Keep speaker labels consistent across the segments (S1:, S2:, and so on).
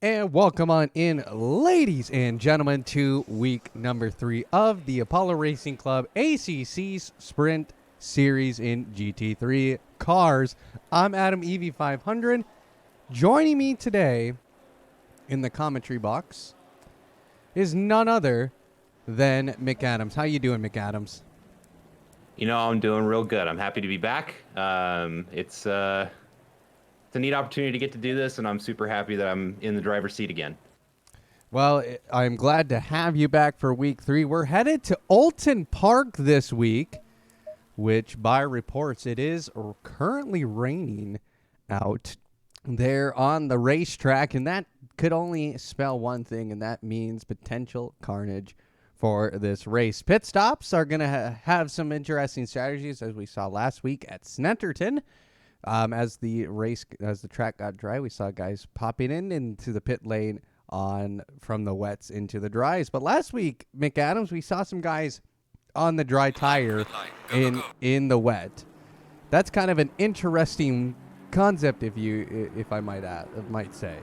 S1: And welcome on in, ladies and gentlemen, to week number 3 of the Apollo Racing Club ACC's Sprint Series in GT3 cars. I'm Adam EV500. Joining me today in the commentary box is none other than McAdams. How you doing, McAdams?
S2: You know, I'm doing real good. I'm happy to be back. It's a neat opportunity to get to do this, and I'm super happy that I'm in the driver's seat again.
S1: Well, I'm glad to have you back for week 3. We're headed to Oulton Park this week, which by reports, it is currently raining out there on the racetrack, and that could only spell one thing, and that means potential carnage for this race. Pit stops are going to have some interesting strategies, as we saw last week at Snetterton. As the track got dry, we saw guys popping into the pit lane from the wets into the dries. But last week, McAdams, we saw some guys on the dry tire in the wet. That's kind of an interesting concept, if I might say.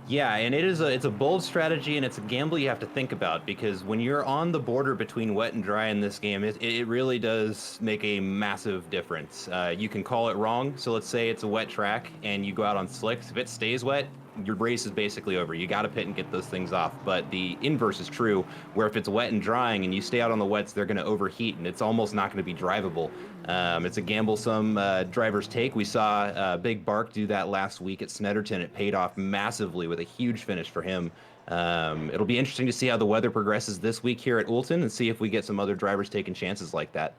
S2: Yeah, and it's a bold strategy, and it's a gamble you have to think about, because when you're on the border between wet and dry in this game, it really does make a massive difference. You can call it wrong. So let's say it's a wet track and you go out on slicks. If it stays wet, your race is basically over. You got to pit and get those things off. But the inverse is true, where if it's wet and drying and you stay out on the wets, they're going to overheat, and it's almost not going to be drivable. It's a gamble some drivers take. We saw Big Bark do that last week at Snetterton. It paid off massively with a huge finish for him. It'll be interesting to see how the weather progresses this week here at Oulton and see if we get some other drivers taking chances like that.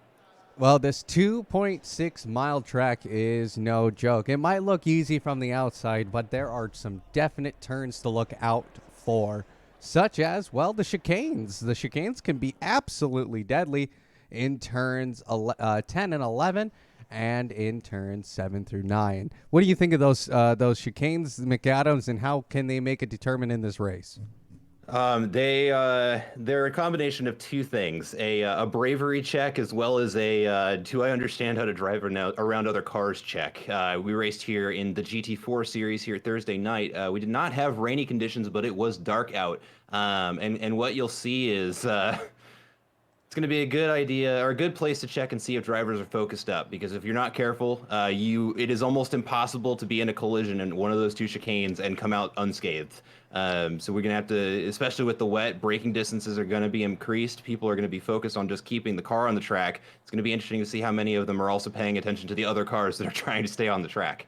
S1: Well, this 2.6 mile track is no joke. It might look easy from the outside, but there are some definite turns to look out for, such as, well, the chicanes. The chicanes can be absolutely deadly in turns 10 and 11 and in turns 7 through 9. What do you think of those chicanes, McAdams, and how can they make it determined in this race?
S2: They're a combination of two things: a bravery check, as well as a do I understand how to drive around other cars check. We raced here in the GT4 series here Thursday night. We did not have rainy conditions, but it was dark out. And what you'll see is it's going to be a good idea, or a good place to check and see if drivers are focused up, because if you're not careful, it is almost impossible to be in a collision in one of those two chicanes and come out unscathed. So we're going to have to, especially with the wet, braking distances are going to be increased. People are going to be focused on just keeping the car on the track. It's going to be interesting to see how many of them are also paying attention to the other cars that are trying to stay on the track.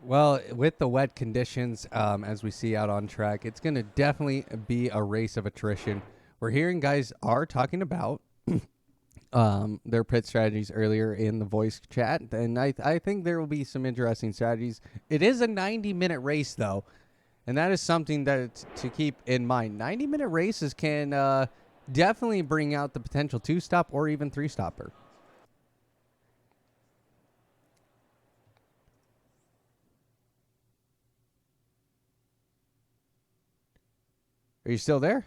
S1: Well, with the wet conditions, as we see out on track, it's going to definitely be a race of attrition. We're hearing guys are talking about their pit strategies earlier in the voice chat, and I think there will be some interesting strategies. It is a 90-minute race, though, and that is something that to keep in mind. 90-minute races can definitely bring out the potential 2-stop or even 3-stopper. Are you still there?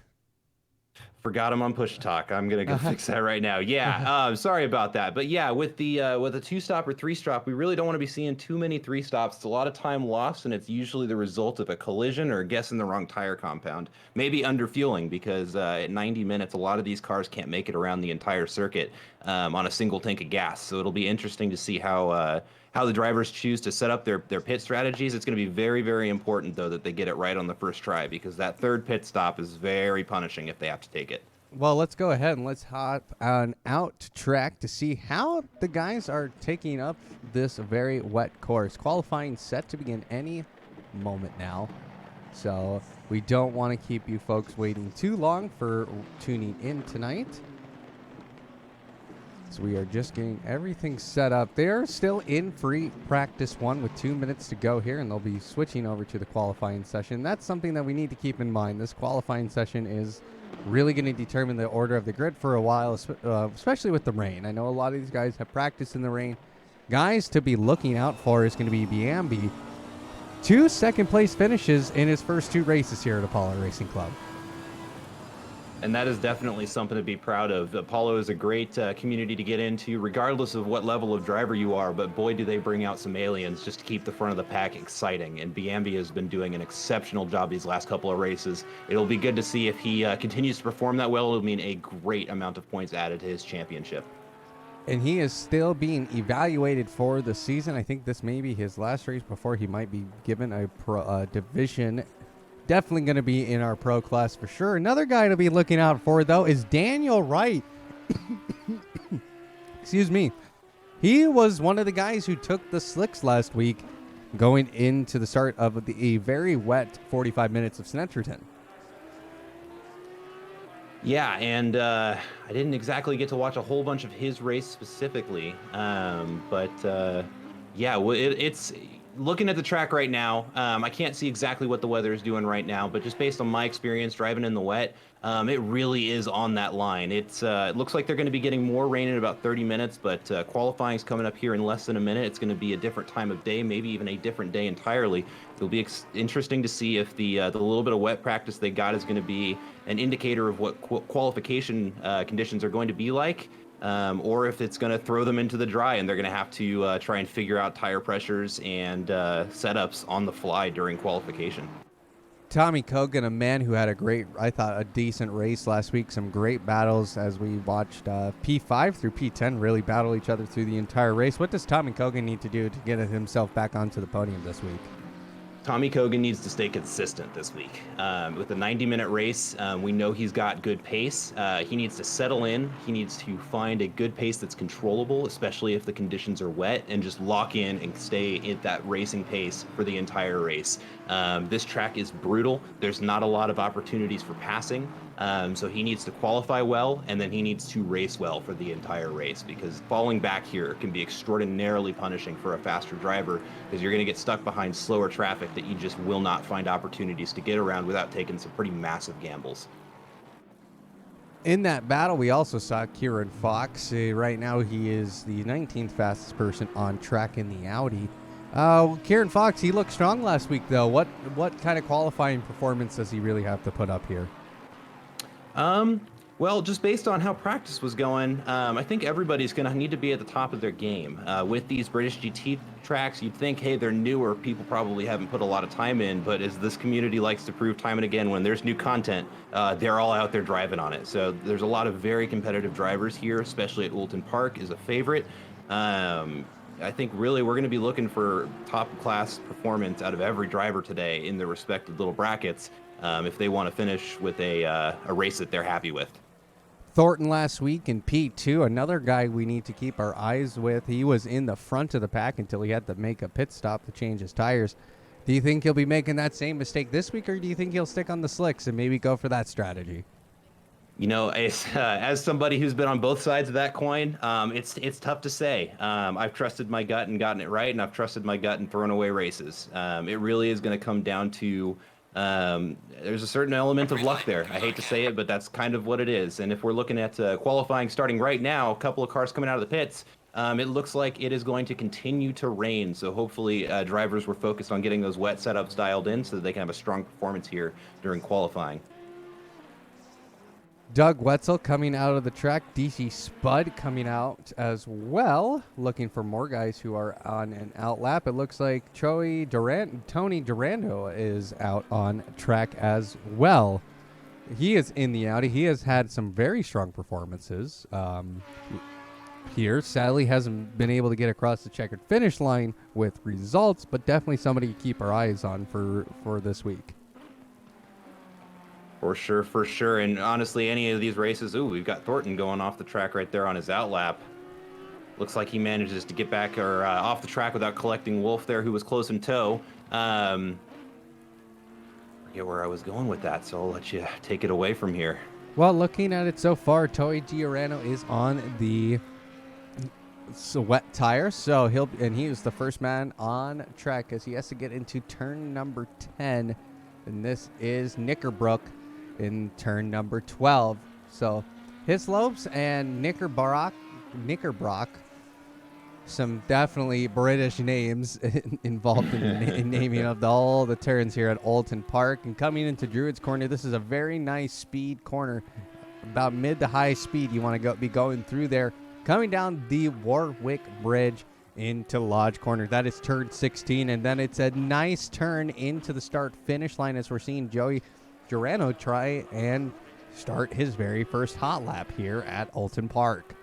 S2: Forgot him on push talk. I'm gonna go fix that right now. Yeah, sorry about that. But yeah, with a 2-stop or 3-stop, we really don't want to be seeing too many 3-stops. It's a lot of time lost, and it's usually the result of a collision or guessing the wrong tire compound. Maybe under fueling, because at 90 minutes, a lot of these cars can't make it around the entire circuit on a single tank of gas. So it'll be interesting to see how the drivers choose to set up their pit strategies. It's going to be very, very important, though, that they get it right on the first try, because that third pit stop is very punishing if they have to take it.
S1: Well, let's go ahead and let's hop on out to track to see how the guys are taking up this very wet course. Qualifying set to begin any moment now. So we don't want to keep you folks waiting too long for tuning in tonight. So we are just getting everything set up. They're still in free practice 1 with 2 minutes to go here, and they'll be switching over to the qualifying session. That's something that we need to keep in mind. This qualifying session is really going to determine the order of the grid for a while, especially with the rain. I know a lot of these guys have practiced in the rain. Guys to be looking out for is going to be Biambi. 2 second-place finishes in his first 2 races here at Apollo Racing Club.
S2: And that is definitely something to be proud of. Apollo is a great community to get into, regardless of what level of driver you are. But boy, do they bring out some aliens just to keep the front of the pack exciting. And Biambi has been doing an exceptional job these last couple of races. It'll be good to see if he continues to perform that well. It'll mean a great amount of points added to his championship.
S1: And he is still being evaluated for the season. I think this may be his last race before he might be given a division. Definitely going to be in our pro class for sure. Another guy to be looking out for, though, is Daniel Wright. Excuse me. He was one of the guys who took the slicks last week going into the start of a very wet 45 minutes of Snetterton.
S2: Yeah, and I didn't exactly get to watch a whole bunch of his race specifically, but yeah, it's looking at the track right now. I can't see exactly what the weather is doing right now, but just based on my experience driving in the wet, it really is on that line. It looks like they're going to be getting more rain in about 30 minutes, but qualifying is coming up here in less than a minute. It's going to be a different time of day, maybe even a different day entirely. It'll be interesting to see if the little bit of wet practice they got is going to be an indicator of what qualification conditions are going to be like, or if it's going to throw them into the dry and they're going to have to try and figure out tire pressures and setups on the fly during qualification.
S1: Tommy Kogan, a man who had a decent race last week. Some great battles as we watched P5 through P10 really battle each other through the entire race. What does Tommy Kogan need to do to get himself back onto the podium this week?
S2: Tommy Kogan needs to stay consistent this week. With a 90-minute race, we know he's got good pace. He needs to settle in. He needs to find a good pace that's controllable, especially if the conditions are wet, and just lock in and stay at that racing pace for the entire race. This track is brutal. There's not a lot of opportunities for passing. So he needs to qualify well, and then he needs to race well for the entire race, because falling back here can be extraordinarily punishing for a faster driver, because you're going to get stuck behind slower traffic that you just will not find opportunities to get around without taking some pretty massive gambles.
S1: In that battle, we also saw Kieran Fox. Right now, he is the 19th fastest person on track in the Audi. Kieran Fox, he looked strong last week, though. What kind of qualifying performance does he really have to put up here?
S2: Well, just based on how practice was going, I think everybody's going to need to be at the top of their game. With these British GT tracks, you'd think, hey, they're newer. People probably haven't put a lot of time in, but as this community likes to prove time and again, when there's new content, they're all out there driving on it. So there's a lot of very competitive drivers here, especially at Oulton Park is a favorite. I think really we're going to be looking for top class performance out of every driver today in their respective little brackets, if they want to finish with a race that they're happy with.
S1: Thornton last week in P2, another guy we need to keep our eyes with. He was in the front of the pack until he had to make a pit stop to change his tires. Do you think he'll be making that same mistake this week, or do you think he'll stick on the slicks and maybe go for that strategy?
S2: You know, as somebody who's been on both sides of that coin, it's tough to say. I've trusted my gut and gotten it right, and I've trusted my gut and thrown away races. It really is going to come down to there's a certain element of luck there. I hate to say it, but that's kind of what it is. And if we're looking at qualifying starting right now, a couple of cars coming out of the pits, it looks like it is going to continue to rain. So hopefully drivers were focused on getting those wet setups dialed in so that they can have a strong performance here during qualifying.
S1: Doug Wetzel coming out of the track. DC Spud coming out as well, looking for more guys who are on an out lap. It looks like Tony Durando is out on track as well. He is in the Audi. He has had some very strong performances here. Sadly, hasn't been able to get across the checkered finish line with results, but definitely somebody to keep our eyes on for this week.
S2: For sure. And honestly, any of these races, we've got Thornton going off the track right there on his outlap. Looks like he manages to get back or off the track without collecting Wolf there, who was close in tow. Forget where I was going with that, so I'll let you take it away from here.
S1: Well, looking at it so far, Tony Durando is on the wet tire, so he is the first man on track as he has to get into turn number 10, and this is Knickerbrook in turn number 12. So Hislopes and Knickerbrock, some definitely British names involved in naming of all the turns here at Oulton Park. And coming into Druid's Corner, this is a very nice speed corner about mid to high speed. You want to be going through there, coming down the Warwick Bridge into Lodge Corner. That is turn 16, and then it's a nice turn into the start-finish line as we're seeing Joey Girano try and start his very first hot lap here at Oulton Park.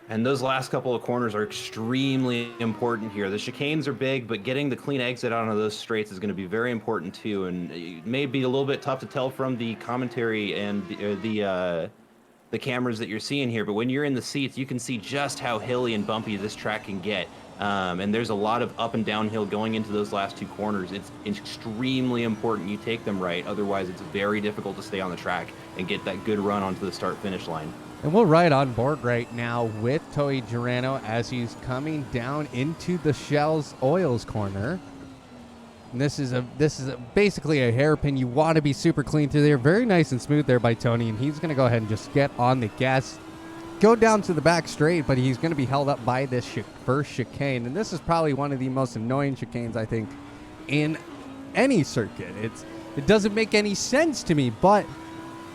S2: And those last couple of corners are extremely important here. The chicanes are big, but getting the clean exit out of those straights is going to be very important too. And it may be a little bit tough to tell from the commentary and the cameras that you're seeing here, but when you're in the seats, you can see just how hilly and bumpy this track can get. And there's a lot of up and downhill going into those last two corners. It's extremely important you take them right. Otherwise, it's very difficult to stay on the track and get that good run onto the start-finish line.
S1: And we're right on board right now with Joey Girano as he's coming down into the Shell's Oils corner. And this is basically a hairpin. You want to be super clean through there. Very nice and smooth there by Tony. And he's going to go ahead and just get on the gas, go down to the back straight, but he's going to be held up by this first chicane. And this is probably one of the most annoying chicanes, I think, in any circuit. It doesn't make any sense to me, but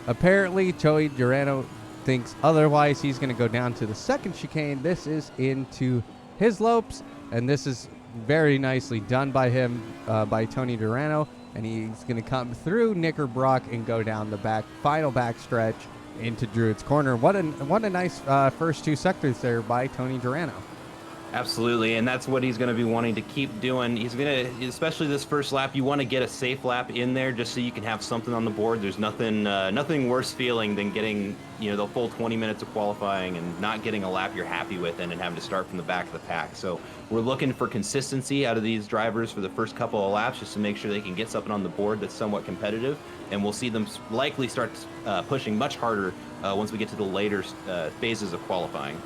S1: apparently Joey Girano thinks otherwise. He's going to go down to the second chicane. This is into his lopes, and this is very nicely done by him, by Tony Girano, and he's going to come through Knickerbrock and go down the final back stretch into Druids Corner. What a nice first two sectors there by Tony Girano.
S2: Absolutely, and that's what he's going to be wanting to keep doing. He's going to, especially this first lap, you want to get a safe lap in there just so you can have something on the board. There's nothing worse feeling than getting the full 20 minutes of qualifying and not getting a lap you're happy with and having to start from the back of the pack. So we're looking for consistency out of these drivers for the first couple of laps just to make sure they can get something on the board that's somewhat competitive, and we'll see them likely start pushing much harder once we get to the later phases of qualifying.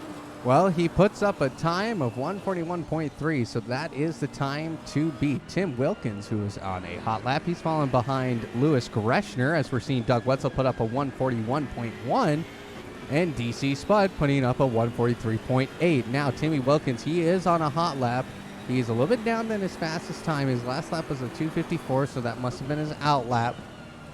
S1: Well, he puts up a time of 141.3, so that is the time to beat. Tim Wilkins, who is on a hot lap, he's falling behind Lewis Greshner, as we're seeing Doug Wetzel put up a 141.1, and DC Spud putting up a 143.8. Now, Timmy Wilkins, he is on a hot lap. He's a little bit down than his fastest time. His last lap was a 2:54, so that must have been his out lap.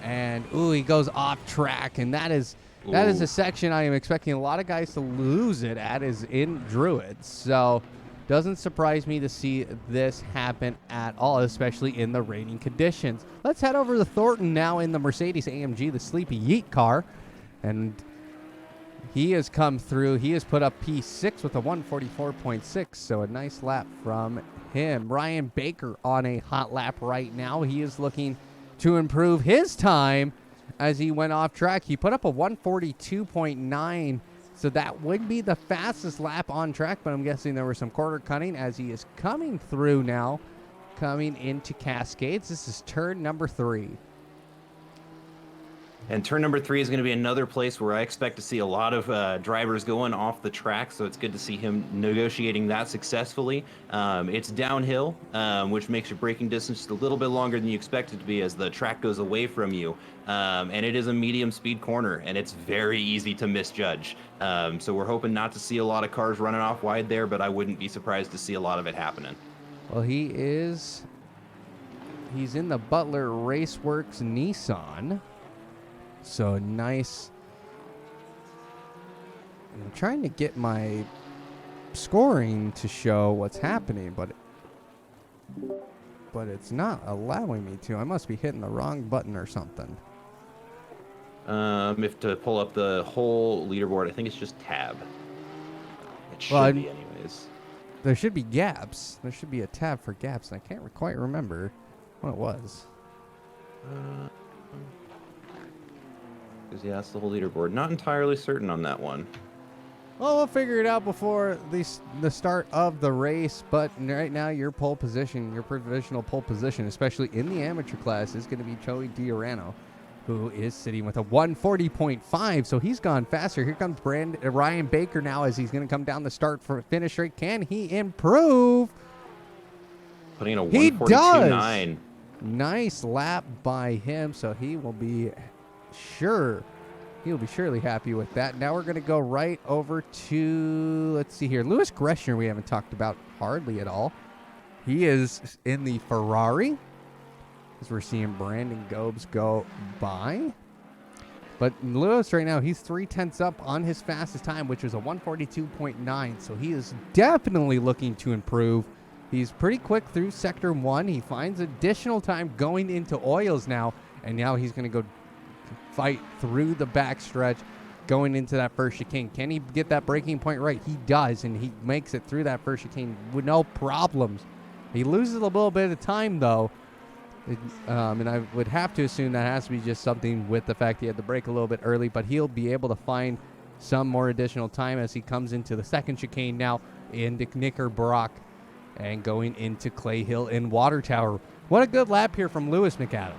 S1: And, he goes off track, and that is a section I am expecting a lot of guys to lose it at, is in Druids. So doesn't surprise me to see this happen at all, especially in the raining conditions. Let's head over to Thornton now in the Mercedes AMG, the Sleepy Yeet car. And he has come through. He has put up P6 with a 144.6, so a nice lap from him. Ryan Baker on a hot lap right now. He is looking to improve his time. As he went off track, he put up a 142.9, so that would be the fastest lap on track, but I'm guessing there was some quarter cutting as he is coming through now, coming into Cascades. This is turn number 3.
S2: And turn number 3 is going to be another place where I expect to see a lot of drivers going off the track, so it's good to see him negotiating that successfully. It's downhill, which makes your braking distance just a little bit longer than you expect it to be as the track goes away from you. And it is a medium speed corner, and it's very easy to misjudge. So we're hoping not to see a lot of cars running off wide there, but I wouldn't be surprised to see a lot of it happening.
S1: Well, he's in the Butler Raceworks Nissan. So nice. I'm trying to get my scoring to show what's happening, but it's not allowing me to. I must be hitting the wrong button or something.
S2: If to pull up the whole leaderboard, I think it's just tab. It should be anyways.
S1: There should be gaps. There should be a tab for gaps, and I can't quite remember what it was.
S2: Yeah, that's the whole leaderboard. Not entirely certain on that one.
S1: Well, we'll figure it out before the start of the race, but right now your pole position, your provisional pole position, especially in the amateur class, is going to be Joey Girano, who is sitting with a 140.5, so he's gone faster. Here comes Ryan Baker now as he's going to come down the start for finish rate. Can he improve?
S2: Putting in a 142.9.
S1: Nice lap by him, so he will be surely happy with that. Now we're going to go right over to, let's see here, Lewis Gresher we haven't talked about hardly at all. He is in the Ferrari, as we're seeing Brandon Gobes go by. But Lewis right now, he's 3/10 up on his fastest time, which was a 142.9. So he is definitely looking to improve. He's pretty quick through Sector 1. He finds additional time going into oils now. And now he's going to go fight through the backstretch going into that first chicane. Can he get that braking point right? He does, and he makes it through that first chicane with no problems. He loses a little bit of time, though. And I would have to assume that has to be just something with the fact he had to brake a little bit early, but he'll be able to find some more additional time as he comes into the second chicane now into Knickerbrock and going into Clay Hill and Water Tower. What a good lap here from Lewis McAdams.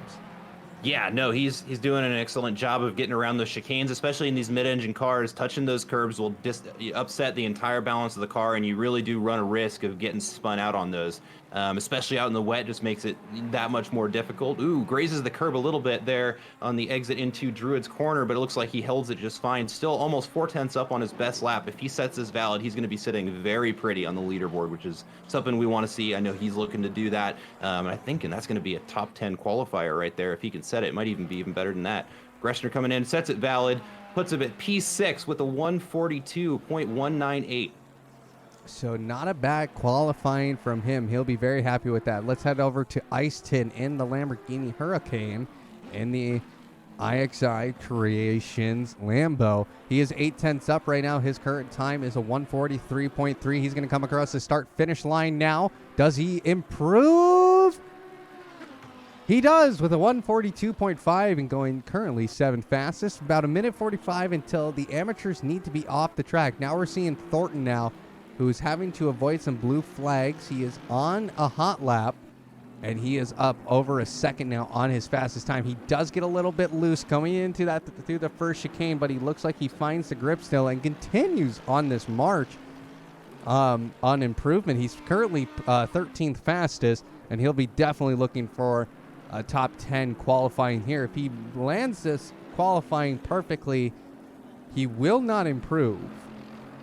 S2: Yeah, no, he's doing an excellent job of getting around those chicanes, especially in these mid-engine cars. Touching those curbs will just upset the entire balance of the car, and you really do run a risk of getting spun out on those. Especially out in the wet, just makes it that much more difficult. Ooh, grazes the curb a little bit there on the exit into Druid's Corner, but it looks like he holds it just fine. Still almost 4/10 up on his best lap. If he sets this valid, he's going to be sitting very pretty on the leaderboard, which is something we want to see. I know he's looking to do that. I think, and that's going to be a top 10 qualifier right there. If he can set it, it might even be even better than that. Gresher coming in, sets it valid, puts it at P6 with a 142.198.
S1: So not a bad qualifying from him. He'll be very happy with that. Let's head over to Iceton in the Lamborghini Hurricane in the IXI Creations Lambo. He is 8/10 up right now. His current time is a 143.3. He's going to come across the start-finish line now. Does he improve? He does with a 142.5 and going currently 7th fastest. About a minute 45 until the amateurs need to be off the track. Now we're seeing Thornton now, who's having to avoid some blue flags. He is on a hot lap, and he is up over a second now on his fastest time. He does get a little bit loose coming into that through the first chicane, but he looks like he finds the grip still and continues on this march on improvement. He's currently 13th fastest, and he'll be definitely looking for a top 10 qualifying here. If he lands this qualifying perfectly, he will not improve.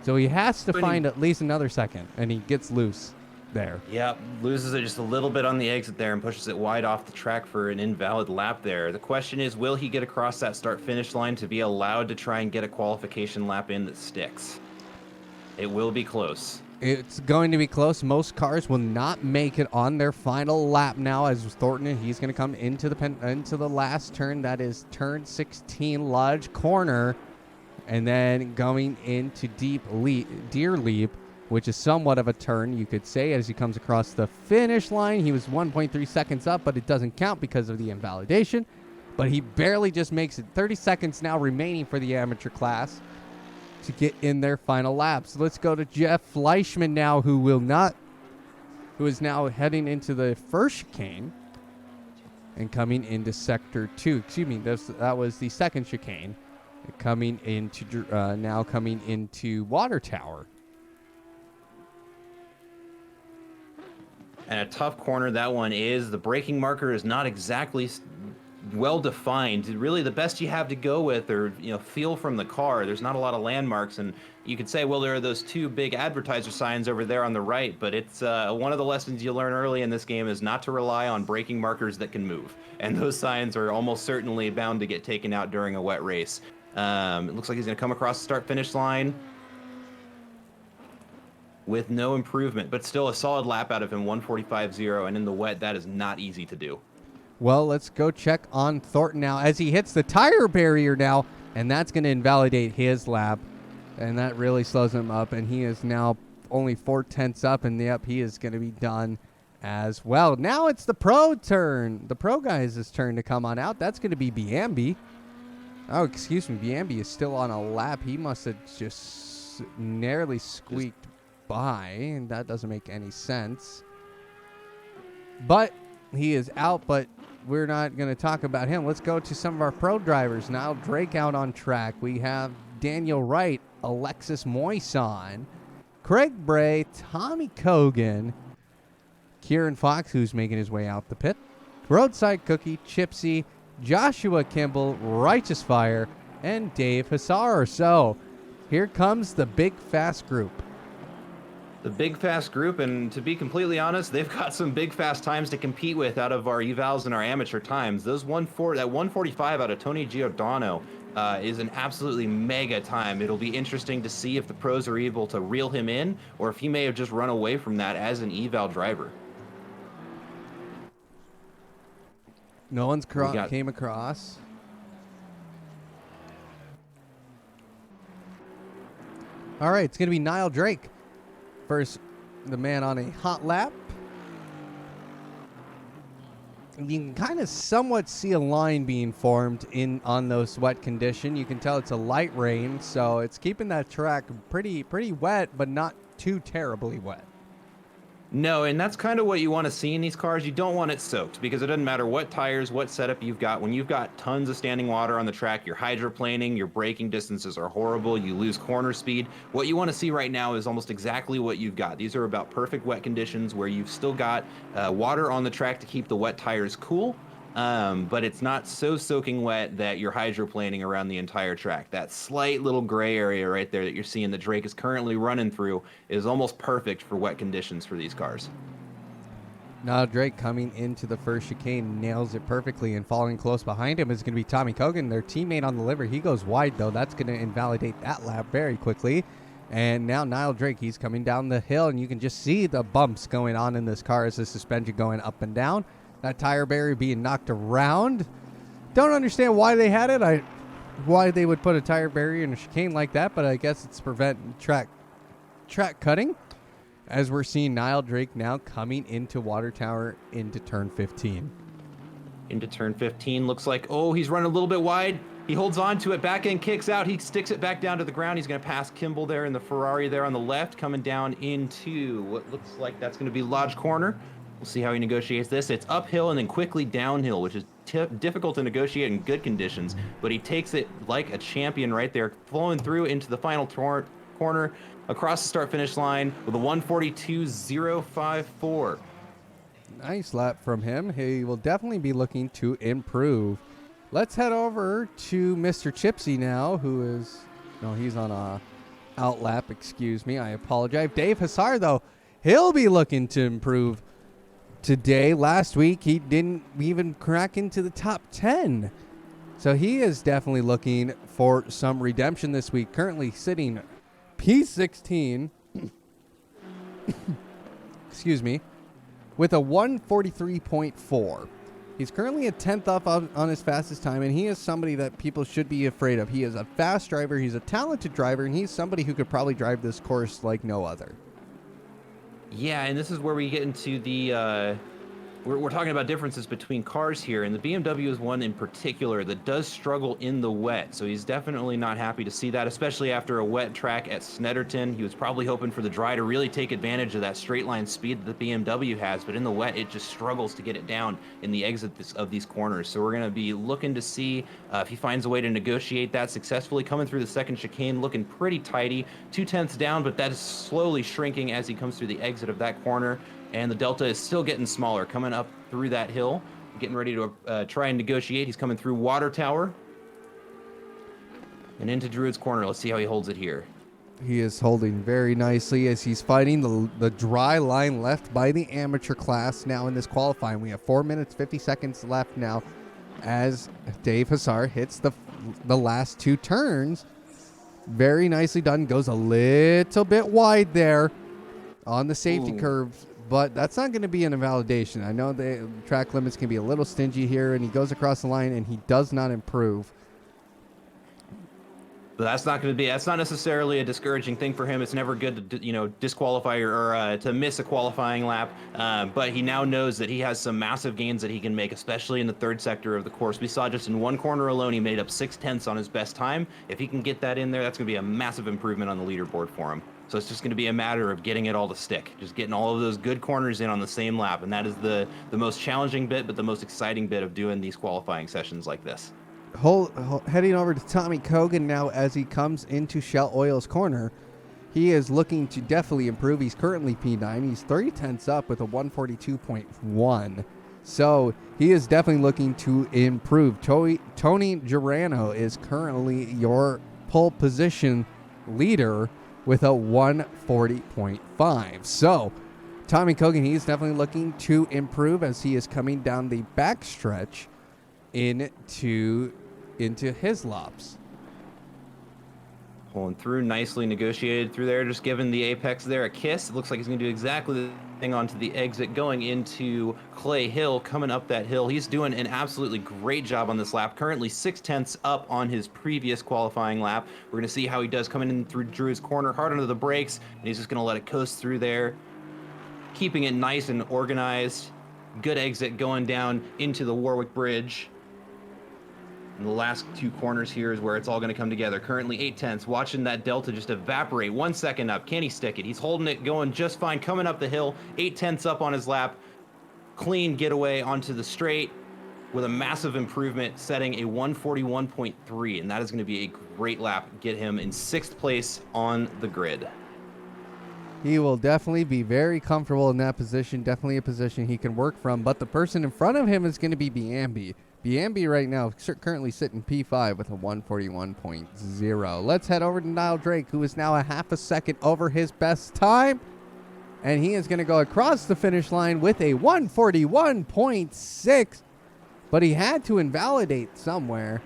S1: So he has to find at least another second, and he gets loose there.
S2: Yep, loses it just a little bit on the exit there and pushes it wide off the track for an invalid lap there. The question is, will he get across that start-finish line to be allowed to try and get a qualification lap in that sticks? It will be close.
S1: It's going to be close. Most cars will not make it on their final lap now, as Thornton, he's going to come into the last turn. That is turn 16, Lodge Corner. And then going into Deer Leap, which is somewhat of a turn, you could say, as he comes across the finish line. He was 1.3 seconds up, but it doesn't count because of the invalidation. But he barely just makes it. 30 seconds now remaining for the amateur class to get in their final laps. So let's go to Jeff Fleischman now, who is now heading into the first chicane and coming into Sector 2. Excuse me, that was the second chicane. Coming into Water Tower.
S2: And a tough corner that one is. The braking marker is not exactly well defined. Really, the best you have to go with or feel from the car. There's not a lot of landmarks, and you could say, well, there are those two big advertiser signs over there on the right. But it's one of the lessons you learn early in this game is not to rely on braking markers that can move, and those signs are almost certainly bound to get taken out during a wet race. It looks like he's going to come across the start-finish line with no improvement, but still a solid lap out of him, 145.0, and in the wet, that is not easy to do.
S1: Well, let's go check on Thornton now as he hits the tire barrier now, and that's going to invalidate his lap, and that really slows him up, and he is now only 4/10 up, and he is going to be done as well. Now it's the pro turn. The pro guys' turn to come on out. That's going to be Biambi. Oh, excuse me. Biambi is still on a lap. He must have just narrowly squeaked by, and that doesn't make any sense. But he is out, but we're not going to talk about him. Let's go to some of our pro drivers. Nile Drake out on track. We have Daniel Wright, Alexis Moison, Craig Bray, Tommy Kogan, Kieran Fox, who's making his way out the pit, Roadside Cookie, Chipsy, Joshua Campbell, Righteous Fire, and Dave Hassar. So here comes the big fast group.
S2: The big fast group, and to be completely honest, they've got some big fast times to compete with out of our evals and our amateur times. That 145 out of Tony Giordano is an absolutely mega time. It'll be interesting to see if the pros are able to reel him in, or if he may have just run away from that as an eval driver.
S1: No one's came across. All right, it's going to be Nile Drake. First, the man on a hot lap. You can kind of somewhat see a line being formed on those wet conditions. You can tell it's a light rain, so it's keeping that track pretty wet, but not too terribly wet.
S2: No, and that's kind of what you want to see in these cars. You don't want it soaked because it doesn't matter what tires, what setup you've got. When you've got tons of standing water on the track, you're hydroplaning, your braking distances are horrible, you lose corner speed. What you want to see right now is almost exactly what you've got. These are about perfect wet conditions where you've still got water on the track to keep the wet tires cool. But it's not so soaking wet that you're hydroplaning around the entire track. That slight little gray area right there that you're seeing that Drake is currently running through is almost perfect for wet conditions for these cars.
S1: Now Drake coming into the first chicane nails it perfectly, and following close behind him is going to be Tommy Kogan, their teammate on the liver. He goes wide, though. That's going to invalidate that lap very quickly. And now Nile Drake, he's coming down the hill, and you can just see the bumps going on in this car as the suspension going up and down. That tire barrier being knocked around. Don't understand why they had it. Why they would put a tire barrier in a chicane like that, but I guess it's to prevent track cutting. As we're seeing Nile Drake now coming into Water Tower into turn 15.
S2: Into turn 15, looks like, he's running a little bit wide. He holds on to it, back end kicks out. He sticks it back down to the ground. He's going to pass Campbell there in the Ferrari there on the left, coming down into what looks like that's going to be Lodge Corner. We'll see how he negotiates this. It's uphill and then quickly downhill, which is difficult to negotiate in good conditions, but he takes it like a champion right there, flowing through into the final corner, across the start-finish line with a 142.054.
S1: Nice lap from him. He will definitely be looking to improve. Let's head over to Mr. Chipsy now, who is... No, he's on a out lap, excuse me. I apologize. Dave Hassar, though, he'll be looking to improve today. Last week, he didn't even crack into the top 10. So he is definitely looking for some redemption this week. Currently sitting P16, excuse me, with a 143.4. He's currently a 10th up on his fastest time, and he is somebody that people should be afraid of. He is a fast driver, he's a talented driver, and he's somebody who could probably drive this course like no other.
S2: Yeah, and this is where we get into the we're talking about differences between cars here, and the BMW is one in particular that does struggle in the wet, so he's definitely not happy to see that, especially after a wet track at Snetterton. He was probably hoping for the dry to really take advantage of that straight line speed that the BMW has, but in the wet, it just struggles to get it down in the exit of these corners. So we're going to be looking to see if he finds a way to negotiate that successfully. Coming through the second chicane, looking pretty tidy, 2/10 down, but that is slowly shrinking as he comes through the exit of that corner. And the delta is still getting smaller, coming up through that hill, getting ready to try and negotiate. He's coming through Water Tower and into Druid's Corner. Let's see how he holds it here.
S1: He is holding very nicely as he's fighting the dry line left by the amateur class now in this qualifying. We have 4 minutes, 50 seconds left now as Dave Hassar hits the last two turns. Very nicely done. Goes a little bit wide there on the safety curves. But that's not going to be an invalidation. I know the track limits can be a little stingy here, and he goes across the line, and he does not improve.
S2: But that's not necessarily a discouraging thing for him. It's never good to disqualify or to miss a qualifying lap. But he now knows that he has some massive gains that he can make, especially in the third sector of the course. We saw just in one corner alone, he made up 6/10 on his best time. If he can get that in there, that's going to be a massive improvement on the leaderboard for him. So it's just going to be a matter of getting it all to stick, just getting all of those good corners in on the same lap. And that is the most challenging bit, but the most exciting bit of doing these qualifying sessions like this.
S1: Heading over to Tommy Kogan now as he comes into Shell Oil's corner. He is looking to definitely improve. He's currently P9. He's 30/10 up with a 142.1. So he is definitely looking to improve. Tony Girano is currently your pole position leader with a 140.5. So Tommy Kogan, he's definitely looking to improve as he is coming down the backstretch into his laps.
S2: Pulling through, nicely negotiated through there, just giving the apex there a kiss. It looks like he's going to do exactly the thing onto the exit, going into Clay Hill, coming up that hill. He's doing an absolutely great job on this lap. Currently 0.6 up on his previous qualifying lap. We're going to see how he does coming in through Drew's corner, hard under the brakes, and he's just going to let it coast through there, keeping it nice and organized. Good exit going down into the Warwick Bridge. And the last two corners here is where it's all going to come together. Currently 0.8. Watching that delta just evaporate. 1 second up. Can he stick it? He's holding it, going just fine. Coming up the hill. 0.8 up on his lap. Clean getaway onto the straight with a massive improvement, setting a 141.3. And that is going to be a great lap. Get him in 6th place on the grid.
S1: He will definitely be very comfortable in that position. Definitely a position he can work from. But the person in front of him is going to be Biambi. Biambi right now currently sitting P5 with a 141.0. Let's head over to Nile Drake, who is now a half a second over his best time. And he is going to go across the finish line with a 141.6. But he had to invalidate somewhere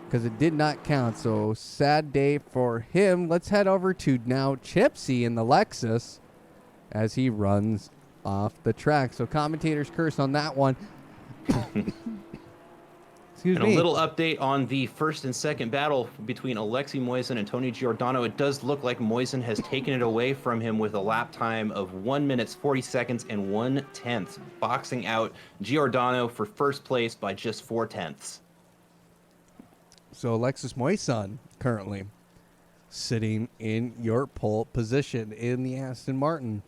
S1: because it did not count. So sad day for him. Let's head over to now Chipsy in the Lexus as he runs off the track. So commentators curse on that one. Excuse me.
S2: A little update on the first and second battle between Alexi Moisen and Tony Giordano. It does look like Moisen has taken it away from him with a lap time of 1 minute, 40 seconds, and 1/10, boxing out Giordano for first place by just 4/10.
S1: So Alexis Moison currently sitting in your pole position in the Aston Martin.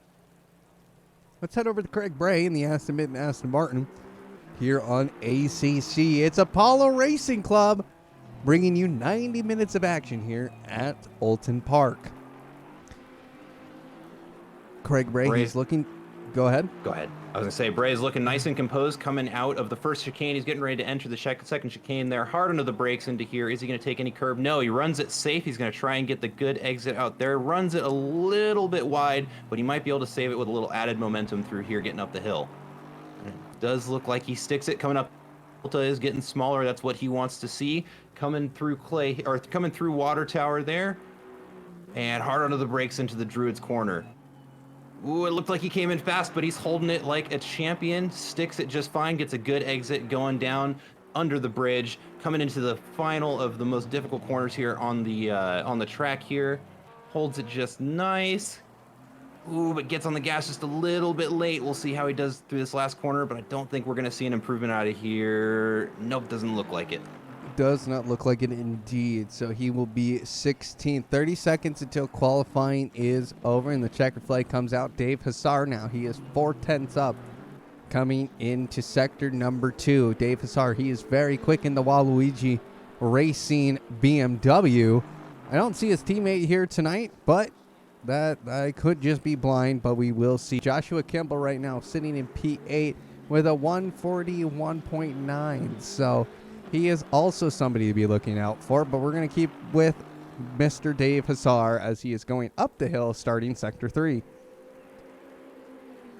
S1: Let's head over to Craig Bray in the Aston Martin here on ACC. It's Apollo Racing Club bringing you 90 minutes of action here at Oulton Park. Craig Bray, he's looking... Go ahead.
S2: Go ahead. I was going to say, Bray is looking nice and composed coming out of the first chicane. He's getting ready to enter the second chicane there. Hard under the brakes into here. Is he going to take any curb? No, he runs it safe. He's going to try and get the good exit out there. Runs it a little bit wide, but he might be able to save it with a little added momentum through here getting up the hill. It does look like he sticks it. Coming up, Delta is getting smaller. That's what he wants to see. Coming through coming through Water Tower there. And hard under the brakes into the Druids corner. Ooh, it looked like he came in fast, but he's holding it like a champion. Sticks it just fine, gets a good exit going down under the bridge, coming into the final of the most difficult corners here on the track here. Holds it just nice. Ooh, but gets on the gas just a little bit late. We'll see how he does through this last corner, but I don't think we're going to see an improvement out of here. Nope, doesn't look like it.
S1: Does not look like it indeed. So he will be 16th. 30 seconds until qualifying is over and the checkered flag comes out. Dave Hassar now. He is 4/10 up coming into sector number 2. Dave Hassar, he is very quick in the Waluigi Racing BMW. I don't see his teammate here tonight, but that I could just be blind, but we will see. Joshua Campbell right now sitting in P8 with a 141.9. So he is also somebody to be looking out for, but we're going to keep with Mr. Dave Hassar as he is going up the hill starting Sector 3.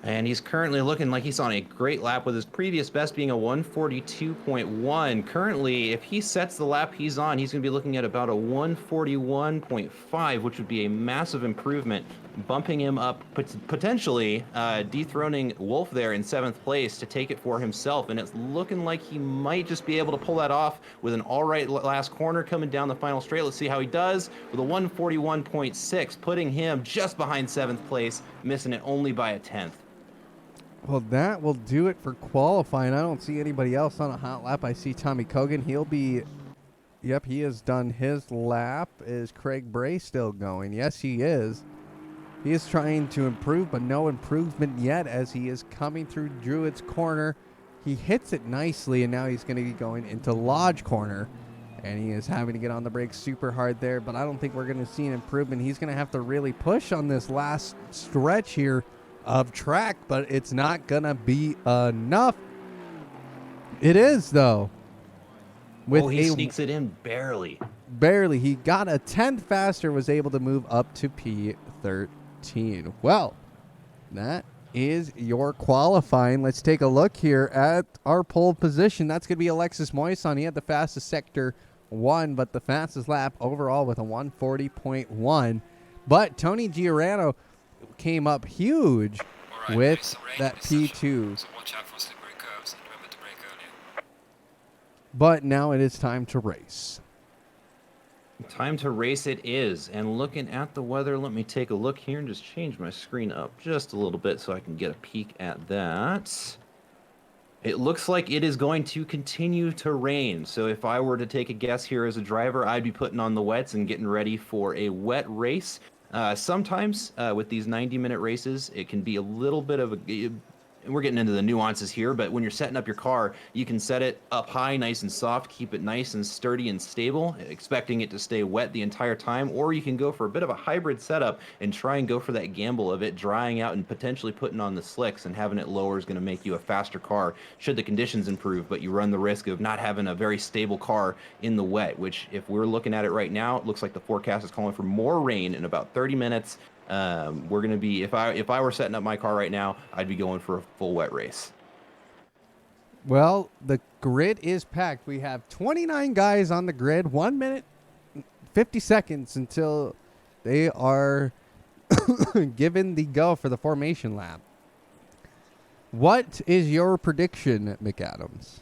S2: And he's currently looking like he's on a great lap with his previous best being a 142.1. Currently, if he sets the lap he's on, he's going to be looking at about a 141.5, which would be a massive improvement, bumping him up, potentially dethroning Wolf there in 7th place to take it for himself. And it's looking like he might just be able to pull that off with an all right last corner coming down the final straight. Let's see how he does with a 141.6, putting him just behind 7th place, missing it only by a 10th.
S1: Well, that will do it for qualifying. I don't see anybody else on a hot lap. I see Tommy Kogan. He'll be... Yep, he has done his lap. Is Craig Bray still going? Yes, he is. He is trying to improve, but no improvement yet as he is coming through Druid's corner. He hits it nicely, and now he's going to be going into Lodge corner. And he is having to get on the brakes super hard there, but I don't think we're going to see an improvement. He's going to have to really push on this last stretch here of track, but it's not gonna be enough. It is though.
S2: He sneaks it in barely.
S1: barely. He got a 10th faster, was able to move up to P13. Well, that is your qualifying. Let's take a look here at our pole position. That's going to be Alexis Moison. He had the fastest sector 1, but the fastest lap overall with a 140.1. But Tony Giordano came up huge with that P2.
S3: So watch out for slippery curves and remember to brake earlier.
S1: But now it is time to race.
S2: Time to race it is. And looking at the weather, let me take a look here and just change my screen up just a little bit so I can get a peek at that. It looks like it is going to continue to rain. So if I were to take a guess here as a driver, I'd be putting on the wets and getting ready for a wet race. Sometimes with these 90-minute races, it can be a little bit of a... We're getting into the nuances here, but when you're setting up your car, you can set it up high, nice and soft, keep it nice and sturdy and stable, expecting it to stay wet the entire time, or you can go for a bit of a hybrid setup and try and go for that gamble of it drying out and potentially putting on the slicks, and having it lower is going to make you a faster car should the conditions improve, but you run the risk of not having a very stable car in the wet, which if we're looking at it right now, it looks like the forecast is calling for more rain in about 30 minutes. We're going to be, if I were setting up my car right now, I'd be going for a full wet race.
S1: Well, the grid is packed. We have 29 guys on the grid, 1 minute, 50 seconds until they are given the go for the formation lap. What is your prediction, McAdams?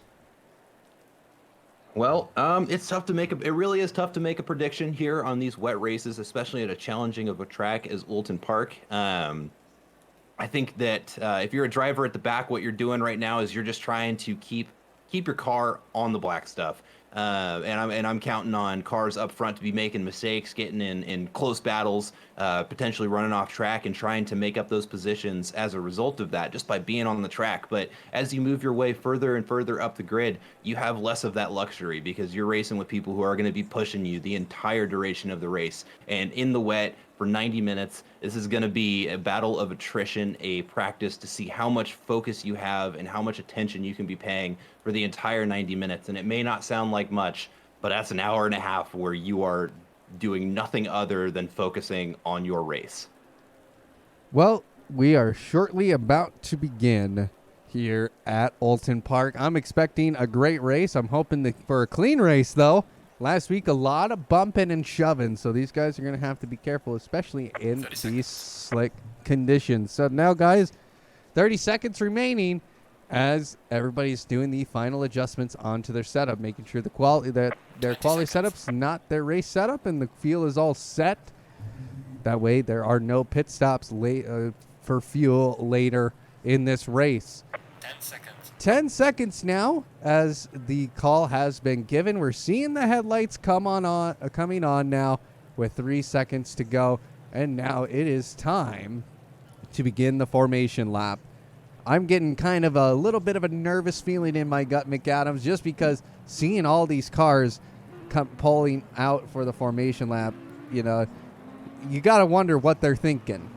S2: Well, it's tough to make it really is tough to make a prediction here on these wet races, especially at a challenging of a track as Oulton Park. I think that if you're a driver at the back, what you're doing right now is you're just trying to keep your car on the black stuff. And I'm counting on cars up front to be making mistakes, getting in close battles, potentially running off track and trying to make up those positions as a result of that, just by being on the track. But as you move your way further and further up the grid, you have less of that luxury because you're racing with people who are going to be pushing you the entire duration of the race. And in the wet, for 90 minutes. This is going to be a battle of attrition, a practice to see how much focus you have and how much attention you can be paying for the entire 90 minutes. And it may not sound like much, but that's an hour and a half where you are doing nothing other than focusing on your race.
S1: Well, we are shortly about to begin here at Oulton Park. I'm expecting a great race. I'm hoping for a clean race, though. Last week, a lot of bumping and shoving, so these guys are going to have to be careful, especially in these slick conditions. So now, guys, 30 seconds remaining as everybody's doing the final adjustments onto their setup, making sure the quality that their quality setup's not their race setup and the fuel is all set. That way, there are no pit stops for fuel later in this race.
S3: 10 seconds.
S1: 10 seconds now as the call has been given. We're seeing the headlights coming on now with 3 seconds to go. And now it is time to begin the formation lap. I'm getting kind of a little bit of a nervous feeling in my gut, McAdams, just because seeing all these cars pulling out for the formation lap, you got to wonder what they're thinking.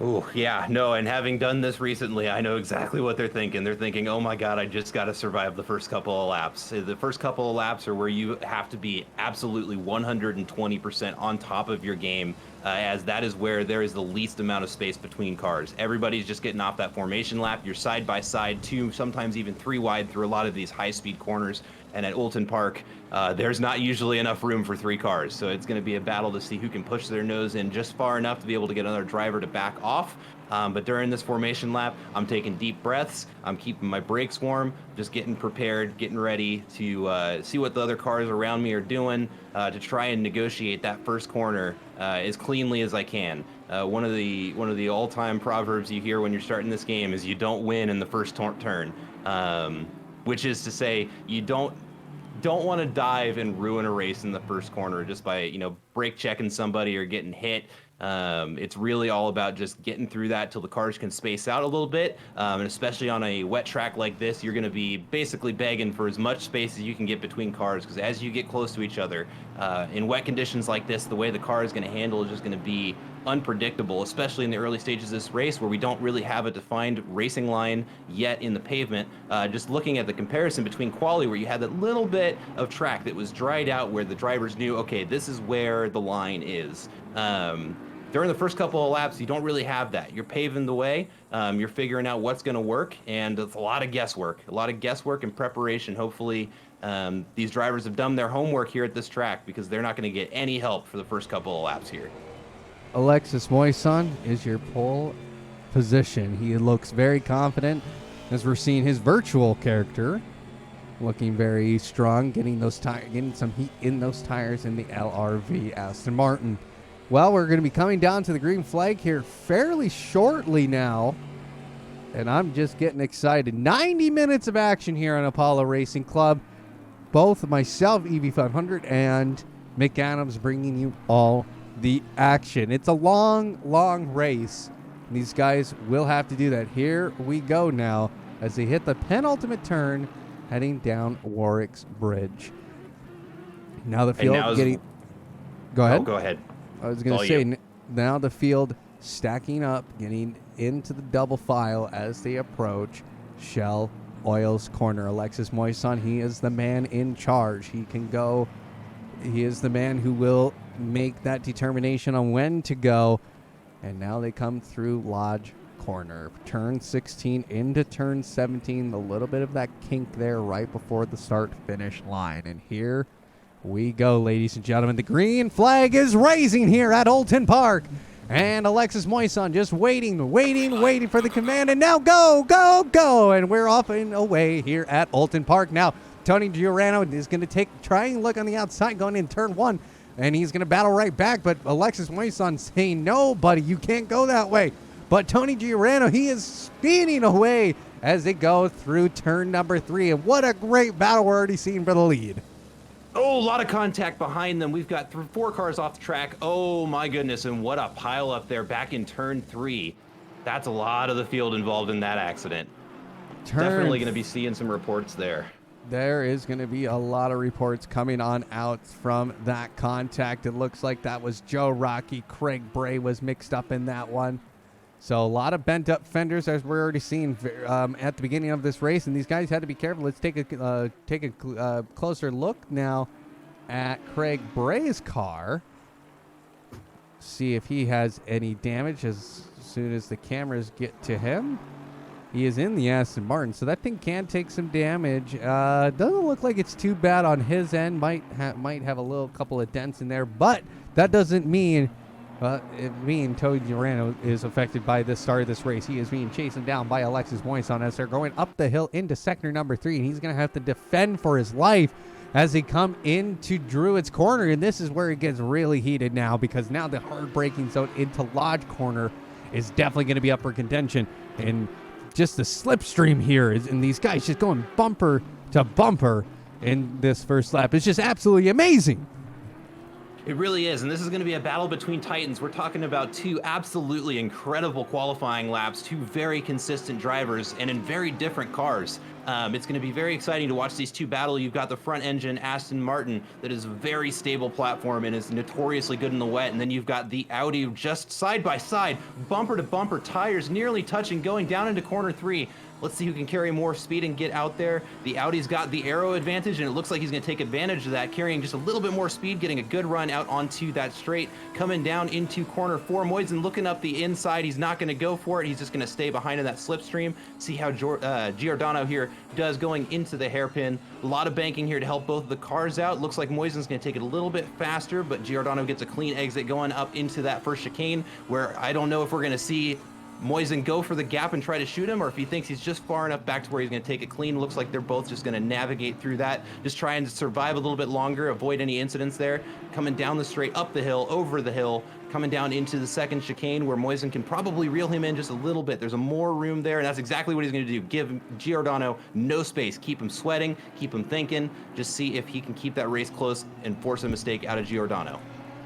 S2: Oh, yeah, no, and having done this recently, I know exactly what they're thinking. They're thinking, oh my God, I just got to survive the first couple of laps. The first couple of laps are where you have to be absolutely 120% on top of your game, as that is where there is the least amount of space between cars. Everybody's just getting off that formation lap. You're side by side, 2, sometimes even 3 wide through a lot of these high-speed corners. And at Oulton Park, there's not usually enough room for 3 cars. So it's going to be a battle to see who can push their nose in just far enough to be able to get another driver to back off. But during this formation lap, I'm taking deep breaths. I'm keeping my brakes warm, just getting prepared, getting ready to see what the other cars around me are doing to try and negotiate that first corner as cleanly as I can. One of the all-time proverbs you hear when you're starting this game is you don't win in the first turn. Which is to say, you don't want to dive and ruin a race in the first corner just by, brake checking somebody or getting hit. It's really all about just getting through that till the cars can space out a little bit. And especially on a wet track like this, you're going to be basically begging for as much space as you can get between cars, because as you get close to each other, in wet conditions like this, the way the car is going to handle is just going to be unpredictable, especially in the early stages of this race where we don't really have a defined racing line yet in the pavement. Just looking at the comparison between quali, where you had that little bit of track that was dried out where the drivers knew, okay, this is where the line is. During the first couple of laps, you don't really have that. You're paving the way. You're figuring out what's going to work, and it's a lot of guesswork. And preparation. Hopefully, these drivers have done their homework here at this track, because they're not going to get any help for the first couple of laps here.
S1: Alexis Moison is your pole position. He looks very confident as we're seeing his virtual character looking very strong, getting some heat in those tires in the LRV Aston Martin. Well, we're going to be coming down to the green flag here fairly shortly now, and I'm just getting excited. 90 minutes of action here on Apollo Racing Club. Both myself, EV500, and Mick Adams bringing you all the action. It's a long, long race. These guys will have to do that. Here we go now as they hit the penultimate turn heading down Warwick's Bridge. Now the field getting... Go ahead.
S2: Oh, go ahead.
S1: I was going to say, now the field stacking up, getting into the double file as they approach Shell Oil's corner. Alexis Moison, he is the man in charge. He can go. He is the man who will make that determination on when to go. And now they come through Lodge Corner. Turn 16 into turn 17. A little bit of that kink there right before the start-finish line. And here we go, ladies and gentlemen. The green flag is raising here at Oulton Park. And Alexis Moison just waiting for the command. And now go, go, go. And we're off and away here at Oulton Park. Now, Tony Giordano is going to try and look on the outside going in turn 1. And he's going to battle right back. But Alexis Moison saying, no, buddy, you can't go that way. But Tony Giordano, he is speeding away as they go through turn number 3. And what a great battle we're already seeing for the lead.
S2: Oh, a lot of contact behind them. We've got 4 cars off the track. Oh, my goodness. And what a pile up there back in turn 3. That's a lot of the field involved in that accident. Definitely going to be seeing some reports there.
S1: There is going to be a lot of reports coming on out from that contact. It looks like that was Joe Rocky. Craig Bray was mixed up in that one. So a lot of bent up fenders, as we're already seeing at the beginning of this race, and these guys had to be careful. Let's take a closer look now at Craig Bray's car. See if he has any damage as soon as the cameras get to him. He is in the Aston Martin, so that thing can take some damage. Doesn't look like it's too bad on his end. Might have a couple of dents in there, but that doesn't mean Tony Giordano is affected by the start of this race. He is being chased down by Alexis Moison as they're going up the hill into sector number 3, and he's going to have to defend for his life as they come into Druid's corner. And this is where it gets really heated now, because now the hard braking zone into Lodge Corner is definitely going to be up for contention. And just the slipstream here and these guys just going bumper to bumper in this first lap. It's just absolutely amazing.
S2: It really is, and this is going to be a battle between titans. We're talking about 2 absolutely incredible qualifying laps, 2 very consistent drivers, and in very different cars. It's going to be very exciting to watch these 2 battle. You've got the front engine Aston Martin that is a very stable platform and is notoriously good in the wet, and then you've got the Audi just side by side, bumper to bumper, tires nearly touching, going down into corner 3. Let's see who can carry more speed and get out there. The Audi's got the aero advantage, and it looks like he's going to take advantage of that, carrying just a little bit more speed, getting a good run out onto that straight, coming down into corner 4. Moisen looking up the inside. He's not going to go for it. He's just going to stay behind in that slipstream. See how Giordano here does going into the hairpin. A lot of banking here to help both of the cars out. Looks like Moisen's going to take it a little bit faster, but Giordano gets a clean exit going up into that first chicane, where I don't know if we're going to see Moisen go for the gap and try to shoot him, or if he thinks he's just far enough back to where he's going to take it clean. Looks like they're both just going to navigate through that, just trying to survive a little bit longer, avoid any incidents there. Coming down the straight, up the hill, over the hill, coming down into the second chicane where Moisen can probably reel him in just a little bit. There's more room there, and that's exactly what he's going to do. Give Giordano no space. Keep him sweating, keep him thinking, just see if he can keep that race close and force a mistake out of Giordano.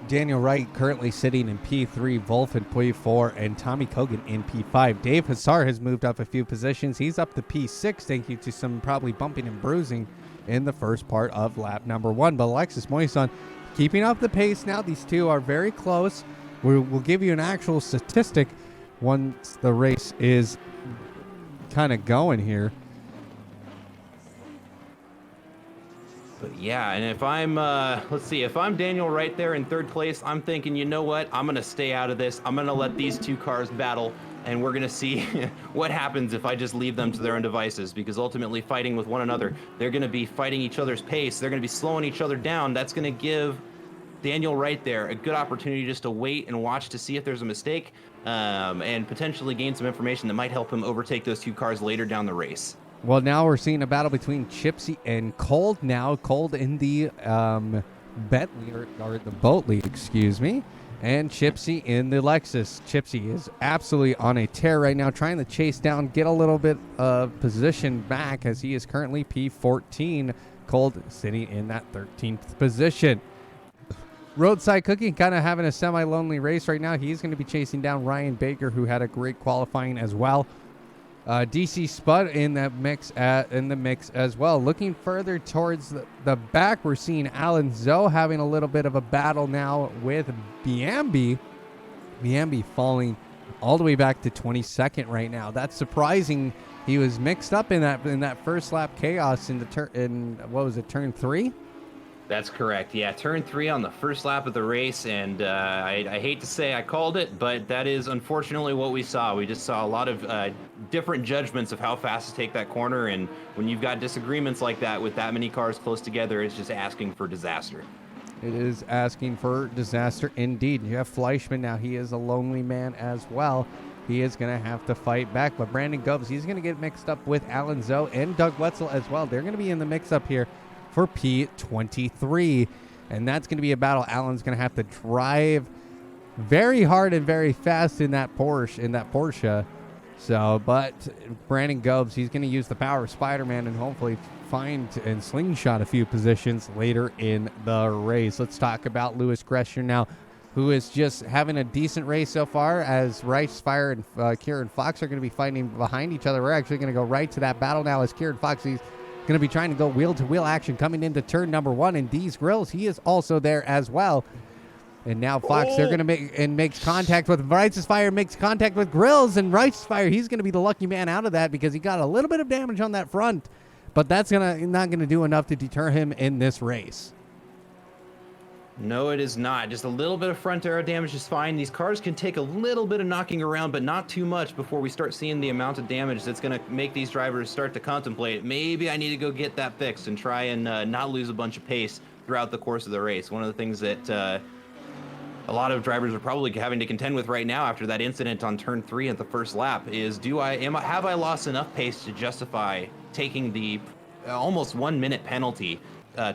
S1: Daniel Wright currently sitting in P3, Wolf in P4, and Tommy Kogan in P5. Dave Hassar has moved up a few positions. He's up to P6, thank you to some probably bumping and bruising in the first part of lap number 1. But Alexis Moison keeping up the pace now. These two are very close. We'll give you an actual statistic once the race is kind of going here.
S2: But yeah, and if I'm, let's see, if I'm Daniel Wright there in 3rd place, I'm thinking, you know what? I'm going to stay out of this. I'm going to let these two cars battle, and we're going to see what happens if I just leave them to their own devices, because ultimately fighting with one another, they're going to be fighting each other's pace. They're going to be slowing each other down. That's going to give Daniel Wright there a good opportunity just to wait and watch to see if there's a mistake, and potentially gain some information that might help him overtake those two cars later down the race.
S1: Well, now we're seeing a battle between Chipsy and Cold. Now Cold in the Bentley or the Boatley, excuse me, and Chipsy in the Lexus. Chipsy is absolutely on a tear right now, trying to chase down, get a little bit of position back as he is currently P14. Cold sitting in that 13th position. Roadside Cookie kind of having a semi-lonely race right now. He's going to be chasing down Ryan Baker, who had a great qualifying as well. DC Spud in the mix as well. Looking further towards the back, we're seeing Alan Zoe having a little bit of a battle now with Biambi. Biambi falling all the way back to 22nd right now. That's surprising. He was mixed up in that first lap chaos in turn 3?
S2: That's correct. Yeah, turn 3 on the first lap of the race, and I hate to say I called it, but that is unfortunately what we saw. We just saw a lot of different judgments of how fast to take that corner, and when you've got disagreements like that with that many cars close together, it's just asking for disaster.
S1: It is asking for disaster indeed. You have Fleischman now. He is a lonely man as well. He is going to have to fight back, but Brandon Govs, he's going to get mixed up with Alan Zoe and Doug Wetzel as well. They're going to be in the mix-up here for P23, and that's going to be a battle. Alan's going to have to drive very hard and very fast in that Porsche. So, but Brandon Govs, he's going to use the power of Spider-Man and hopefully find and slingshot a few positions later in the race. Let's talk about Lewis Gresher now, who is just having a decent race so far, as Wright, Fire, and Kieran Fox are going to be fighting behind each other. We're actually going to go right to that battle now as Kieran Fox, he's going to be trying to go wheel-to-wheel action coming into turn number 1, and Dee's Grills, he is also there as well. And now Fox, they're going to makes contact with Righteous Fire, makes contact with Grills, and Righteous Fire, he's going to be the lucky man out of that because he got a little bit of damage on that front, but that's not going to do enough to deter him in this race.
S2: No, it is not. Just a little bit of front aero damage is fine. These cars can take a little bit of knocking around, but not too much before we start seeing the amount of damage that's going to make these drivers start to contemplate, maybe I need to go get that fixed and try and not lose a bunch of pace throughout the course of the race. One of the things that a lot of drivers are probably having to contend with right now after that incident on turn 3 at the first lap is, have I lost enough pace to justify taking the almost 1 minute penalty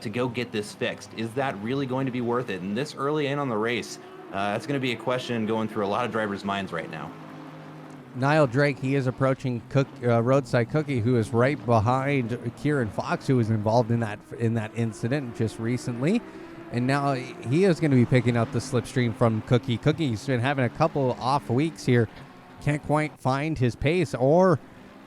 S2: to go get this fixed? Is that really going to be worth it? And this early in on the race, that's going to be a question going through a lot of drivers' minds right now.
S1: Nile Drake, he is approaching Roadside Cookie, who is right behind Kieran Fox, who was involved in that incident just recently. And now he is going to be picking up the slipstream from Cookie. Cookie's been having a couple off weeks here. Can't quite find his pace or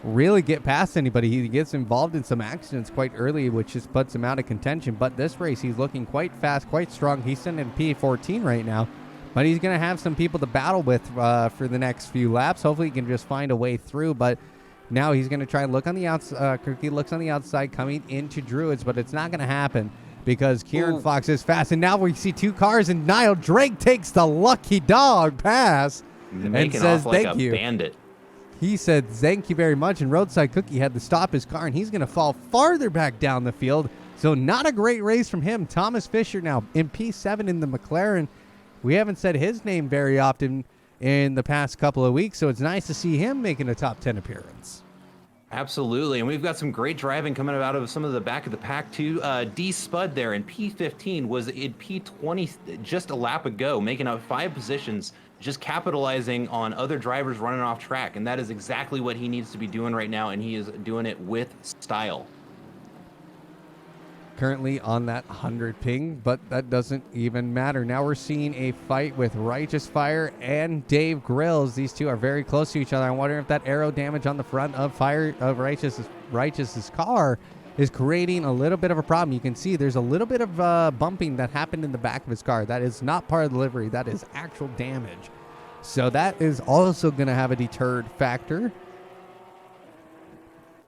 S1: really get past anybody. He gets involved in some accidents quite early, which just puts him out of contention. But this race, he's looking quite fast, quite strong. He's sitting in P14 right now, but he's going to have some people to battle with for the next few laps. Hopefully he can just find a way through, but now he's going to try and look on the outside. Cookie looks on the outside coming into Druids, but it's not going to happen because Kieran Fox is fast. And now we see two cars, and Nile Drake takes the lucky dog pass and says
S2: like
S1: thank
S2: a
S1: you.
S2: Bandit.
S1: He said, thank you very much, and Roadside Cookie had to stop his car, and he's going to fall farther back down the field. So not a great race from him. Thomas Fischer now in P7 in the McLaren. We haven't said his name very often in the past couple of weeks, so it's nice to see him making a top 10 appearance.
S2: Absolutely, and we've got some great driving coming out of some of the back of the pack, too. D Spud there in P15 was in P20 just a lap ago, making up 5 positions, just capitalizing on other drivers running off track, and that is exactly what he needs to be doing right now, and he is doing it with style.
S1: currently on that 100 ping, but that doesn't even matter. Now we're seeing a fight with Righteous Fire and Dave Grills. These two are very close to each other. I'm wondering if that arrow damage on the front of Righteous's car is creating a little bit of a problem. You can see there's a little bit of bumping that happened in the back of his car. That is not part of the livery. That is actual damage. So that is also going to have a deterred factor.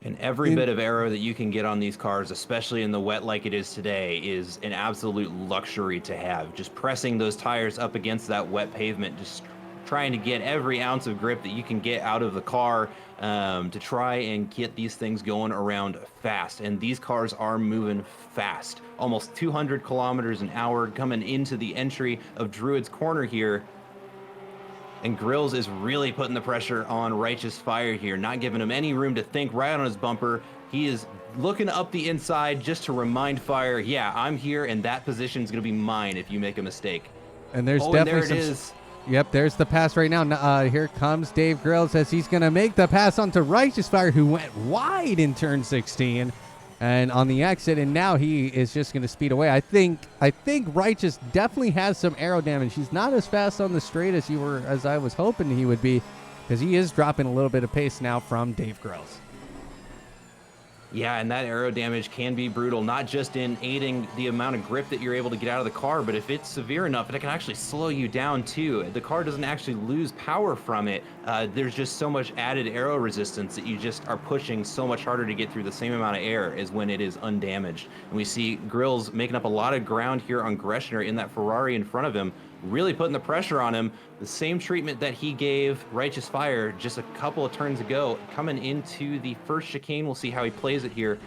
S2: And every bit of aero that you can get on these cars, especially in the wet like it is today, is an absolute luxury to have. Just pressing those tires up against that wet pavement, just trying to get every ounce of grip that you can get out of the car to try and get these things going around fast. And these cars are moving fast, almost 200 kilometers an hour coming into the entry of Druid's Corner here. And Grills is really putting the pressure on Righteous Fire here, not giving him any room to think, right on his bumper. He is looking up the inside just to remind Fire, yeah, I'm here, and that position is going to be mine if you make a mistake.
S1: And there's definitely
S2: and there it is.
S1: Yep, there's the pass right now. Here comes Dave Grills as he's going to make the pass onto Righteous Fire, who went wide in turn 16 and on the exit, and now he is just going to speed away. I think Righteous definitely has some aero damage. He's not as fast on the straight as I was hoping he would be, because he is dropping a little bit of pace now from Dave Grills.
S2: Yeah, and that aero damage can be brutal, not just in aiding the amount of grip that you're able to get out of the car, but if it's severe enough, it can actually slow you down too. The car doesn't actually lose power from it. There's just so much added aero resistance that you just are pushing so much harder to get through the same amount of air as when it is undamaged. And we see Grills making up a lot of ground here on Gresher in that Ferrari in front of him, really putting the pressure on him. The same treatment that he gave Righteous Fire just a couple of turns ago. Coming into the first chicane, we'll see how he plays it here.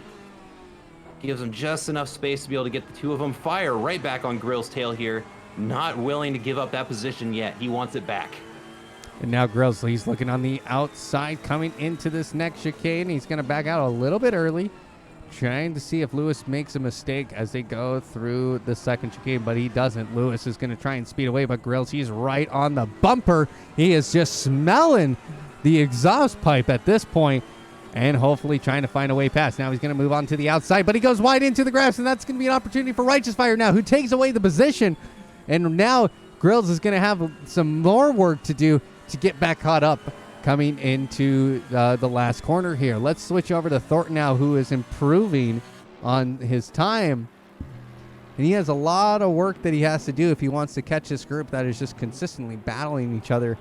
S2: Gives him just enough space to be able to get the two of them. Fire right back on Grill's tail here. Not willing to give up that position yet. He wants it back.
S1: And now Grills, he's looking on the outside coming into this next chicane. He's going to back out a little bit early, trying to see if Lewis makes a mistake as they go through the second chicane, but he doesn't. Lewis is going to try and speed away, but Grills, he's right on the bumper. He is just smelling the exhaust pipe at this point and hopefully trying to find a way past. Now he's going to move on to the outside, but he goes wide into the grass, and that's going to be an opportunity for Righteous Fire now, who takes away the position. And now Grills is going to have some more work to do to get back caught up coming into the last corner here. Let's switch over to Thornton now, who is improving on his time. And he has a lot of work that he has to do if he wants to catch this group that is just consistently battling each other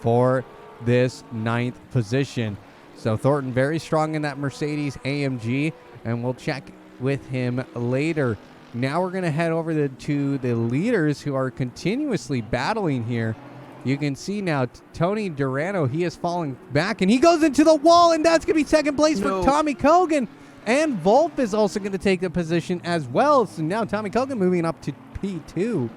S1: for this 9th position. So Thornton very strong in that Mercedes AMG, and we'll check with him later. Now we're going to head over to the leaders who are continuously battling here. You can see now Tony Durano, he is falling back, and he goes into the wall, and that's going to be second place for Tommy Kogan. And Wolf is also going to take the position as well. So now Tommy Kogan moving up to P2.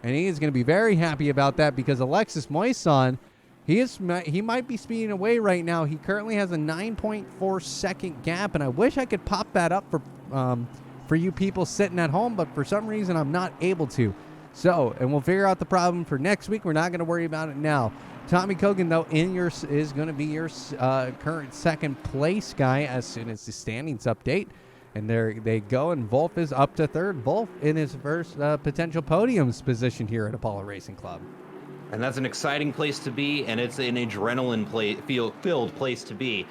S1: And he is going to be very happy about that, because Alexis Moison, he might be speeding away right now. He currently has a 9.4 second gap, and I wish I could pop that up for you people sitting at home, but for some reason I'm not able to. So, and we'll figure out the problem for next week. We're not going to worry about it now. Tommy Kogan, though, is going to be your current second place guy as soon as the standings update. And there they go, and Wolf is up to third. Wolf in his first potential podiums position here at Apollo Racing Club.
S2: And that's an exciting place to be, and it's an adrenaline-filled place to be.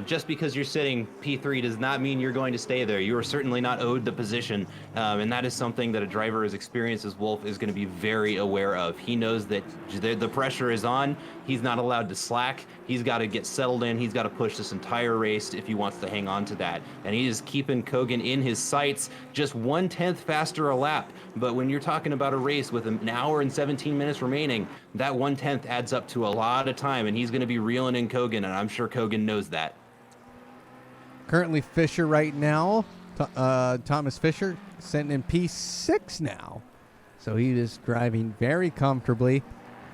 S2: Just because you're sitting P3 does not mean you're going to stay there. You are certainly not owed the position, and that is something that a driver as experienced as Wolf is going to be very aware of. He knows that the pressure is on. He's not allowed to slack. He's got to get settled in. He's got to push this entire race if he wants to hang on to that. And he is keeping Kogan in his sights, just 1/10 faster a lap. But when you're talking about a race with an hour and 17 minutes remaining, that 1/10 adds up to a lot of time, and he's going to be reeling in Kogan, and I'm sure Kogan knows that.
S1: Currently Fischer right now, Thomas Fischer, sitting in P6 now. So he is driving very comfortably,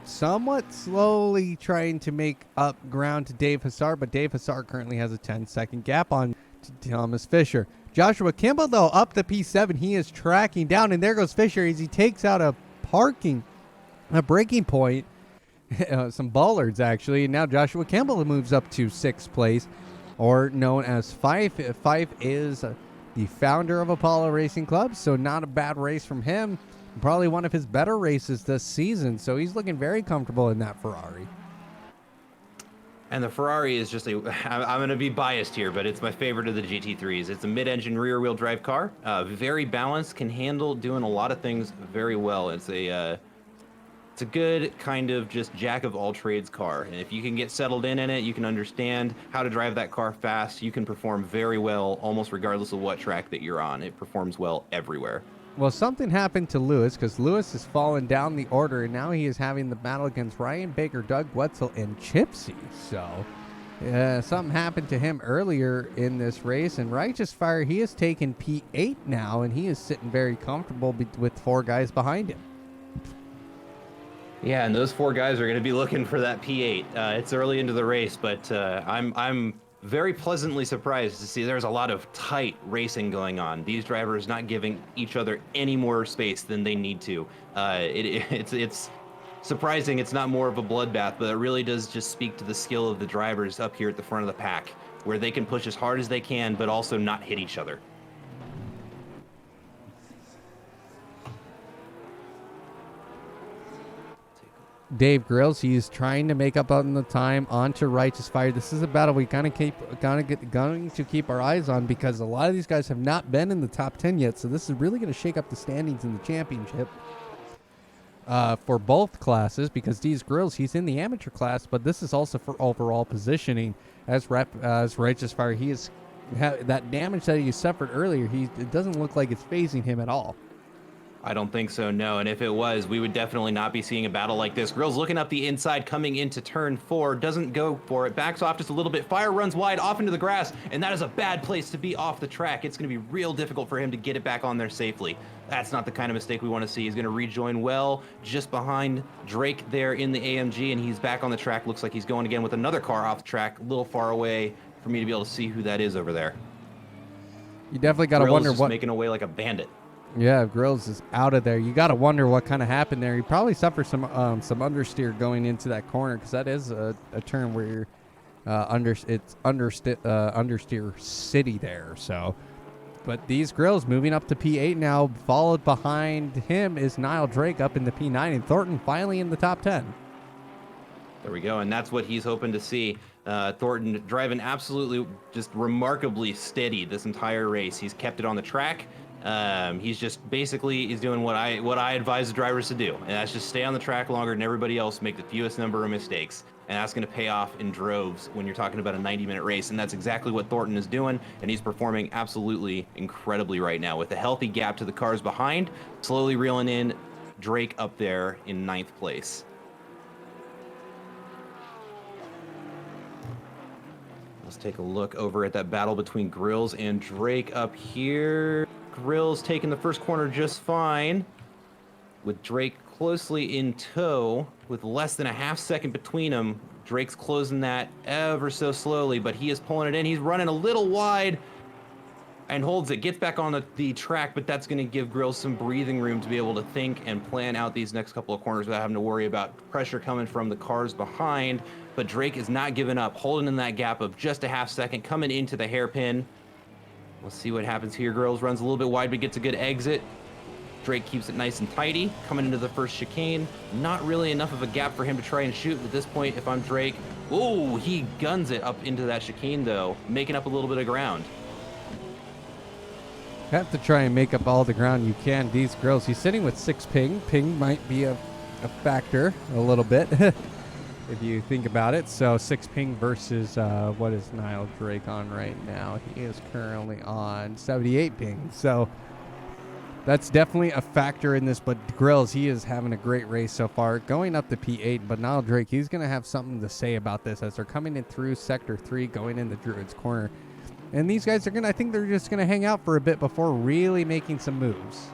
S1: somewhat slowly trying to make up ground to Dave Hassar, but Dave Hassar currently has a 10-second gap on Thomas Fischer. Joshua Campbell, though, up to P7. He is tracking down, and there goes Fischer as he takes out a braking point, some bollards, actually. And now Joshua Campbell moves up to 6th place, or known as Fife. Fife is the founder of Apollo Racing Club, so not a bad race from him. Probably one of his better races this season, so he's looking very comfortable in that Ferrari.
S2: And the Ferrari is just I'm going to be biased here, but it's my favorite of the GT3s. It's a mid-engine rear-wheel drive car, very balanced, can handle doing a lot of things very well. It's a good kind of just jack of all trades car. And if you can get settled in it, you can understand how to drive that car fast. You can perform very well almost regardless of what track that you're on. It performs well everywhere.
S1: Well, something happened to Lewis because Lewis has fallen down the order, and now he is having the battle against Ryan Baker, Doug Wetzel, and Chipsy. So something happened to him earlier in this race, and Righteous Fire, he has taken P8 now, and he is sitting very comfortable with 4 guys behind him.
S2: Yeah, and those 4 guys are going to be looking for that P8. It's early into the race, but I'm very pleasantly surprised to see there's a lot of tight racing going on. These drivers not giving each other any more space than they need to. It's surprising it's not more of a bloodbath, but it really does just speak to the skill of the drivers up here at the front of the pack, where they can push as hard as they can, but also not hit each other.
S1: Dave Grills, he's trying to make up on the time onto Righteous Fire. This is a battle we going to keep our eyes on because a lot of these guys have not been in the top 10 yet, so this is really going to shake up the standings in the championship for both classes because Dave Grills, he's in the amateur class, but this is also for overall positioning as Righteous Fire. He is that damage that he suffered earlier. It doesn't look like it's phasing him at all.
S2: I don't think so, no. And if it was, we would definitely not be seeing a battle like this. Grills looking up the inside, coming into turn 4, doesn't go for it, backs off just a little bit. Fire runs wide off into the grass, and that is a bad place to be off the track. It's going to be real difficult for him to get it back on there safely. That's not the kind of mistake we want to see. He's going to rejoin well just behind Drake there in the AMG, and he's back on the track. Looks like he's going again with another car off the track, a little far away for me to be able to see who that is over there.
S1: You definitely got to wonder what
S2: making away like a bandit.
S1: Yeah, Grills is out of there. You got to wonder what kind of happened there. He probably suffered some understeer going into that corner because that is a turn where you're understeer city there. So, but these Grills moving up to P8 now. Followed behind him is Nile Drake up in the P9, and Thornton finally in the top 10.
S2: There we go, and that's what he's hoping to see. Thornton driving absolutely just remarkably steady this entire race. He's kept it on the track. He's doing what I advise the drivers to do, and that's just stay on the track longer than everybody else, make the fewest number of mistakes, and that's going to pay off in droves when you're talking about a 90-minute race, and that's exactly what Thornton is doing, and he's performing absolutely incredibly right now with a healthy gap to the cars behind, slowly reeling in Drake up there in 9th place. Let's take a look over at that battle between Grills and Drake up here. Grills taking the first corner just fine, with Drake closely in tow with less than a half second between them. Drake's closing that ever so slowly, but he is pulling it in. He's running a little wide and holds it, gets back on the track, but that's going to give Grills some breathing room to be able to think and plan out these next couple of corners without having to worry about pressure coming from the cars behind. But Drake is not giving up, holding in that gap of just a half second, coming into the hairpin. Let's see what happens here. Grills runs a little bit wide, but gets a good exit. Drake keeps it nice and tidy. Coming into the first chicane. Not really enough of a gap for him to try and shoot. At this point, if I'm Drake, oh, he guns it up into that chicane, though, making up a little bit of ground.
S1: Have to try and make up all the ground you can. These Grills, he's sitting with 6 ping. Ping might be a factor a little bit. If you think about it. So 6 ping versus what is Nile Drake on right now? He is currently on 78 ping. So that's definitely a factor in this. But Grills, he is having a great race so far. Going up to P8, but Nile Drake, he's going to have something to say about this as they're coming in through Sector 3, going in the Druids corner. And these guys are I think they're just going to hang out for a bit before really making some moves.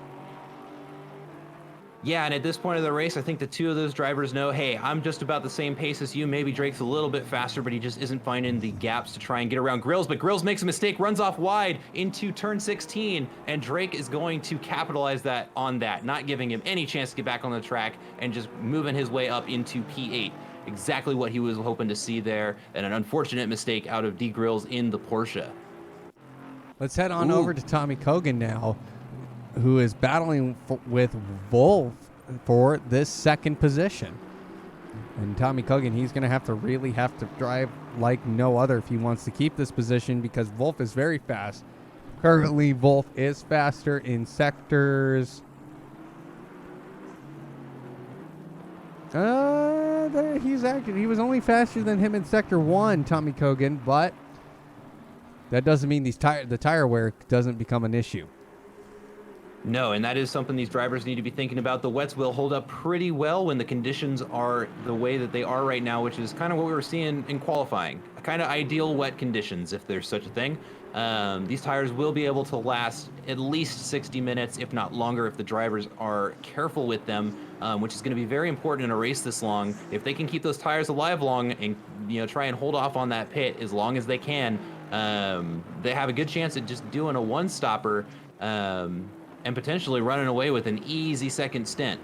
S2: Yeah, and at this point of the race, I think the two of those drivers know, hey, I'm just about the same pace as you. Maybe Drake's a little bit faster, but he just isn't finding the gaps to try and get around Grills. But Grills makes a mistake, runs off wide into turn 16, and Drake is going to capitalize on that, not giving him any chance to get back on the track and just moving his way up into P8. Exactly what he was hoping to see there, and an unfortunate mistake out of D. Grills in the Porsche.
S1: Let's head on over to Tommy Kogan now, who is battling with Wolf for this second position. And Tommy Kogan, he's going to really have to drive like no other if he wants to keep this position, because Wolf is very fast. Currently, Wolf is faster in sectors. He was only faster than him in sector 1, Tommy Kogan, but that doesn't mean the tire wear doesn't become an issue.
S2: No, and that is something these drivers need to be thinking about. The wets will hold up pretty well when the conditions are the way that they are right now, which is kind of what we were seeing in qualifying. Kind of ideal wet conditions, if there's such a thing. These tires will be able to last at least 60 minutes, if not longer, if the drivers are careful with them, which is going to be very important in a race this long. If they can keep those tires alive long and try and hold off on that pit as long as they can, they have a good chance at just doing a one-stopper and potentially running away with an easy second stint.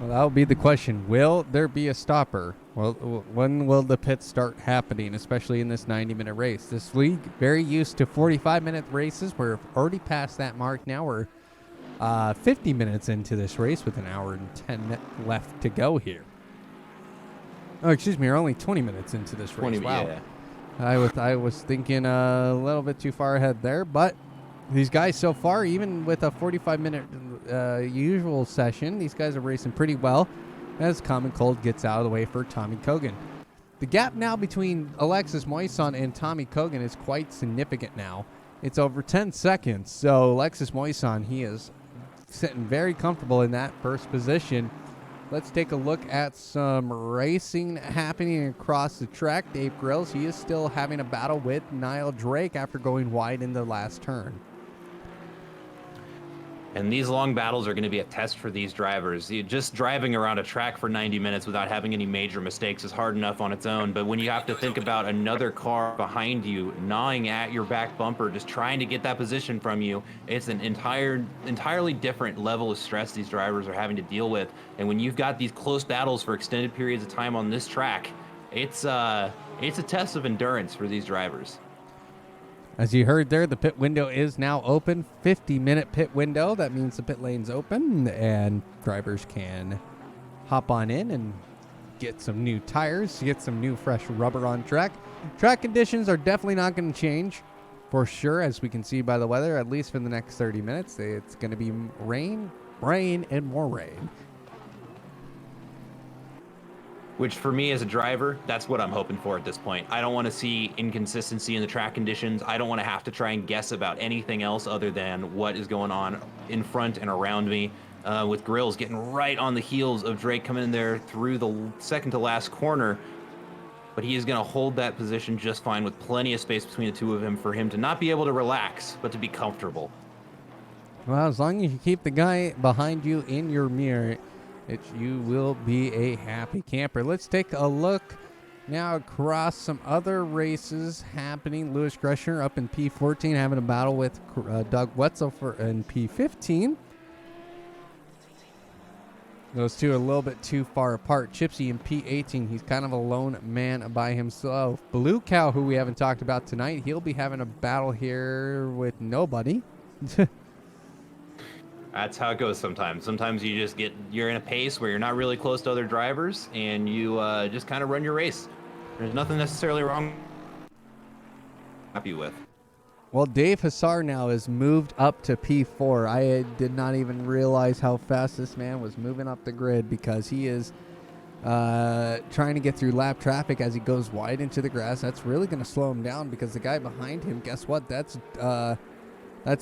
S1: Well, that'll be the question. Will there be a stopper? Well, when will the pits start happening, especially in this 90-minute race? This league, very used to 45-minute races. We're already past that mark now. We're 50 minutes into this race with an hour and 10 left to go here. Oh, excuse me. We're only 20 minutes into this race. Wow.
S2: Yeah.
S1: I was thinking a little bit too far ahead there, but these guys so far, even with a 45-minute usual session, these guys are racing pretty well as Common Cold gets out of the way for Tommy Kogan. The gap now between Alexis Moison and Tommy Kogan is quite significant now. It's over 10 seconds, so Alexis Moison, he is sitting very comfortable in that first position. Let's take a look at some racing happening across the track. Dave Grills, he is still having a battle with Nile Drake after going wide in the last turn.
S2: And these long battles are going to be a test for these drivers. Just driving around a track for 90 minutes without having any major mistakes is hard enough on its own. But when you have to think about another car behind you gnawing at your back bumper, just trying to get that position from you, it's an entirely different level of stress these drivers are having to deal with. And when you've got these close battles for extended periods of time on this track, it's a test of endurance for these drivers.
S1: As you heard there, the pit window is now open. 50-minute pit window. That means the pit lane's open and drivers can hop on in and get some new tires, get some new fresh rubber on track. Track conditions are definitely not going to change for sure, as we can see by the weather, at least for the next 30 minutes. It's going to be rain, and more rain.
S2: Which for me as a driver, that's what I'm hoping for at this point. I don't want to see inconsistency in the track conditions. I don't want to have to try and guess about anything else other than what is going on in front and around me. With Grills getting right on the heels of Drake coming in there through the second to last corner. But he is going to hold that position just fine with plenty of space between the two of them for him to not be able to relax, but to be comfortable.
S1: Well, as long as you keep the guy behind you in your mirror, you will be a happy camper. Let's take a look now across some other races happening. Lewis Gresher up in P14 having a battle with Doug Wetzel in P15. Those two are a little bit too far apart. Chipsy in P18, he's kind of a lone man by himself. Blue Cow, who we haven't talked about tonight, he'll be having a battle here with nobody.
S2: That's how it goes sometimes. Sometimes you're in a pace where you're not really close to other drivers and you just kind of run your race. There's nothing necessarily wrong happy with.
S1: Well, Dave Hassar now is moved up to P4. I did not even realize how fast this man was moving up the grid, because he is trying to get through lap traffic as he goes wide into the grass. That's really going to slow him down, because the guy behind him, guess what? That's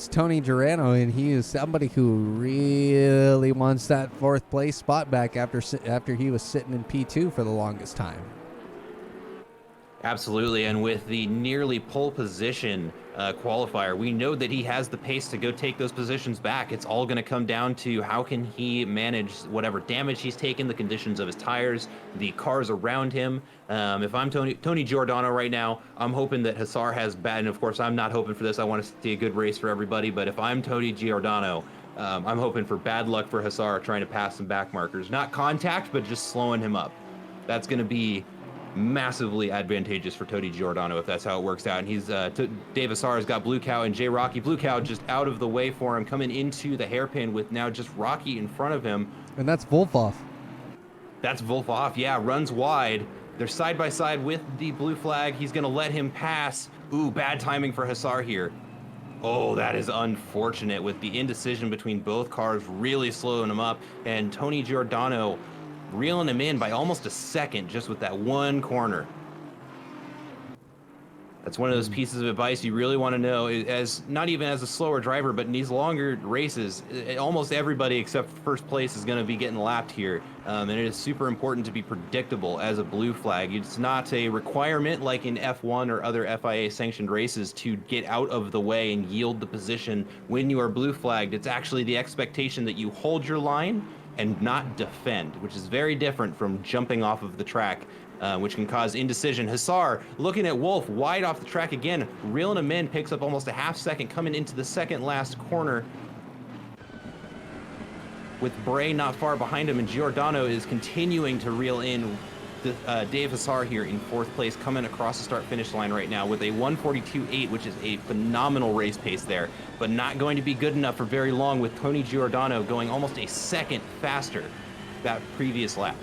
S1: Tony Girano, and he is somebody who really wants that fourth place spot back after he was sitting in P2 for the longest time.
S2: Absolutely, and with the nearly pole position qualifier, we know that he has the pace to go take those positions back. It's all going to come down to how can he manage whatever damage he's taken, the conditions of his tires, the cars around him. If I'm Tony Giordano right now, I'm hoping that Hassar has bad, and of course I'm not hoping for this. I want to see a good race for everybody, but if I'm Tony Giordano, I'm hoping for bad luck for Hassar trying to pass some back markers. Not contact, but just slowing him up. That's going to be massively advantageous for Tony Giordano if that's how it works out. And he's Dave Assar's got Blue Cow and Jay Rocky. Blue Cow just out of the way for him, coming into the hairpin with now just Rocky in front of him.
S1: And that's Wolfoff.
S2: That's Wolfoff, yeah, runs wide. They're side by side with the blue flag. He's going to let him pass. Ooh, bad timing for Hussar here. Oh, that is unfortunate with the indecision between both cars really slowing him up. And Tony Giordano reeling him in by almost a second just with that one corner. That's one of those pieces of advice you really want to know, as not even as a slower driver, but in these longer races, almost everybody except first place is going to be getting lapped here. And it is super important to be predictable as a blue flag. It's not a requirement like in F1 or other FIA sanctioned races to get out of the way and yield the position when you are blue flagged. It's actually the expectation that you hold your line and not defend, which is very different from jumping off of the track, which can cause indecision. Hussar looking at Wolf wide off the track again, reeling him in, picks up almost a half second coming into the second last corner. With Bray not far behind him, and Giordano is continuing to reel in Dave Hussar here in fourth place, coming across the start-finish line right now with a 1:42.8, which is a phenomenal race pace there, but not going to be good enough for very long with Tony Giordano going almost a second faster that previous lap.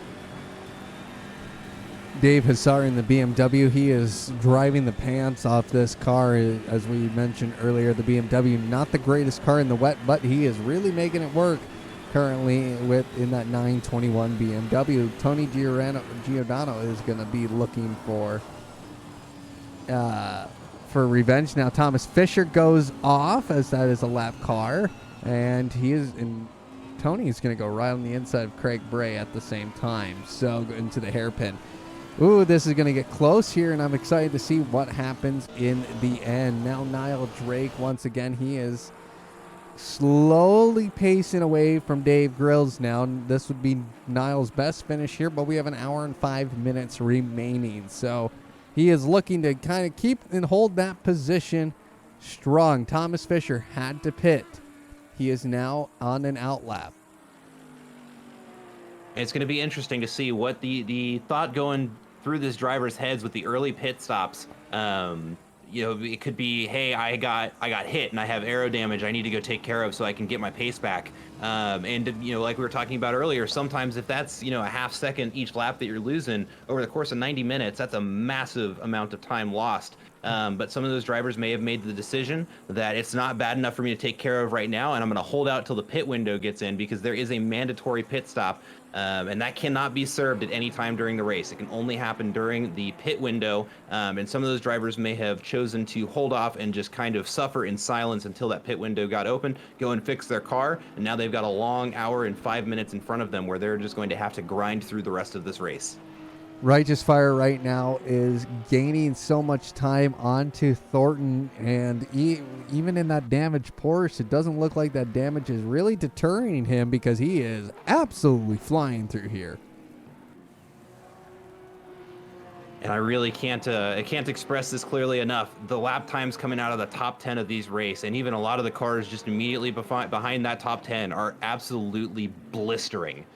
S1: Dave Hussar in the BMW, he is driving the pants off this car. As we mentioned earlier, the BMW, not the greatest car in the wet, but he is really making it work currently in that 921 BMW. Tony Giordano is going to be looking for revenge. Now Thomas Fischer goes off, as that is a lap car, and Tony is going to go right on the inside of Craig Bray at the same time, so into the hairpin. Ooh, this is going to get close here, and I'm excited to see what happens in the end. Now Nile Drake, once again, he is slowly pacing away from Dave Grills now. This would be Nile's best finish here, but we have an hour and 5 minutes remaining. So he is looking to kind of keep and hold that position strong. Thomas Fischer had to pit. He is now on an outlap.
S2: It's going to be interesting to see what the thought going through this driver's heads with the early pit stops. It could be, hey, I got hit and I have aero damage I need to go take care of so I can get my pace back. Like we were talking about earlier, sometimes if that's, a half second each lap that you're losing over the course of 90 minutes, that's a massive amount of time lost. But some of those drivers may have made the decision that it's not bad enough for me to take care of right now, and I'm going to hold out till the pit window gets in, because there is a mandatory pit stop, and that cannot be served at any time during the race. It can only happen during the pit window, and some of those drivers may have chosen to hold off and just kind of suffer in silence until that pit window got open, go and fix their car, and now they've got a long hour and 5 minutes in front of them where they're just going to have to grind through the rest of this race.
S1: Righteous Fire right now is gaining so much time onto Thornton, and even in that damaged Porsche, it doesn't look like that damage is really deterring him, because he is absolutely flying through here.
S2: And I really can't express this clearly enough. The lap times coming out of the top 10 of these race, and even a lot of the cars just immediately behind that top 10, are absolutely blistering.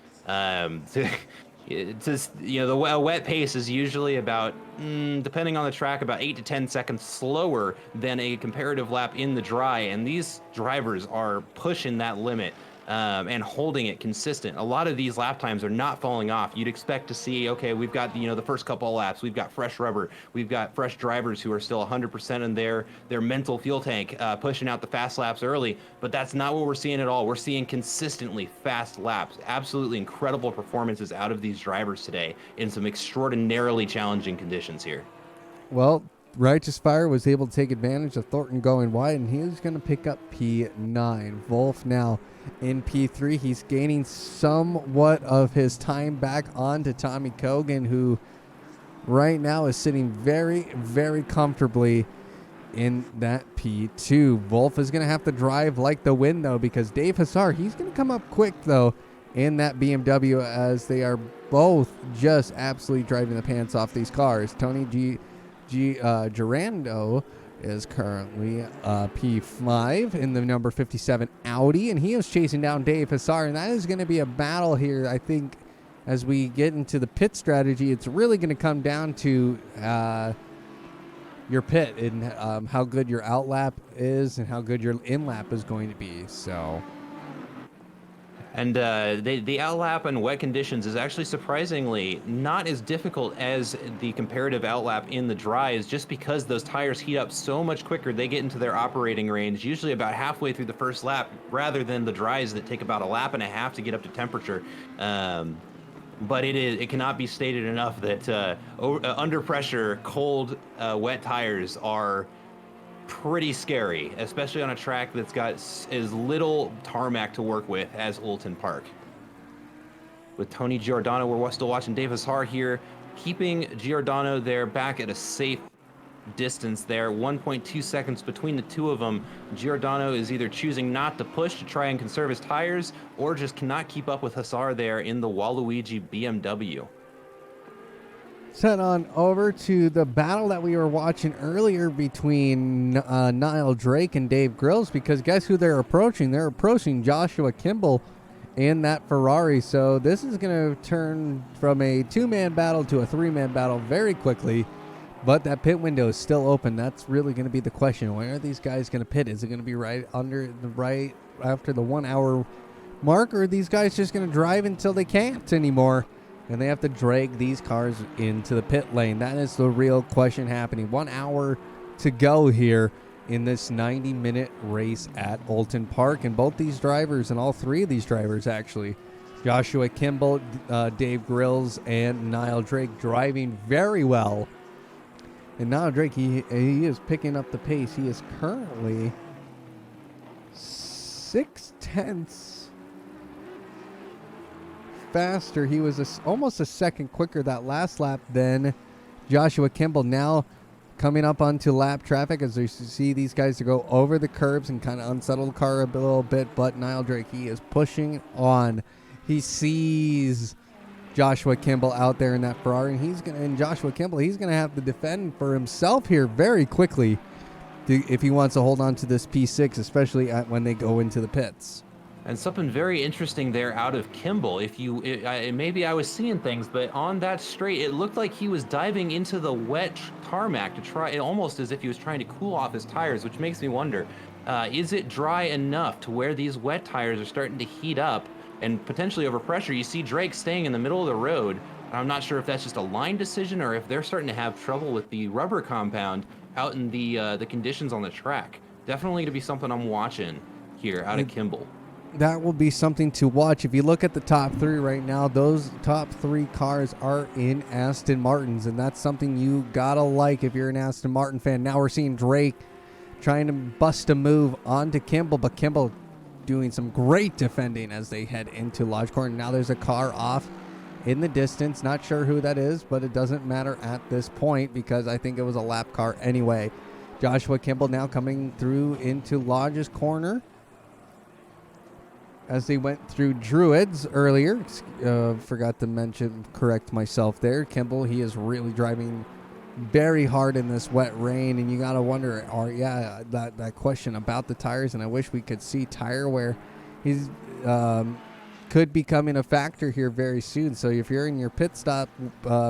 S2: It's just, the wet pace is usually about, depending on the track, about 8 to 10 seconds slower than a comparative lap in the dry. And these drivers are pushing that limit and holding it consistent. A lot of these lap times are not falling off. You'd expect to see, okay, we've got, the first couple of laps, we've got fresh rubber, we've got fresh drivers who are still 100% in their mental fuel tank, pushing out the fast laps early, but that's not what we're seeing at all. We're seeing consistently fast laps, absolutely incredible performances out of these drivers today in some extraordinarily challenging conditions here.
S1: Well, Righteous Fire was able to take advantage of Thornton going wide, and he is going to pick up P9. Wolf now in P3. He's gaining somewhat of his time back onto Tommy Kogan, who right now is sitting very, very comfortably in that P2. Wolf is going to have to drive like the wind, though, because Dave Hussar, he's going to come up quick, though, in that BMW, as they are both just absolutely driving the pants off these cars. Tony Gerando is currently P5 in the number 57 Audi, and he is chasing down Dave Hussar, and that is going to be a battle here, I think, as we get into the pit strategy, it's really going to come down to your pit and how good your out lap is and how good your in lap is going to be. So,
S2: and the out lap in wet conditions is actually surprisingly not as difficult as the comparative out lap in the dries, just because those tires heat up so much quicker. They get into their operating range usually about halfway through the first lap, rather than the dries that take about a lap and a half to get up to temperature. But it cannot be stated enough that under pressure, cold, wet tires are pretty scary, especially on a track that's got as little tarmac to work with as Oulton Park. With Tony Giordano, we're still watching Dave Hazard here, keeping Giordano there back at a safe distance there, 1.2 seconds between the two of them. Giordano is either choosing not to push to try and conserve his tires, or just cannot keep up with Hazard there in the Waluigi BMW.
S1: let's head on over to the battle that we were watching earlier between Nile Drake and Dave Grills, because guess who they're approaching? They're approaching Joshua Kimball in that Ferrari. So this is going to turn from a two-man battle to a three-man battle very quickly. But that pit window is still open. That's really going to be the question. Where are these guys going to pit? Is it going to be right after the 1 hour mark, or are these guys just going to drive until they can't anymore and they have to drag these cars into the pit lane? That is the real question happening. 1 hour to go here in this 90-minute race at Oulton Park. And both these drivers, and all three of these drivers actually, Joshua Kimball, Dave Grills, and Nile Drake, driving very well. And Nile Drake, he is picking up the pace. He is currently 0.6 faster. He was almost a second quicker that last lap than Joshua Kimball. Now coming up onto lap traffic as we see these guys to go over the curbs and kind of unsettle the car a little bit. But Nile Drake, he is pushing on. He sees Joshua Kimball out there in that Ferrari, and Joshua Kimball, he's gonna have to defend for himself here very quickly if he wants to hold on to this P6, especially when they go into the pits.
S2: And something very interesting there out of Kimball. Maybe I was seeing things, but on that straight, it looked like he was diving into the wet tarmac to try, almost as if he was trying to cool off his tires, which makes me wonder, is it dry enough to where these wet tires are starting to heat up and potentially over pressure? You see Drake staying in the middle of the road. I'm not sure if that's just a line decision or if they're starting to have trouble with the rubber compound out in the conditions on the track. Definitely to be something I'm watching here out of Kimball.
S1: That will be something to watch. If you look at the top three right now, those top three cars are in Aston Martins, and that's something you gotta like if you're an Aston Martin fan. Now we're seeing Drake trying to bust a move onto Kimball, but Kimball doing some great defending as they head into Lodge Corner. Now there's a car off in the distance. Not sure who that is, but it doesn't matter at this point because I think it was a lap car anyway. Joshua Kimball now coming through into Lodge's Corner as they went through Druids earlier. Forgot to correct myself there. Kimball, he is really driving very hard in this wet rain, and you gotta wonder, that question about the tires, and I wish we could see tire wear. He's could be coming a factor here very soon. So if you're in your pit stop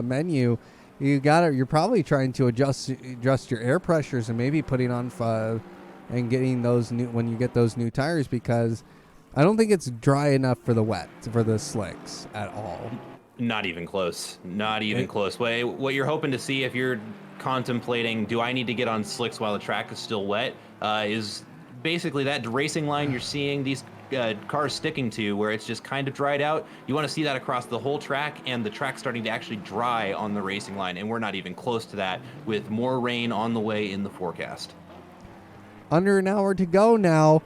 S1: menu, you're probably trying to adjust your air pressures and maybe putting on and getting those when you get those new tires, because I don't think it's dry enough for the slicks at all.
S2: Not even close. Not even close. What you're hoping to see if you're contemplating, do I need to get on slicks while the track is still wet, is basically that racing line you're seeing these cars sticking to, where it's just kind of dried out. You want to see that across the whole track, and the track starting to actually dry on the racing line, and we're not even close to that with more rain on the way in the forecast.
S1: Under an hour to go now,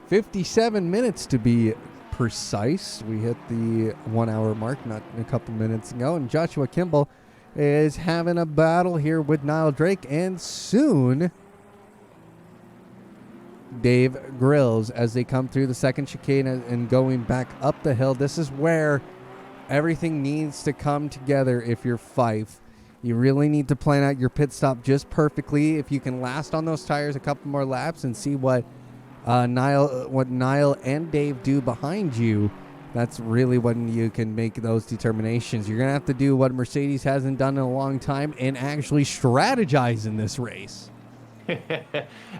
S1: 57 minutes to be precise. We hit the 1 hour mark not a couple minutes ago, and Joshua Kimball is having a battle here with Nile Drake, and soon Dave Grills as they come through the second chicane and going back up the hill. This is where everything needs to come together. If you're Fife, you really need to plan out your pit stop just perfectly. If you can last on those tires a couple more laps and see what Nile and Dave do behind you, That's really when you can make those determinations. You're going to have to do what Mercedes hasn't done in a long time and actually strategize in this race.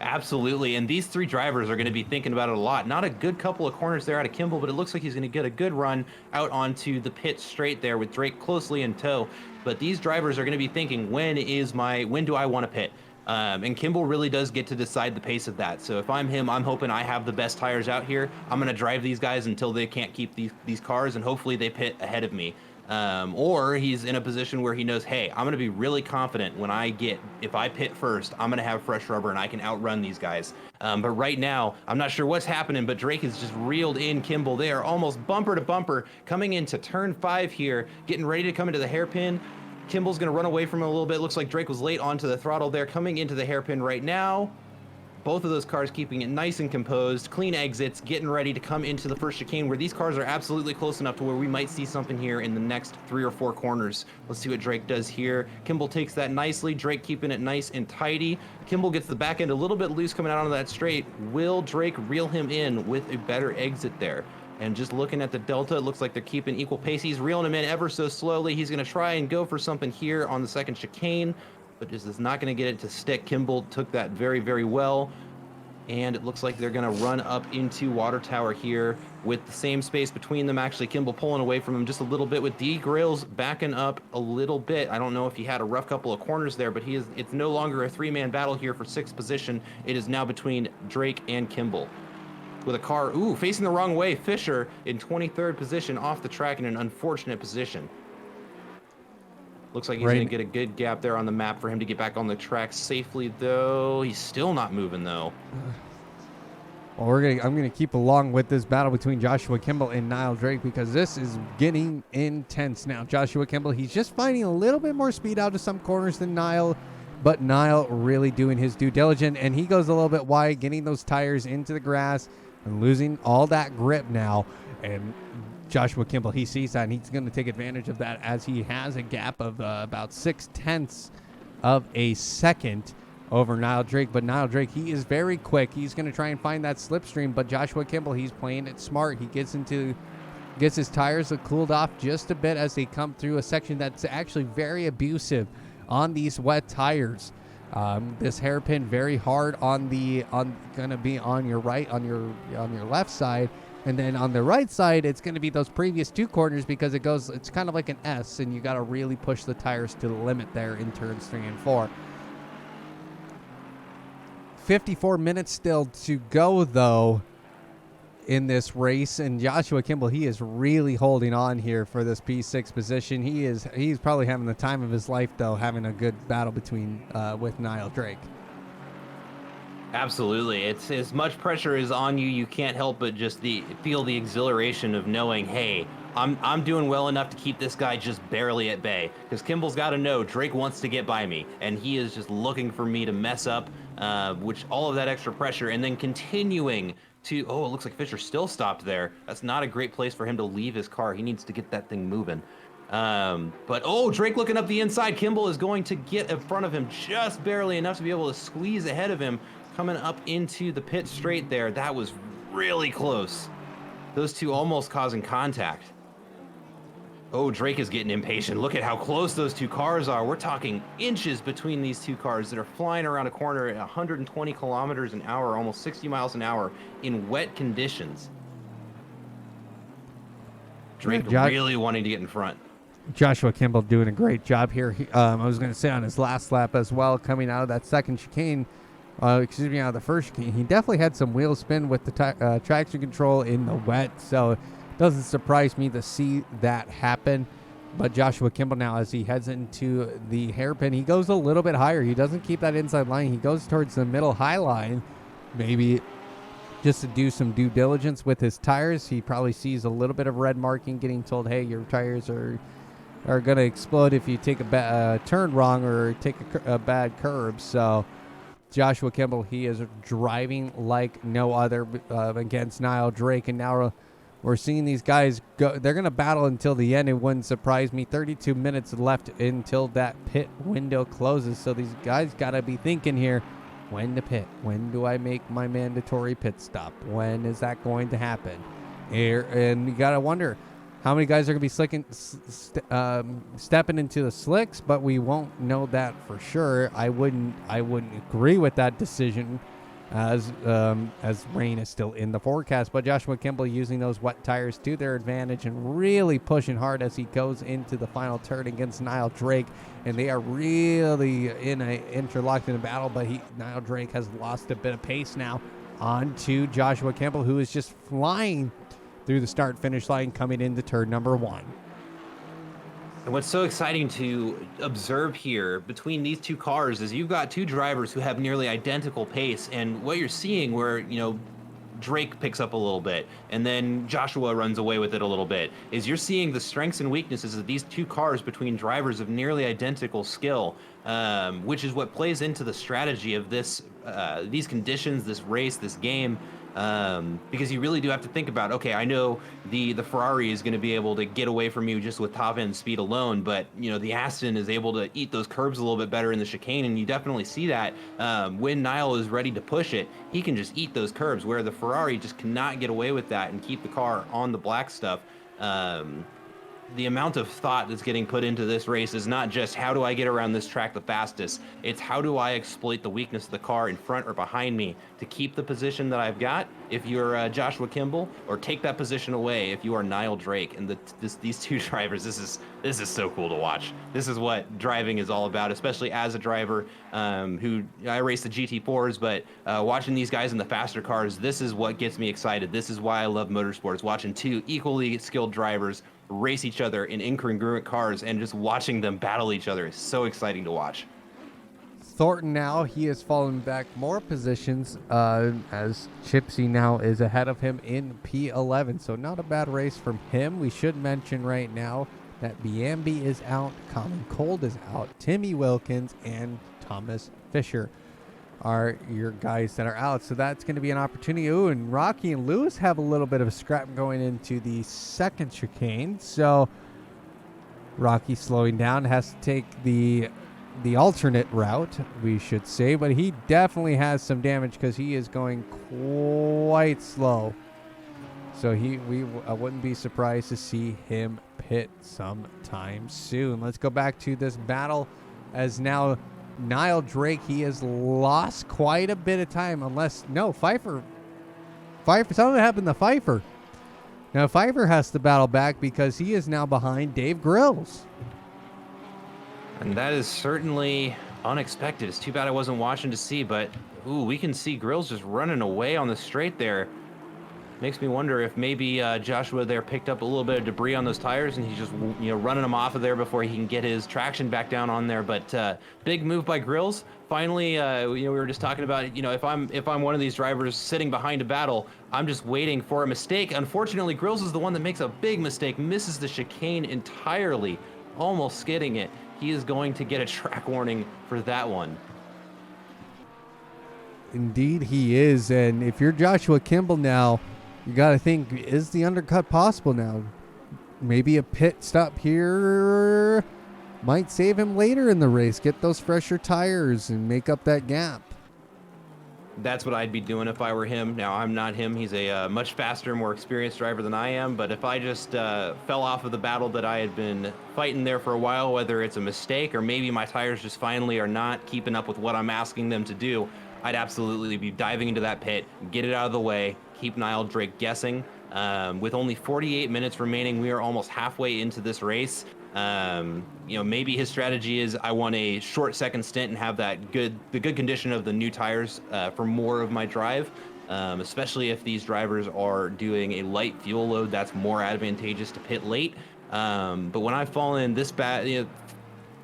S2: Absolutely, and these three drivers are going to be thinking about it a lot. Not a good couple of corners there out of Campbell, but it looks like he's going to get a good run out onto the pit straight there with Drake closely in tow. But these drivers are going to be thinking, when do I want to pit? And Campbell really does get to decide the pace of that. So if I'm him, I'm hoping I have the best tires out here. I'm going to drive these guys until they can't keep these cars, and hopefully they pit ahead of me. Or he's in a position where he knows, hey, I'm going to be really confident if I pit first, I'm going to have fresh rubber and I can outrun these guys. But right now, I'm not sure what's happening, but Drake has just reeled in Campbell there, almost bumper to bumper, coming into turn 5 here, getting ready to come into the hairpin. Kimball's going to run away from him a little bit. Looks like Drake was late onto the throttle there, coming into the hairpin right now. Both of those cars keeping it nice and composed, clean exits, getting ready to come into the first chicane, where these cars are absolutely close enough to where we might see something here in the next 3 or 4 corners. Let's see what Drake does here. Kimball takes that nicely. Drake keeping it nice and tidy. Kimball gets the back end a little bit loose coming out onto that straight. Will Drake reel him in with a better exit there? And just looking at the delta, it looks like they're keeping equal pace. He's reeling him in ever so slowly. He's going to try and go for something here on the second chicane, but just is not going to get it to stick. Campbell took that very, very well. And it looks like they're going to run up into Water Tower here with the same space between them. Actually, Campbell pulling away from him just a little bit with D. Grails backing up a little bit. I don't know if he had a rough couple of corners there, but it's no longer a 3-man battle here for 6th position. It is now between Drake and Campbell. With a car, facing the wrong way. Fischer in 23rd position off the track in an unfortunate position. Looks like he's going to get a good gap there on the map for him to get back on the track safely, though. He's still not moving, though.
S1: Well, I'm gonna keep along with this battle between Joshua Campbell and Nile Drake, because this is getting intense now. Joshua Campbell, he's just finding a little bit more speed out of some corners than Nile, but Nile really doing his due diligence, and he goes a little bit wide, getting those tires into the grass and losing all that grip now. And Joshua Campbell, he sees that, and he's going to take advantage of that, as he has a gap of about 0.6 of a second over Nile Drake. But Nile Drake, he is very quick. He's going to try and find that slipstream, but Joshua Campbell, he's playing it smart. He gets his tires cooled off just a bit as they come through a section that's actually very abusive on these wet tires. This hairpin very hard gonna be on your right, on your left side, and then on the right side it's gonna be those previous 2 corners, because it's kind of like an S, and you gotta really push the tires to the limit there in turns 3 and 4. 54 minutes still to go though in this race, and Joshua Campbell, he is really holding on here for this P6 position. He's probably having the time of his life though, having a good battle with Nile Drake.
S2: Absolutely. It's as much pressure is on you. You can't help but just feel the exhilaration of knowing, hey, I'm doing well enough to keep this guy just barely at bay. Because Kimball's got to know Drake wants to get by me, and he is just looking for me to mess up, which all of that extra pressure, and then continuing to, it looks like Fischer still stopped there. That's not a great place for him to leave his car. He needs to get that thing moving. But Drake looking up the inside. Campbell is going to get in front of him just barely enough to be able to squeeze ahead of him, coming up into the pit straight there. That was really close. Those two almost causing contact. Drake is getting impatient. Look at how close those 2 cars are. We're talking inches between these 2 cars that are flying around a corner at 120 kilometers an hour, almost 60 miles an hour in wet conditions. Drake really wanting to get in front.
S1: Joshua Campbell doing a great job here. I was going to say on his last lap as well, coming out of that second chicane, out of the first chicane, he definitely had some wheel spin with the traction control in the wet, so it doesn't surprise me to see that happen. But Joshua Campbell now, as he heads into the hairpin, he goes a little bit higher. He doesn't keep that inside line. He goes towards the middle high line, maybe just to do some due diligence with his tires. He probably sees a little bit of red marking, getting told, hey, your tires are going to explode if you take a turn wrong or take a bad curb. So Joshua Campbell, he is driving like no other against Nile Drake, and now we're seeing these guys go. They're going to battle until the end. It wouldn't surprise me. 32 minutes left until that pit window closes. So these guys got to be thinking here, when to pit? When do I make my mandatory pit stop? When is that going to happen? And you got to wonder how many guys are going to be stepping into the slicks, but we won't know that for sure. I wouldn't agree with that decision as rain is still in the forecast. But Joshua Campbell using those wet tires to their advantage and really pushing hard as he goes into the final turn against Nile Drake. And they are really interlocked in a battle, but Nile Drake has lost a bit of pace now onto Joshua Campbell, who is just flying through the start-finish line coming into turn number 1.
S2: And what's so exciting to observe here between these two cars is you've got two drivers who have nearly identical pace, and what you're seeing where, Drake picks up a little bit and then Joshua runs away with it a little bit is you're seeing the strengths and weaknesses of these two cars between drivers of nearly identical skill, which is what plays into the strategy of these conditions, this race, this game. Because you really do have to think about, okay, I know the Ferrari is going to be able to get away from you just with top end speed alone, but the Aston is able to eat those curbs a little bit better in the chicane, and you definitely see that when Nile is ready to push it, he can just eat those curbs, where the Ferrari just cannot get away with that and keep the car on the black stuff. The amount of thought that's getting put into this race is not just how do I get around this track the fastest, it's how do I exploit the weakness of the car in front or behind me to keep the position that I've got if you're Joshua Campbell, or take that position away if you are Nile Drake. And these two drivers, this is so cool to watch. This is what driving is all about, especially as a driver who I race the GT4s, but watching these guys in the faster cars, this is what gets me excited. This is why I love motorsports, watching two equally skilled drivers race each other in incongruent cars, and just watching them battle each other is so exciting to watch.
S1: Thornton now, he has fallen back more positions as Chipsy now is ahead of him in P11. So not a bad race from him. We should mention right now that Biambi is out, Colin Cold is out, Timmy Wilkins and Thomas Fischer are your guys that are out. So that's going to be an opportunity. Ooh, and Rocky and Lewis have a little bit of a scrap going into the second chicane. So Rocky slowing down, has to take the alternate route, we should say, but he definitely has some damage because he is going quite slow. So I wouldn't be surprised to see him pit sometime soon. Let's go back to this battle as now Nile Drake, he has lost quite a bit of time, Pfeiffer, something happened to Pfeiffer. Now Pfeiffer has to battle back because he is now behind Dave Grills.
S2: And that is certainly unexpected. It's too bad I wasn't watching to see, but we can see Grills just running away on the straight there. Makes me wonder if maybe Joshua there picked up a little bit of debris on those tires and he's just running them off of there before he can get his traction back down on there. But big move by Grills. Finally, we were just talking about, if I'm one of these drivers sitting behind a battle, I'm just waiting for a mistake. Unfortunately, Grills is the one that makes a big mistake, misses the chicane entirely, almost skidding it. He is going to get a track warning for that one.
S1: Indeed he is, and if you're Joshua Campbell now, you got to think, is the undercut possible now? Maybe a pit stop here might save him later in the race. Get those fresher tires and make up that gap.
S2: That's what I'd be doing if I were him. Now, I'm not him. He's a much faster, more experienced driver than I am. But if I just fell off of the battle that I had been fighting there for a while, whether it's a mistake or maybe my tires just finally are not keeping up with what I'm asking them to do, I'd absolutely be diving into that pit, get it out of the way, keep Nile Drake guessing. With only 48 minutes remaining, we are almost halfway into this race. Maybe his strategy is I want a short second stint and have the good condition of the new tires for more of my drive, especially if these drivers are doing a light fuel load. That's more advantageous to pit late. But when I fall in this bad,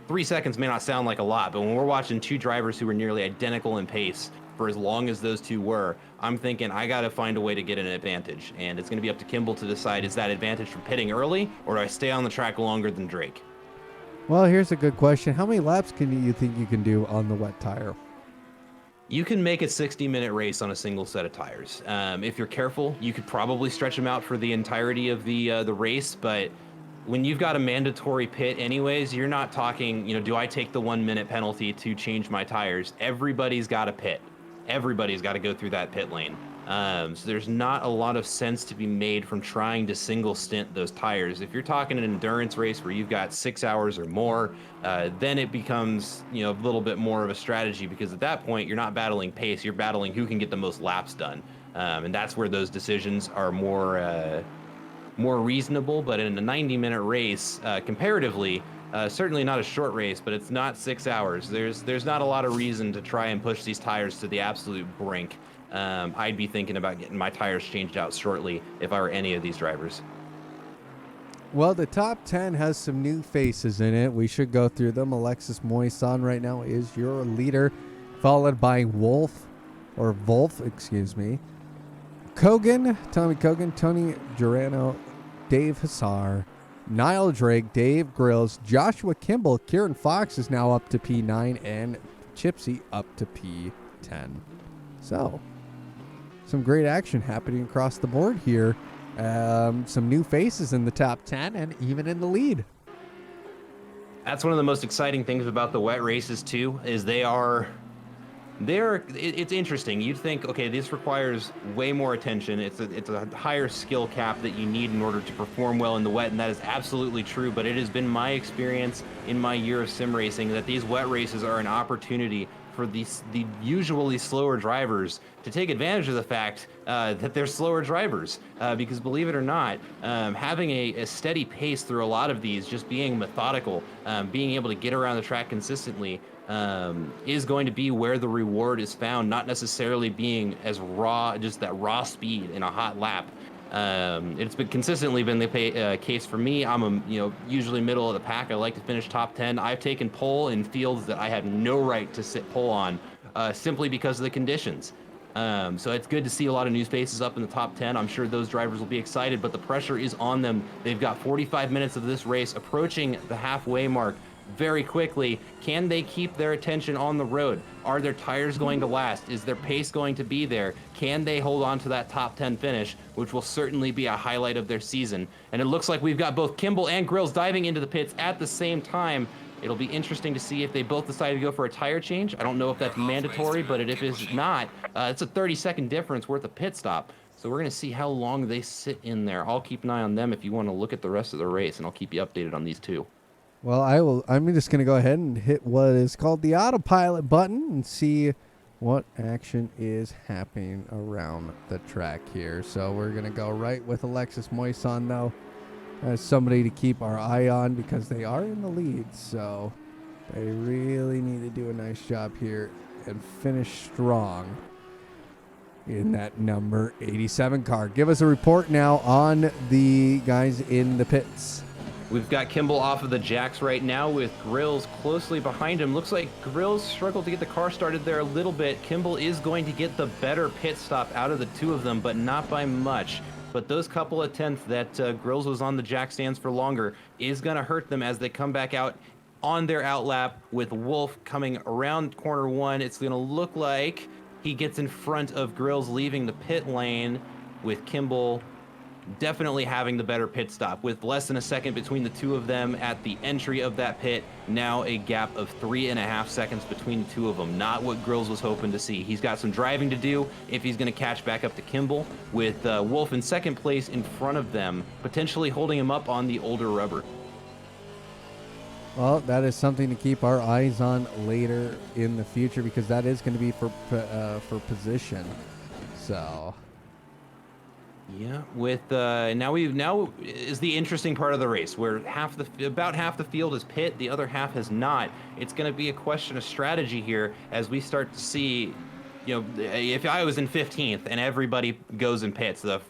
S2: 3 seconds may not sound like a lot, but when we're watching two drivers who are nearly identical in pace for as long as those two were, I'm thinking I got to find a way to get an advantage. And it's going to be up to Campbell to decide, is that advantage from pitting early, or do I stay on the track longer than Drake?
S1: Well, here's a good question. How many laps can you think you can do on the wet tire?
S2: You can make a 60-minute race on a single set of tires. If you're careful, you could probably stretch them out for the entirety of the race, but when you've got a mandatory pit anyways, you're not talking, do I take the 1 minute penalty to change my tires? Everybody's got a pit. Everybody's got to go through that pit lane. So there's not a lot of sense to be made from trying to single stint those tires. If you're talking an endurance race where you've got 6 hours or more, then it becomes, a little bit more of a strategy, because at that point you're not battling pace, you're battling who can get the most laps done. And that's where those decisions are more reasonable. But in a 90-minute race, comparatively, certainly not a short race, but it's not 6 hours. There's not a lot of reason to try and push these tires to the absolute brink. I'd be thinking about getting my tires changed out shortly if I were any of these drivers.
S1: Well, the top 10 has some new faces in it. We should go through them. Alexis Moisan right now is your leader, followed by Wolf, excuse me. Kogan, Tommy Kogan, Tony Girano, Dave Hassar, Nile Drake, Dave Grills, Joshua Kimball, Kieran Fox is now up to P9, and Chipsy up to P10. So, some great action happening across the board here. Some new faces in the top 10 and even in the lead.
S2: That's one of the most exciting things about the wet races too, is it's interesting. You'd think, okay, this requires way more attention. It's a higher skill cap that you need in order to perform well in the wet, and that is absolutely true. But it has been my experience in my year of sim racing that these wet races are an opportunity for the usually slower drivers to take advantage of the fact that they're slower drivers. Because believe it or not, having a steady pace through a lot of these, just being methodical, being able to get around the track consistently, is going to be where the reward is found, not necessarily being as raw, just that raw speed in a hot lap. It's been consistently been the case for me. I'm usually middle of the pack. I like to finish top 10. I've taken pole in fields that I had no right to sit pole on, simply because of the conditions. So it's good to see a lot of new faces up in the top 10. I'm sure those drivers will be excited, but the pressure is on them. They've got 45 minutes of this race, approaching the halfway mark very quickly. Can they keep their attention on the road? Are their tires going to last? Is their pace going to be there? Can they hold on to that top 10 finish, which will certainly be a highlight of their season? And it looks like we've got both Kimball and Grills diving into the pits at the same time. It'll be interesting to see if they both decide to go for a tire change. I don't know if that's mandatory, but if it's not, it's a 30-second difference worth a pit stop. So we're going to see how long they sit in there. I'll keep an eye on them if you want to look at the rest of the race, and I'll keep you updated on these two.
S1: Well, I'm just going to go ahead and hit what is called the autopilot button and see what action is happening around the track here. So we're going to go right with Alexis Moisan, though, as somebody to keep our eye on, because they are in the lead. So they really need to do a nice job here and finish strong in that number 87 car. Give us a report now on the guys in the pits.
S2: We've got Kimball off of the jacks right now with Grills closely behind him. Looks like Grills struggled to get the car started there a little bit. Kimball is going to get the better pit stop out of the two of them, but not by much. But those couple of tenths that Grills was on the jack stands for longer is going to hurt them as they come back out on their outlap with Wolf coming around corner one. It's going to look like he gets in front of Grills leaving the pit lane, with Kimball definitely having the better pit stop. With less than a second between the two of them at the entry of that pit, now a gap of 3.5 seconds between the two of them. Not what Grills was hoping to see. He's got some driving to do if he's going to catch back up to Kimball, with Wolf in second place in front of them, potentially holding him up on the older rubber.
S1: Well, that is something to keep our eyes on later in the future, because that is going to be for position. So
S2: yeah, with now is the interesting part of the race, where about half the field is pit, the other half has not. It's going to be a question of strategy here as we start to see. If I was in 15th and everybody goes in pits, the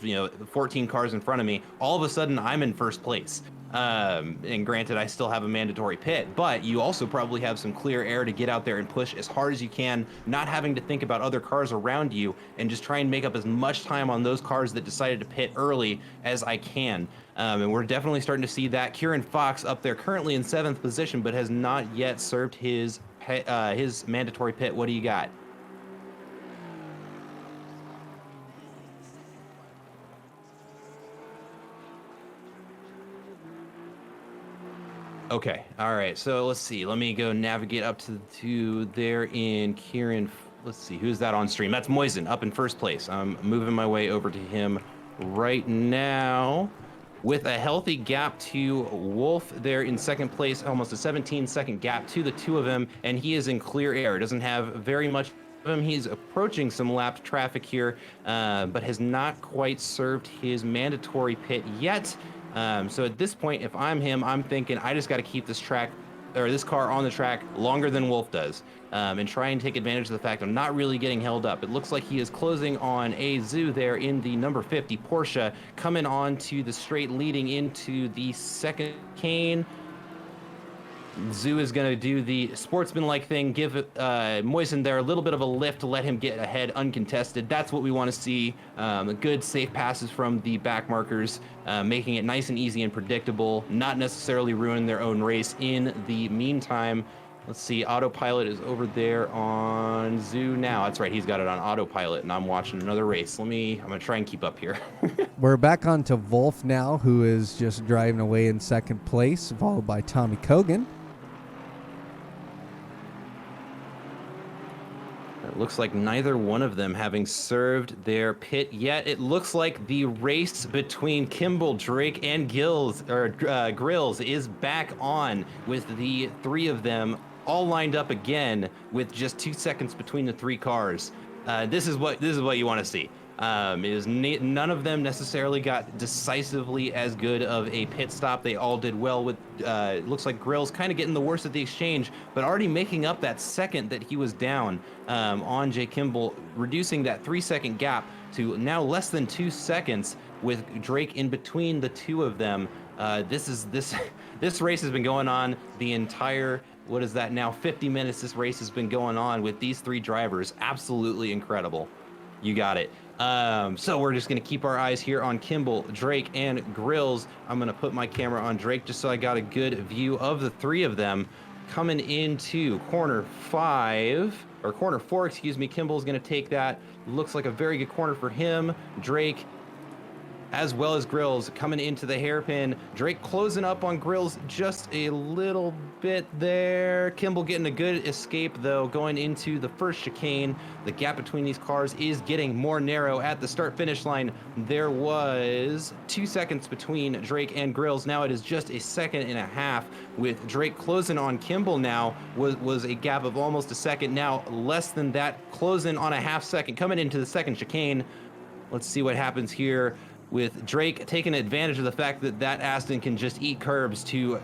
S2: 14 cars in front of me, all of a sudden I'm in first place. And granted, I still have a mandatory pit, but you also probably have some clear air to get out there and push as hard as you can, not having to think about other cars around you, and just try and make up as much time on those cars that decided to pit early as I can. And we're definitely starting to see that. Kieran Fox up there currently in 7th position, but has not yet served his mandatory pit. What do you got? Okay, all right, so let's see. Let me go navigate up to there in Kieran let's see, who's that on stream? That's Moisen up in first place. I'm moving my way over to him right now with a healthy gap to Wolf there in second place, almost a 17-second gap to the two of them, and he is in clear air. Doesn't have very much of him. He's approaching some lapped traffic here, but has not quite served his mandatory pit yet. So at this point, if I'm him, I'm thinking I just got to keep this car on the track longer than Wolf does, and try and take advantage of the fact I'm not really getting held up. It looks like he is closing on a Zoo there in the number 50 Porsche, coming on to the straight leading into the second chicane. Zoo is going to do the sportsman-like thing, give Moisen there a little bit of a lift to let him get ahead uncontested. That's what we want to see. Good, safe passes from the back markers, making it nice and easy and predictable, not necessarily ruin their own race in the meantime. Let's see, autopilot is over there on Zoo now. That's right, he's got it on autopilot, and I'm watching another race. I'm going to try and keep up here.
S1: We're back on to Wolf now, who is just driving away in second place, followed by Tommy Kogan.
S2: It looks like neither one of them having served their pit yet. It looks like the race between Campbell, Drake, and Grills is back on, with the three of them all lined up again with just 2 seconds between the three cars. This is what you want to see. None of them necessarily got decisively as good of a pit stop. They all did well with, it looks like Grills kind of getting the worst of the exchange, but already making up that second that he was down on Jay Campbell, reducing that 3-second gap to now less than 2 seconds with Drake in between the two of them. This race has been going on the entire, what is that now, 50 minutes this race has been going on with these three drivers. Absolutely incredible. You got it. So we're just going to keep our eyes here on Campbell, Drake, and Grills. I'm going to put my camera on Drake just so I got a good view of the three of them coming into corner 4, excuse me. Campbell's going to take that. Looks like a very good corner for him. Drake, as well as Grills, coming into the hairpin. Drake closing up on Grills just a little bit there. Campbell getting a good escape, though, going into the first chicane. The gap between these cars is getting more narrow at the start-finish line. There was 2 seconds between Drake and Grills. Now it is just a 1.5 seconds, with Drake closing on Campbell now. Was a gap of almost a second. Now less than that, closing on a 0.5 second, coming into the second chicane. Let's see what happens here, with Drake taking advantage of the fact that Aston can just eat curbs to,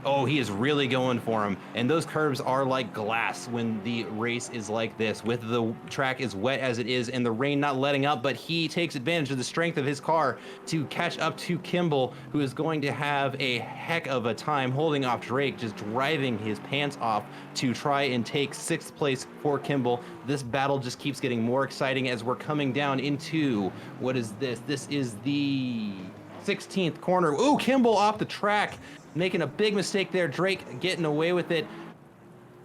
S2: oh, he is really going for him. And those curbs are like glass when the race is like this, with the track as wet as it is and the rain not letting up, but he takes advantage of the strength of his car to catch up to Campbell, who is going to have a heck of a time holding off Drake, just driving his pants off to try and take 6th place for Campbell. This battle just keeps getting more exciting as we're coming down into, what is this? This is the 16th corner. Ooh, Campbell off the track, making a big mistake there. Drake getting away with it.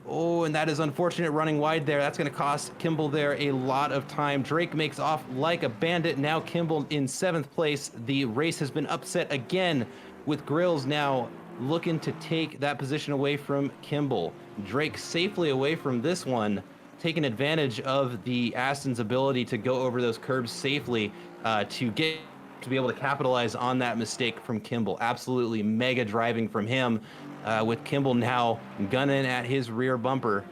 S2: Oh, and that is unfortunate, running wide there. That's going to cost Campbell there a lot of time. Drake makes off like a bandit. Now Campbell in 7th place. The race has been upset again, with Grills now looking to take that position away from Campbell. Drake safely away from this one, taking advantage of the Aston's ability to go over those curbs safely to be able to capitalize on that mistake from Campbell. Absolutely mega driving from him, with Campbell now gunning at his rear bumper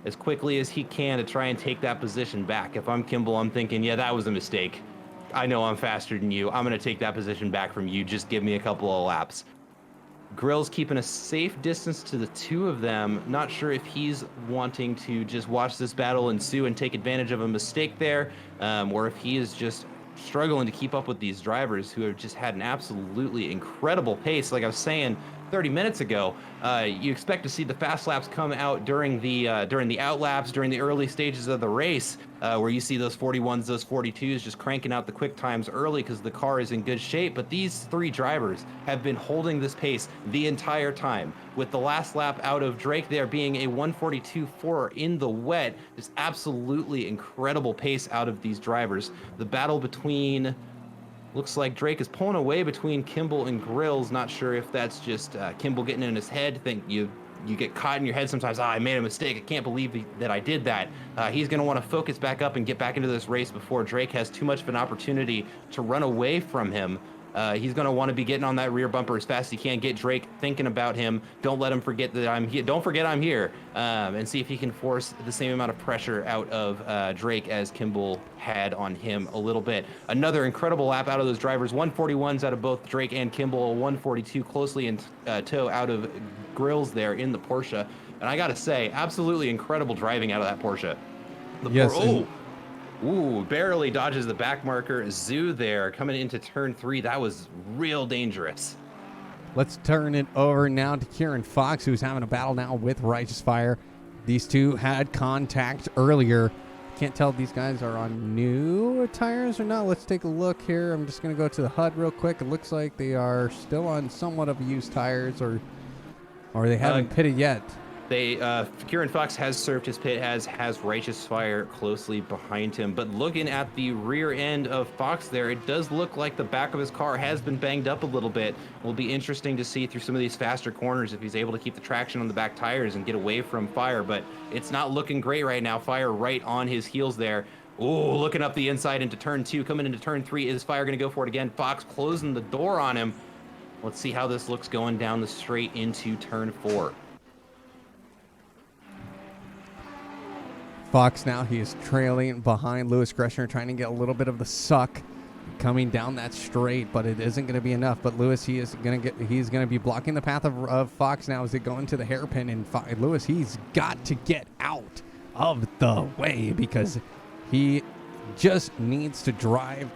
S2: as quickly as he can to try and take that position back. If I'm Campbell, I'm thinking, yeah, that was a mistake. I know I'm faster than you. I'm going to take that position back from you. Just give me a couple of laps. Grills keeping a safe distance to the two of them. Not sure if he's wanting to just watch this battle ensue and take advantage of a mistake there, or if he is just struggling to keep up with these drivers who have just had an absolutely incredible pace. Like I was saying 30 minutes ago, you expect to see the fast laps come out during the out laps, during the early stages of the race, where you see those 41s, those 42s just cranking out the quick times early because the car is in good shape. But these three drivers have been holding this pace the entire time, with the last lap out of Drake there being a 1:42.4 in the wet. Just absolutely incredible pace out of these drivers. The battle between, looks like Drake is pulling away between Campbell and Grills. Not sure if that's just Campbell getting in his head. Think you you get caught in your head sometimes. I made a mistake. I can't believe that I did that. He's going to want to focus back up and get back into this race before Drake has too much of an opportunity to run away from him. He's going to want to be getting on that rear bumper as fast as he can. Get Drake thinking about him. Don't let him forget that I'm here. Don't forget I'm here. And see if he can force the same amount of pressure out of Drake as Campbell had on him a little bit. Another incredible lap out of those drivers. 141s out of both Drake and Campbell. 142 closely in tow out of Grills there in the Porsche. And I got to say, absolutely incredible driving out of that Porsche. Ooh, barely dodges the back marker. Zoo there coming into turn 3. That was real dangerous.
S1: Let's turn it over now to Kieran Fox, who's having a battle now with Righteous Fire. These two had contact earlier. Can't tell if these guys are on new tires or not. Let's take a look here. I'm just going to go to the HUD real quick. It looks like they are still on somewhat of used tires, or they haven't pitted yet.
S2: Kieran Fox has served his pit, has Righteous Fire closely behind him. But looking at the rear end of Fox there, it does look like the back of his car has been banged up a little bit. It will be interesting to see through some of these faster corners if he's able to keep the traction on the back tires and get away from Fire. But it's not looking great right now. Fire right on his heels there. Ooh, looking up the inside into turn 2, coming into turn 3. Is Fire going to go for it again? Fox closing the door on him. Let's see how this looks going down the straight into turn 4.
S1: Fox now, he is trailing behind Lewis Gresher, trying to get a little bit of the suck coming down that straight, but it isn't going to be enough. But Lewis, he's going to be blocking the path of Fox now as they go into the hairpin. And Lewis, he's got to get out of the way because he just needs to drive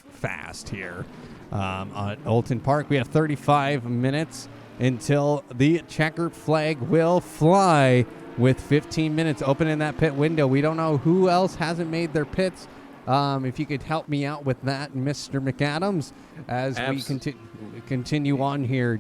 S1: fast here. On Oulton Park, we have 35 minutes until the checkered flag will fly. With 15 minutes open in that pit window. We don't know who else hasn't made their pits. If you could help me out with that, Mr. McAdams, as we continue on here.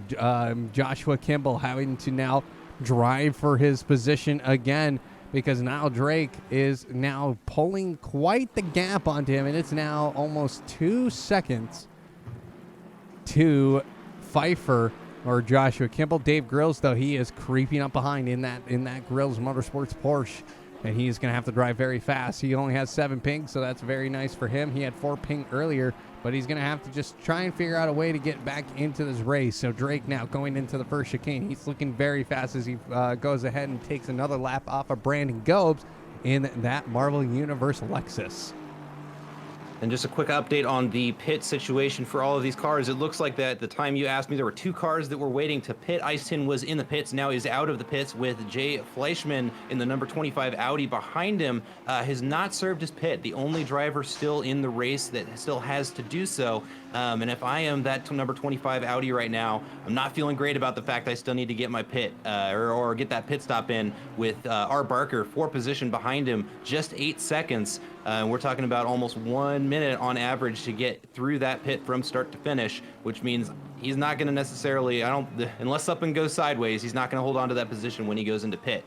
S1: Joshua Campbell having to now drive for his position again because Nile Drake is now pulling quite the gap onto him, and it's now almost 2 seconds to Pfeiffer or Joshua Campbell. Dave Grills, though, he is creeping up behind in that Grills Motorsports Porsche, and he's going to have to drive very fast. He only has 7 ping, so that's very nice for him. He had 4 ping earlier, but he's going to have to just try and figure out a way to get back into this race. So Drake now going into the first chicane. He's looking very fast as he goes ahead and takes another lap off of Brandon Gobes in that Marvel Universe Lexus.
S2: And just a quick update on the pit situation for all of these cars. It looks like that at the time you asked me, there were 2 cars that were waiting to pit. Iceton was in the pits, now is out of the pits with Jay Fleischman in the number 25 Audi behind him. Has not served his pit. The only driver still in the race that still has to do so. And if I am that number 25 Audi right now, I'm not feeling great about the fact I still need to get my pit or get that pit stop in with R. Barker, 4 position behind him, just 8 seconds. We're talking about almost 1 minute on average to get through that pit from start to finish, which means he's not going to necessarily, unless something goes sideways, he's not going to hold on to that position when he goes into pit.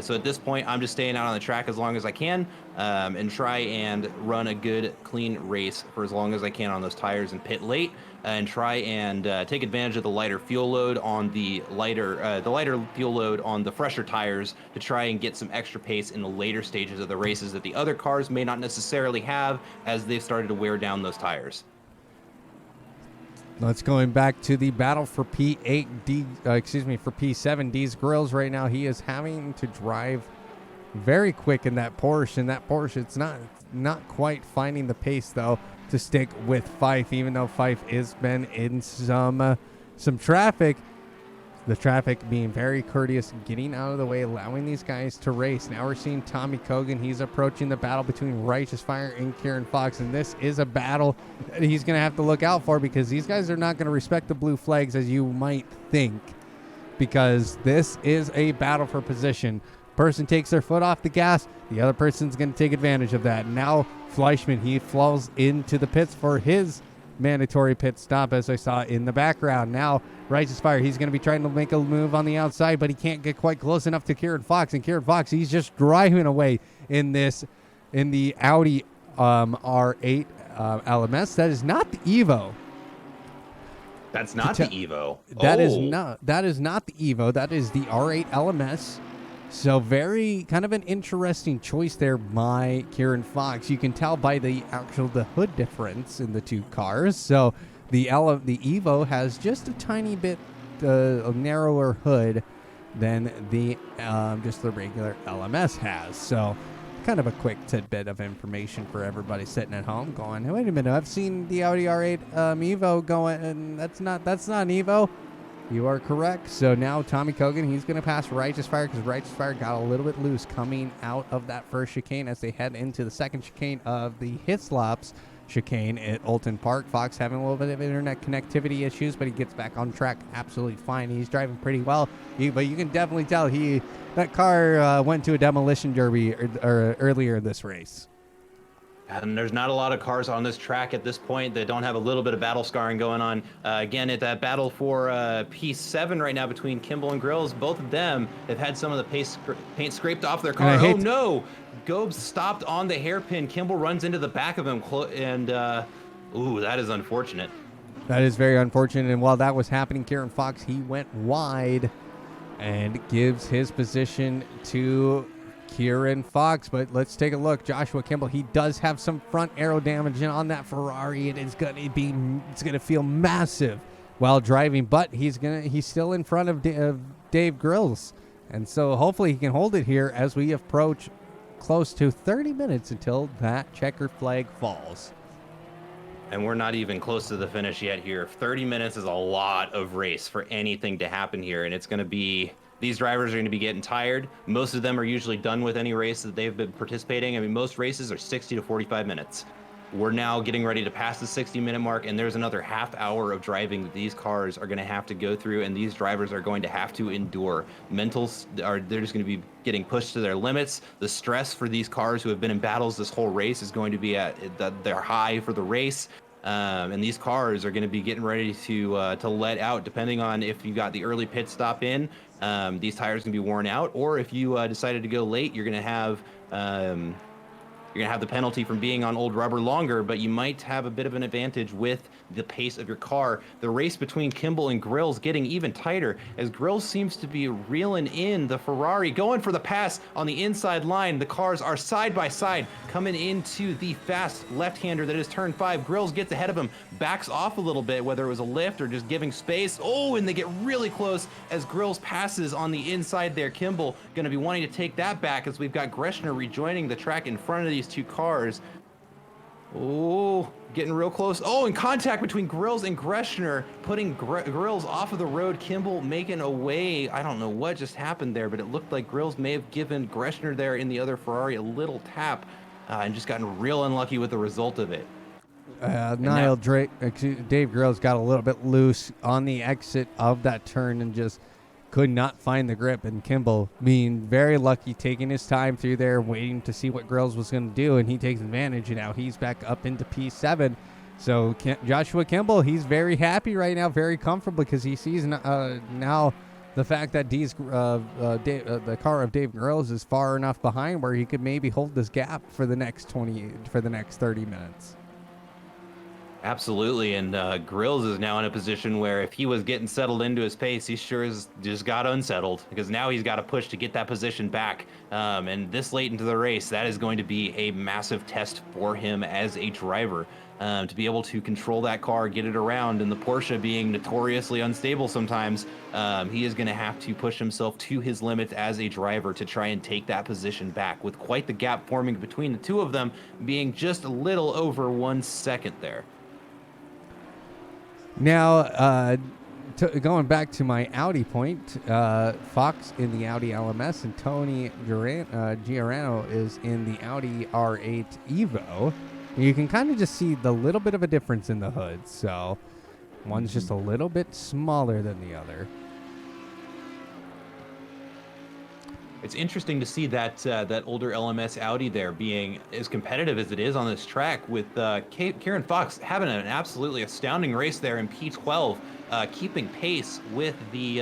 S2: So at this point, I'm just staying out on the track as long as I can and try and run a good, clean race for as long as I can on those tires and pit late and try and take advantage of the lighter fuel load on the lighter fuel load on the fresher tires to try and get some extra pace in the later stages of the races that the other cars may not necessarily have as they've started to wear down those tires.
S1: Let's going back to the battle for P7. D's Grills right now. He is having to drive very quick in that Porsche. In that Porsche, it's not quite finding the pace though to stick with Fife, even though Fife has been in some traffic. The traffic being very courteous, getting out of the way, allowing these guys to race. Now we're seeing Tommy Kogan. He's approaching the battle between Righteous Fire and Kieran Fox, and this is a battle that he's going to have to look out for because these guys are not going to respect the blue flags as you might think, because this is a battle for position. Person takes their foot off the gas, the other person's going to take advantage of that. Now Fleischman, he falls into the pits for his mandatory pit stop, as I saw in the background. Now Righteous Fire, he's going to be trying to make a move on the outside, but he can't get quite close enough to Kieran Fox, and Kieran Fox, he's just driving away in the Audi R8 LMS. That is not the Evo.
S2: That's not the Evo.
S1: That is not the Evo. That is the R8 LMS. So very kind of an interesting choice there by Kieran Fox. You can tell by the hood difference in the two cars. So the Evo has just a tiny bit a narrower hood than the just the regular LMS has. So kind of a quick tidbit of information for everybody sitting at home going, wait a minute, I've seen the Audi R8 Evo going, and that's not an Evo. You are correct. So now Tommy Kogan, he's going to pass Righteous Fire because Righteous Fire got a little bit loose coming out of that first chicane as they head into the second chicane of the Hislops chicane at Oulton Park. Fox having a little bit of internet connectivity issues, but he gets back on track absolutely fine. He's driving pretty well, but you can definitely tell that car went to a demolition derby earlier in this race.
S2: And there's not a lot of cars on this track at this point that don't have a little bit of battle scarring going on. Again, at that battle for P7 right now between Campbell and Grills, both of them have had some of the paint scraped off their car. Oh no! Gobes stopped on the hairpin. Kimball runs into the back of him, and ooh, that is unfortunate.
S1: That is very unfortunate. And while that was happening, Kieran Fox, he went wide and gives his position to Kieran Fox. But let's take a look. Joshua Campbell, he does have some front aero damage on that Ferrari. It's gonna feel massive while driving, but he's still in front of Dave Grills, and so hopefully he can hold it here as we approach close to 30 minutes until that checkered flag falls.
S2: And we're not even close to the finish yet here. 30 minutes is a lot of race for anything to happen here, and it's going to be, these drivers are going to be getting tired. Most of them are usually done with any race that they've been participating. I mean, most races are 60 to 45 minutes. We're now getting ready to pass the 60-minute mark, and there's another half hour of driving that these cars are going to have to go through, and these drivers are going to have to endure. They're just going to be getting pushed to their limits. The stress for these cars who have been in battles this whole race is going to be at their high for the race. And these cars are going to be getting ready to let out, depending on if you got the early pit stop in. These tires are going to be worn out, or if you decided to go late, you're going to have the penalty from being on old rubber longer, but you might have a bit of an advantage with the pace of your car. The race between Kimball and Grills getting even tighter as Grills seems to be reeling in the Ferrari, going for the pass on the inside line. The cars are side by side coming into the fast left-hander that is turn 5. Grills gets ahead of him, backs off a little bit, whether it was a lift or just giving space. Oh, and they get really close as Grills passes on the inside there. Kimball going to be wanting to take that back as we've got Gresher rejoining the track in front of these two cars. Oh, getting real close. Oh, and contact between Grills and Gresher, putting Grills off of the road. Kimball making away. I don't know what just happened there, but it looked like Grills may have given Gresher there in the other Ferrari a little tap and just gotten real unlucky with the result of it.
S1: Nile Drake, Dave Grills got a little bit loose on the exit of that turn and just could not find the grip, and Kimball being very lucky, taking his time through there, waiting to see what Grills was going to do, and he takes advantage, and now he's back up into P7. So Joshua Kimball, he's very happy right now, very comfortable, because he sees now the fact that the car of Dave Grills is far enough behind where he could maybe hold this gap for the next 30 minutes.
S2: Absolutely, and Grills is now in a position where if he was getting settled into his pace, he sure has just got unsettled, because now he's got to push to get that position back. And this late into the race, that is going to be a massive test for him as a driver, to be able to control that car, get it around, and the Porsche being notoriously unstable sometimes, he is going to have to push himself to his limits as a driver to try and take that position back, with quite the gap forming between the two of them being just a little over 1 second there.
S1: Now, going back to my Audi point, Fox in the Audi LMS and Tony Giorano is in the Audi R8 Evo. You can kind of just see the little bit of a difference in the hood. So one's just a little bit smaller than the other.
S2: It's interesting to see that older LMS Audi there being as competitive as it is on this track, with Kieran Fox having an absolutely astounding race there in P12, keeping pace with the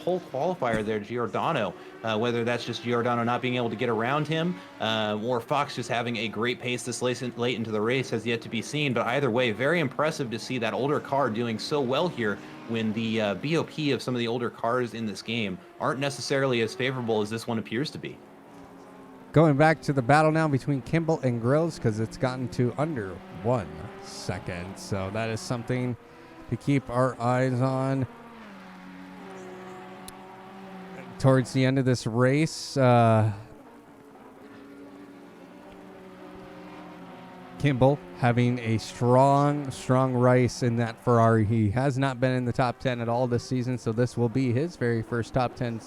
S2: pole qualifier there, Giordano. Whether that's just Giordano not being able to get around him, or Fox just having a great pace this late into the race has yet to be seen. But either way, very impressive to see that older car doing so well here, when the BOP of some of the older cars in this game aren't necessarily as favorable as this one appears to be.
S1: Going back to the battle now between Campbell and Grills, because it's gotten to under 1 second. So that is something to keep our eyes on towards the end of this race. Campbell having a strong race in that Ferrari. He has not been in the top 10 at all this season, so this will be his very first top 10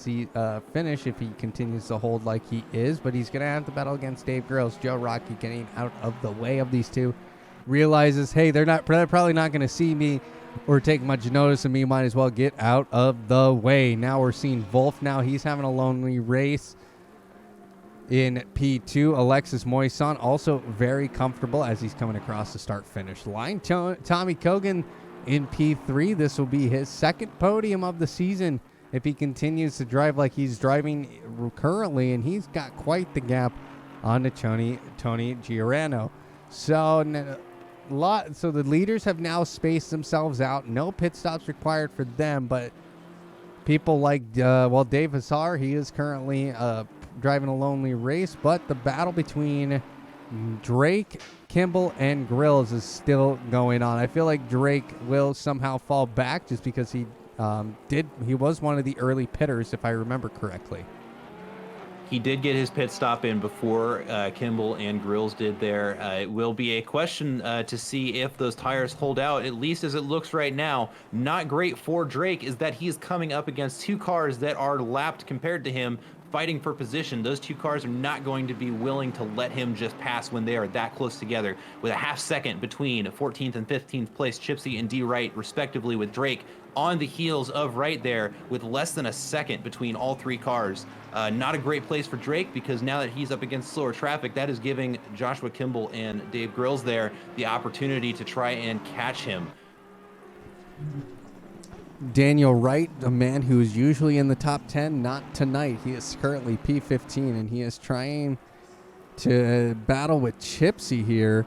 S1: finish if he continues to hold like he is. But he's going to have to battle against Dave Grills. Joe Rocky getting out of the way of these two. Realizes, hey, they're probably not going to see me or take much notice of me. Might as well get out of the way. Now we're seeing Wolf. Now he's having a lonely race in P2. Alexis Moisson also very comfortable as he's coming across the start-finish line. Tommy Kogan in P3. This will be his second podium of the season if he continues to drive like he's driving currently, and he's got quite the gap on to Tony Giordano. So the leaders have now spaced themselves out. No pit stops required for them, but people like Dave Hazar, he is currently driving a lonely race, but the battle between Drake, Campbell, and Grills is still going on. I feel like Drake will somehow fall back just because he was one of the early pitters, if I remember correctly.
S2: He did get his pit stop in before Campbell and Grills did there. It will be a question to see if those tires hold out, at least as it looks right now. Not great for Drake is that he's coming up against two cars that are lapped compared to him, fighting for position. Those two cars are not going to be willing to let him just pass when they are that close together, with a half second between 14th and 15th place Chipsy and D. Wright, respectively, with Drake on the heels of Wright there, with less than a second between all three cars. Not a great place for Drake, because now that he's up against slower traffic, that is giving Joshua Kimball and Dave Grills there the opportunity to try and catch him.
S1: Daniel Wright, a man who is usually in the top 10, not tonight. He is currently P15, and he is trying to battle with Chipsy here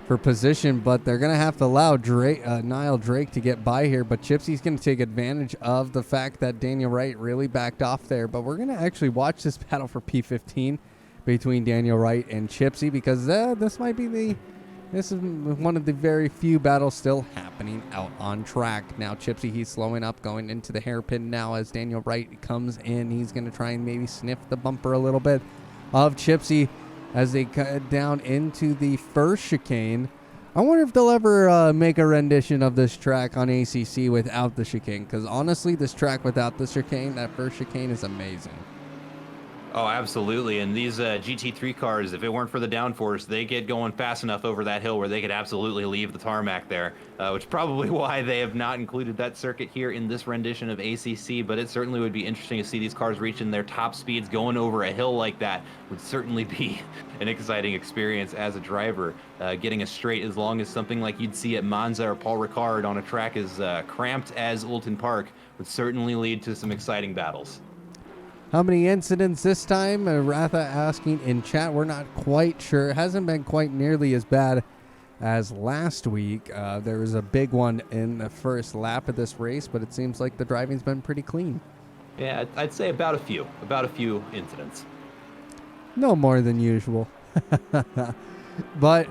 S1: for position, but they're going to have to allow Nile Drake to get by here. But Chipsy's going to take advantage of the fact that Daniel Wright really backed off there. But we're going to actually watch this battle for P15 between Daniel Wright and Chipsy, because this is one of the very few battles still happening out on track. Now Chipsy, he's slowing up, going into the hairpin now as Daniel Wright comes in. He's going to try and maybe sniff the bumper a little bit of Chipsy as they cut down into the first chicane. I wonder if they'll ever make a rendition of this track on ACC without the chicane, because honestly, this track without the chicane, that first chicane, is amazing.
S2: Oh, absolutely. And these GT3 cars, if it weren't for the downforce, they get going fast enough over that hill where they could absolutely leave the tarmac there, which is probably why they have not included that circuit here in this rendition of ACC. But it certainly would be interesting to see these cars reaching their top speeds going over a hill like that. Would certainly be an exciting experience as a driver. Getting a straight as long as something like you'd see at Monza or Paul Ricard on a track as cramped as Oulton Park would certainly lead to some exciting battles.
S1: How many incidents this time? Ratha asking in chat. We're not quite sure. It hasn't been quite nearly as bad as last week. There was a big one in the first lap of this race, but it seems like the driving's been pretty clean.
S2: Yeah, I'd say about a few incidents.
S1: No more than usual. But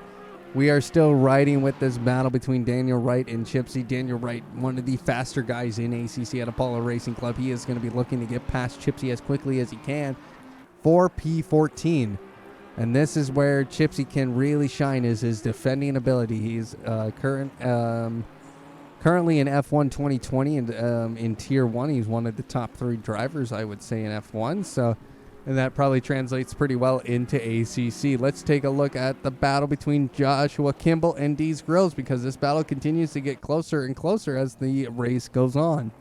S1: we are still riding with this battle between Daniel Wright and Chipsy. Daniel Wright, one of the faster guys in ACC at Apollo Racing Club. He is going to be looking to get past Chipsy as quickly as he can for P14. And this is where Chipsy can really shine, is his defending ability. He's currently in F1 2020 and in Tier 1. He's one of the top 3 drivers, I would say, in F1. So, and that probably translates pretty well into ACC. Let's take a look at the battle between Joshua Kimball and Dees Grills, because this battle continues to get closer and closer as the race goes on.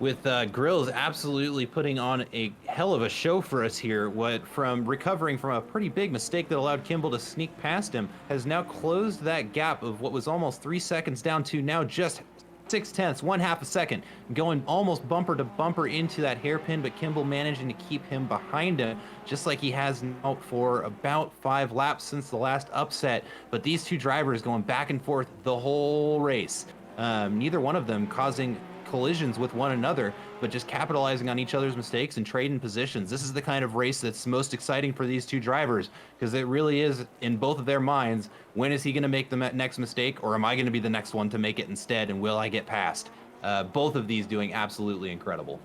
S2: with Grills absolutely putting on a hell of a show for us here. What from recovering from a pretty big mistake that allowed Campbell to sneak past him has now closed that gap of what was almost 3 seconds down to now just 0.6, 1/2 a second, going almost bumper to bumper into that hairpin, but Campbell managing to keep him behind him, just like he has now for about 5 laps since the last upset. But these two drivers going back and forth the whole race. Neither one of them causing collisions with one another, but just capitalizing on each other's mistakes and trading positions. This is the kind of race that's most exciting for these two drivers, because it really is in both of their minds, when is he going to make the next mistake, or am I going to be the next one to make it instead, and will I get past? Both of these doing absolutely incredible.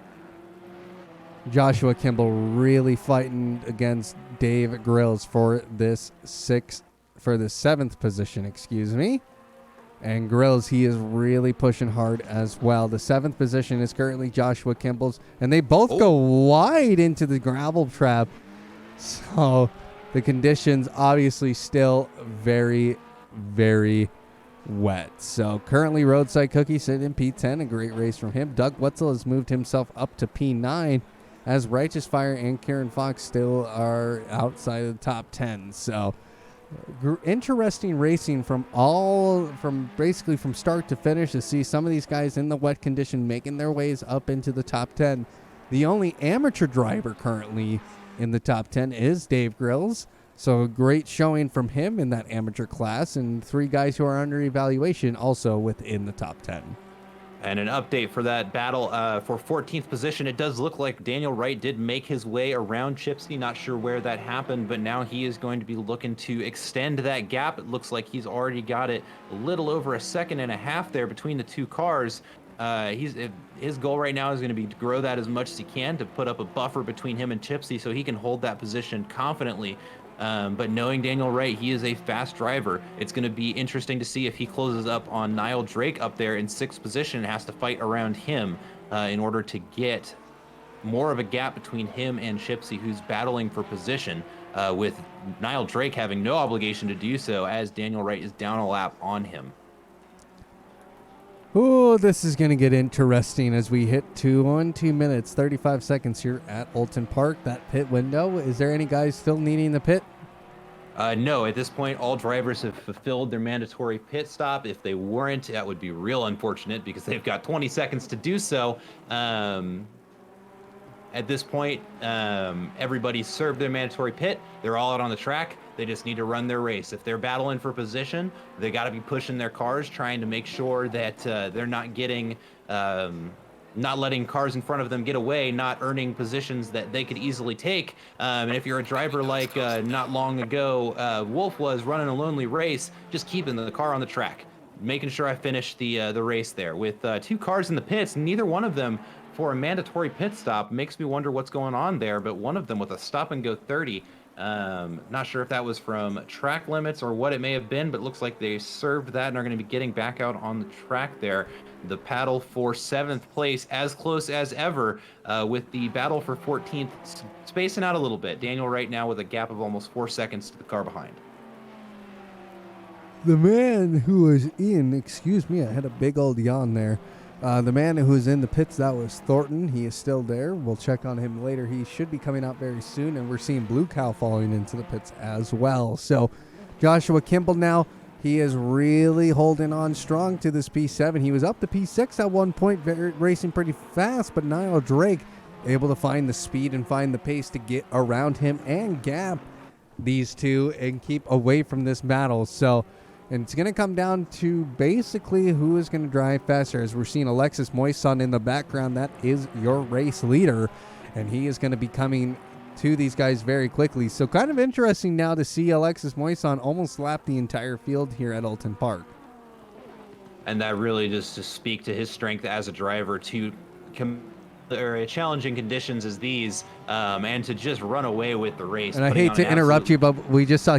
S1: Joshua Campbell really fighting against Dave Grills for this seventh position, excuse me. And Grills, he is really pushing hard as well. The 7th position is currently Joshua Campbell's, and they both go wide into the gravel trap. So the conditions obviously still very, very wet. So currently Roadside Cookie sitting in P10, a great race from him. Doug Wetzel has moved himself up to P9, as Righteous Fire and Kieran Fox still are outside of the top 10. So interesting racing from basically from start to finish, to see some of these guys in the wet condition making their ways up into the top 10. The only amateur driver currently in the top 10 is Dave Grills. So a great showing from him in that amateur class, and 3 guys who are under evaluation also within the top 10.
S2: And an update for that battle for 14th position. It does look like Daniel Wright did make his way around Chipsy. Not sure where that happened, but now he is going to be looking to extend that gap. It looks like he's already got it a little over 1.5 seconds there between the two cars. His goal right now is going to be to grow that as much as he can, to put up a buffer between him and Chipsy so he can hold that position confidently. But knowing Daniel Wright, he is a fast driver. It's going to be interesting to see if he closes up on Nile Drake up there in 6th position and has to fight around him in order to get more of a gap between him and Chipsy, who's battling for position, with Nile Drake having no obligation to do so, as Daniel Wright is down a lap on him.
S1: Oh, this is going to get interesting as we hit 2 minutes, 35 seconds here at Oulton Park. That pit window. Is there any guys still needing the pit?
S2: No, at this point, all drivers have fulfilled their mandatory pit stop. If they weren't, that would be real unfortunate, because they've got 20 seconds to do so. At this point, everybody's served their mandatory pit. They're all out on the track. They just need to run their race. If they're battling for position, they got to be pushing their cars, trying to make sure that they're not getting, not letting cars in front of them get away, not earning positions that they could easily take. And if you're a driver like not long ago, Wolf was running a lonely race, just keeping the car on the track, making sure I finish the race there. With 2 cars in the pits, neither one of them for a mandatory pit stop. Makes me wonder what's going on there, but one of them with a stop and go 30. Not sure if that was from track limits or what it may have been, but looks like they served that and are going to be getting back out on the track there. The battle for 7th place as close as ever, with the battle for 14th spacing out a little bit. Daniel right now with a gap of almost 4 seconds to the car behind.
S1: The man who was in, excuse me, I had a big old yawn there. The man who was in the pits, that was Thornton. He is still there. We'll check on him later. He should be coming out very soon, and we're seeing Blue Cow falling into the pits as well. So Joshua Campbell now, he is really holding on strong to this P7. He was up to P6 at one point, racing pretty fast, but Nile Drake able to find the speed and find the pace to get around him and gap these two and keep away from this battle. So, and it's going to come down to basically who is going to drive faster. As we're seeing Alexis Moison in the background, that is your race leader, and he is going to be coming to these guys very quickly. So kind of interesting now to see Alexis Moison almost lap the entire field here at Oulton Park.
S2: And that really just to speak to his strength as a driver to challenging conditions as these, and to just run away with the race.
S1: And I hate to interrupt you, but we just saw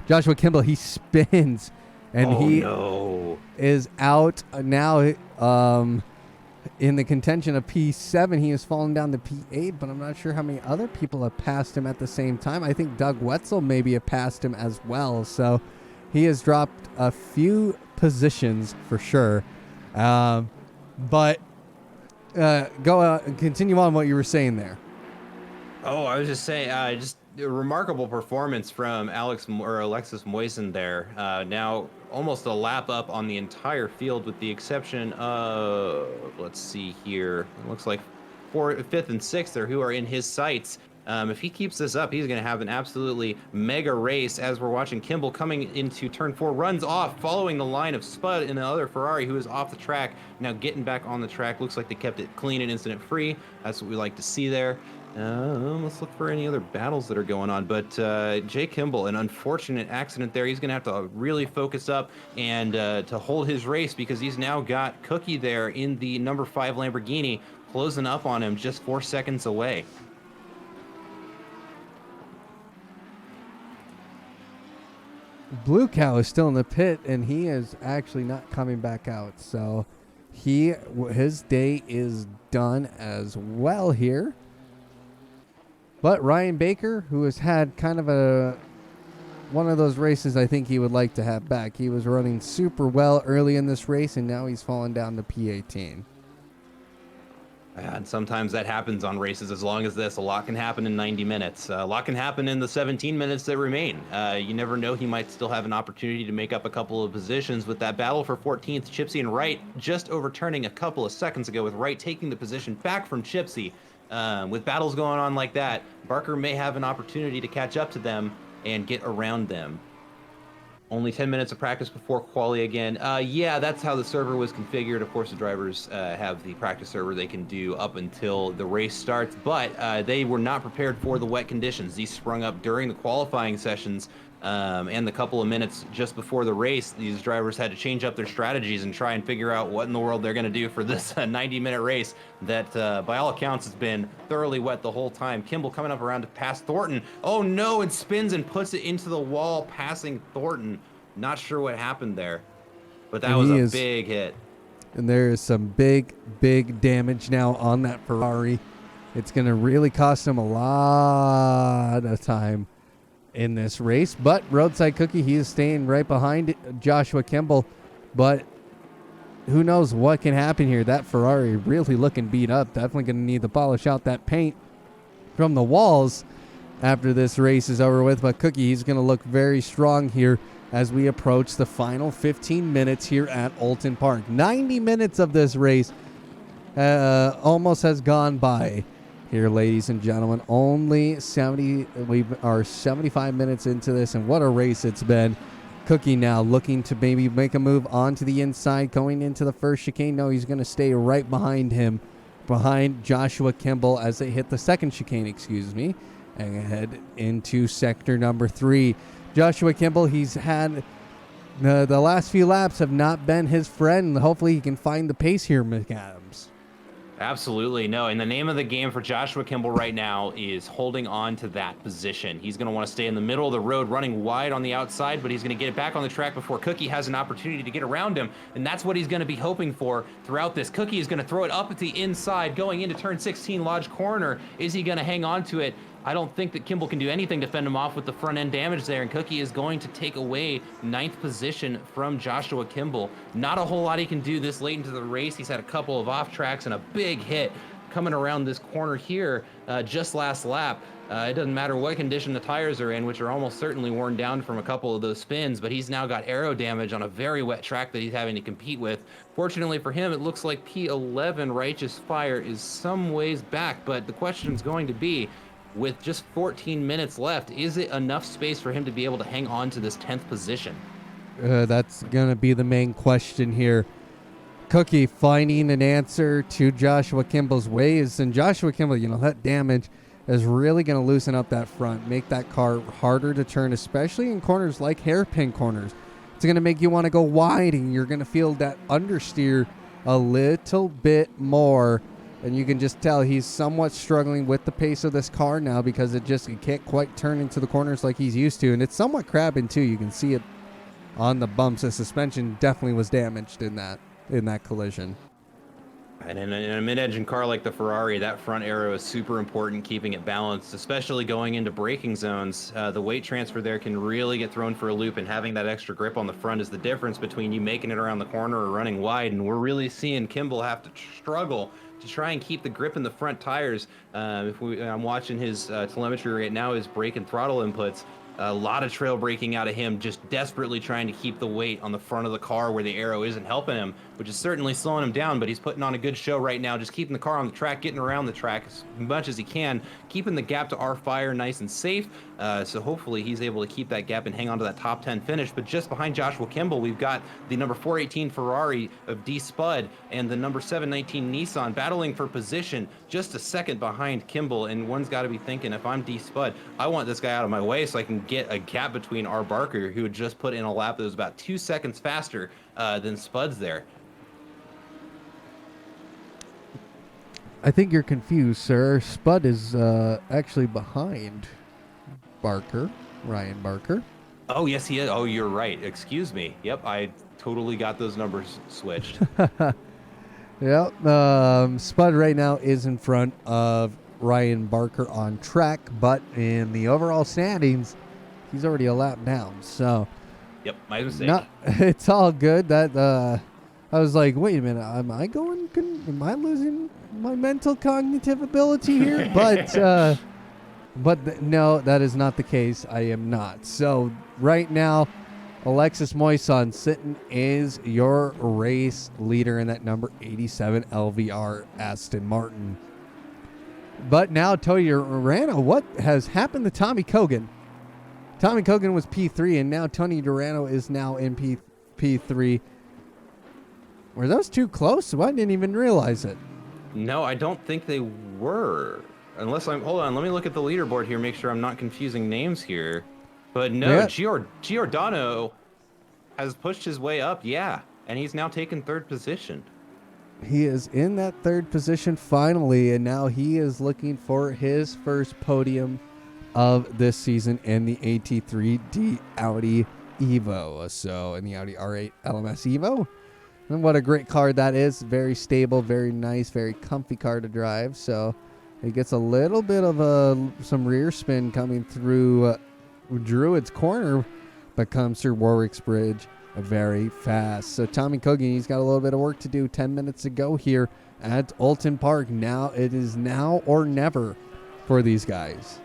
S1: Joshua Campbell, he spins, and is out now in the contention of P7. He has fallen down to P8, but I'm not sure how many other people have passed him at the same time. I think Doug Wetzel maybe have passed him as well. So he has dropped a few positions for sure. But go and continue on what you were saying there.
S2: Oh, I was just saying, just a remarkable performance from Alexis Moisen there. Now almost a lap up on the entire field, with the exception of, let's see here, it looks like fifth and sixth there who are in his sights. If he keeps this up, he's going to have an absolutely mega race, as we're watching Campbell coming into turn 4, runs off, following the line of Spud and the other Ferrari who is off the track, now getting back on the track. Looks like they kept it clean and incident-free. That's what we like to see there. Let's look for any other battles that are going on. But Jay Campbell, an unfortunate accident there. He's going to have to really focus up and to hold his race, because he's now got Cookie there in the number 5 Lamborghini, closing up on him just 4 seconds away.
S1: Blue Cow is still in the pit, and he is actually not coming back out. So his day is done as well here. But Ryan Baker, who has had kind of one of those races I think he would like to have back. He was running super well early in this race, and now he's fallen down to P18.
S2: And sometimes that happens on races as long as this. A lot can happen in 90 minutes. A lot can happen in the 17 minutes that remain. You never know. He might still have an opportunity to make up a couple of positions with that battle for 14th. Chipsy and Wright just overturning a couple of seconds ago, with Wright taking the position back from Chipsy. With battles going on like that, Barker may have an opportunity to catch up to them and get around them. Only 10 minutes of practice before quali again. Yeah, that's how the server was configured. Of course, the drivers have the practice server they can do up until the race starts, but they were not prepared for the wet conditions. These sprung up during the qualifying sessions, and the couple of minutes just before the race, these drivers had to change up their strategies and try and figure out what in the world they're going to do for this 90-minute race that, by all accounts, has been thoroughly wet the whole time. Kimball coming up around to pass Thornton. Oh, no, it spins and puts it into the wall, passing Thornton. Not sure what happened there, but that was a big hit.
S1: And there is some big damage now on that Ferrari. It's going to really cost him a lot of time in this race. But Roadside Cookie, he is staying right behind Joshua Kimball. But who knows what can happen here. That Ferrari really looking beat up. Definitely going to need to polish out that paint from the walls after this race is over with. But Cookie, he's going to look very strong here as we approach the final 15 minutes here at Oulton Park. 90 minutes of this race almost has gone by here, ladies and gentlemen. Only 75 minutes into this, and what a race it's been. Cookie now looking to maybe make a move onto the inside, going into the first chicane. No, he's going to stay right behind him, behind Joshua Kimball as they hit the second chicane, and head into sector number 3. Joshua Kimball, he's had the last few laps have not been his friend. Hopefully he can find the pace here, McAdams.
S2: Absolutely. No, and the name of the game for Joshua Kimball right now is holding on to that position. He's going to want to stay in the middle of the road, running wide on the outside, but he's going to get it back on the track before Cookie has an opportunity to get around him, and that's what he's going to be hoping for throughout this. Cookie is going to throw it up at the inside, going into turn 16, Lodge Corner. Is he going to hang on to it? I don't think that Kimball can do anything to fend him off with the front end damage there, and Cookie is going to take away 9th position from Joshua Kimball. Not a whole lot he can do this late into the race. He's had a couple of off tracks and a big hit coming around this corner here just last lap. It doesn't matter what condition the tires are in, which are almost certainly worn down from a couple of those spins, but he's now got aero damage on a very wet track that he's having to compete with. Fortunately for him, it looks like P11 Righteous Fire is some ways back, but the question is going to be, with just 14 minutes left, is it enough space for him to be able to hang on to this 10th position?
S1: That's going to be the main question here. Cookie finding an answer to Joshua Kimball's ways. And Joshua Kimball, that damage is really going to loosen up that front, make that car harder to turn, especially in corners like hairpin corners. It's going to make you want to go wide, and you're going to feel that understeer a little bit more. And you can just tell he's somewhat struggling with the pace of this car now, because it can't quite turn into the corners like he's used to. And it's somewhat crabbing too. You can see it on the bumps. The suspension definitely was damaged in that collision.
S2: And in a mid-engine car like the Ferrari, that front aero is super important, keeping it balanced, especially going into braking zones. The weight transfer there can really get thrown for a loop, and having that extra grip on the front is the difference between you making it around the corner or running wide. And we're really seeing Campbell have to struggle to try and keep the grip in the front tires. I'm watching his telemetry right now, his brake and throttle inputs. A lot of trail braking out of him, just desperately trying to keep the weight on the front of the car where the aero isn't helping him, which is certainly slowing him down, but he's putting on a good show right now, just keeping the car on the track, getting around the track as much as he can, keeping the gap to our fire nice and safe. So hopefully he's able to keep that gap and hang on to that top 10 finish. But just behind Joshua Kimball, we've got the number 418 Ferrari of D Spud and the number 719 Nissan battling for position just a second behind Kimball. And one's got to be thinking, if I'm D Spud, I want this guy out of my way so I can get a gap between our Barker, who had just put in a lap that was about 2 seconds faster than Spud's there.
S1: I think you're confused, sir. Spud is actually behind Barker, Ryan Barker.
S2: Oh, yes, he is. Oh, you're right. Excuse me. Yep, I totally got those numbers switched.
S1: Yep. Spud right now is in front of Ryan Barker on track, but in the overall standings, he's already a lap down. So,
S2: Yep, my mistake.
S1: It's all good. That I was like, wait a minute, am I losing my mental cognitive ability here? But no, that is not the case. I am not. So right now, Alexis Moison sitting is your race leader in that number 87 LVR Aston Martin. But now, Tony Durano, what has happened to Tommy Kogan? Tommy Kogan was P3, and now Tony Durano is now in P3. Were those two close? I didn't even realize it.
S2: No, I don't think they were. Hold on, let me look at the leaderboard here, make sure I'm not confusing names here. But no,
S1: Yeah.
S2: Giordano has pushed his way up, yeah. And he's now taken third position.
S1: He is in that third position finally, and now he is looking for his first podium of this season in the AT3D Audi Evo. So, in the Audi R8 LMS Evo. And what a great car that is. Very stable, very nice, very comfy car to drive. So, it gets a little bit of some rear spin coming through Druid's corner, but comes through Warwick's Bridge very fast. So Tommy Kogan, he's got a little bit of work to do. 10 minutes to go here at Oulton Park. Now it is now or never for these guys.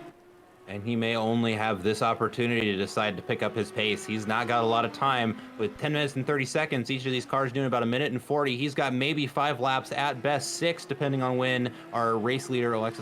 S2: And he may only have this opportunity to decide to pick up his pace. He's not got a lot of time. With 10 minutes and 30 seconds, each of these cars doing about 1 minute and 40. He's got maybe 5 laps, at best 6, depending on when our race leader, cross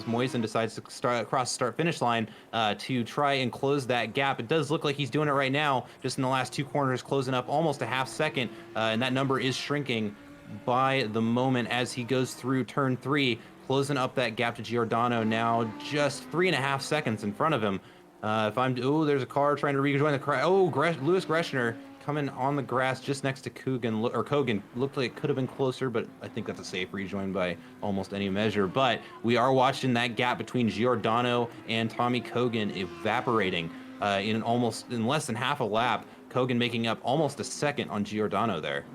S2: the start-finish line to try and close that gap. It does look like he's doing it right now, just in the last 2 corners, closing up almost a half second, and that number is shrinking by the moment as he goes through turn 3. Closing up that gap to Giordano now, just 3.5 seconds in front of him. There's a car trying to rejoin the crowd. Lewis Gresher coming on the grass just next to Kogan. Looked like it could have been closer, but I think that's a safe rejoin by almost any measure. But we are watching that gap between Giordano and Tommy Kogan evaporating in less than half a lap. Kogan making up almost a second on Giordano there.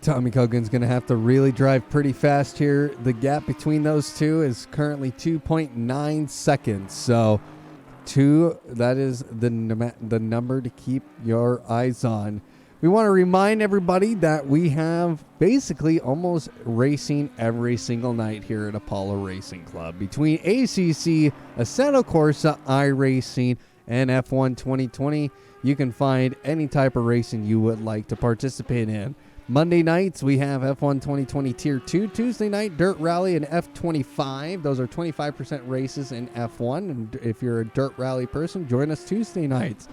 S1: Tommy Kogan's going to have to really drive pretty fast here. The gap between those two is currently 2.9 seconds. So, that is the number to keep your eyes on. We want to remind everybody that we have basically almost racing every single night here at Apollo Racing Club. Between ACC, Assetto Corsa, iRacing, and F1 2020, you can find any type of racing you would like to participate in. Monday nights, we have F1 2020 Tier 2. Tuesday night, Dirt Rally and F25. Those are 25% races in F1. And if you're a Dirt Rally person, join us Tuesday nights.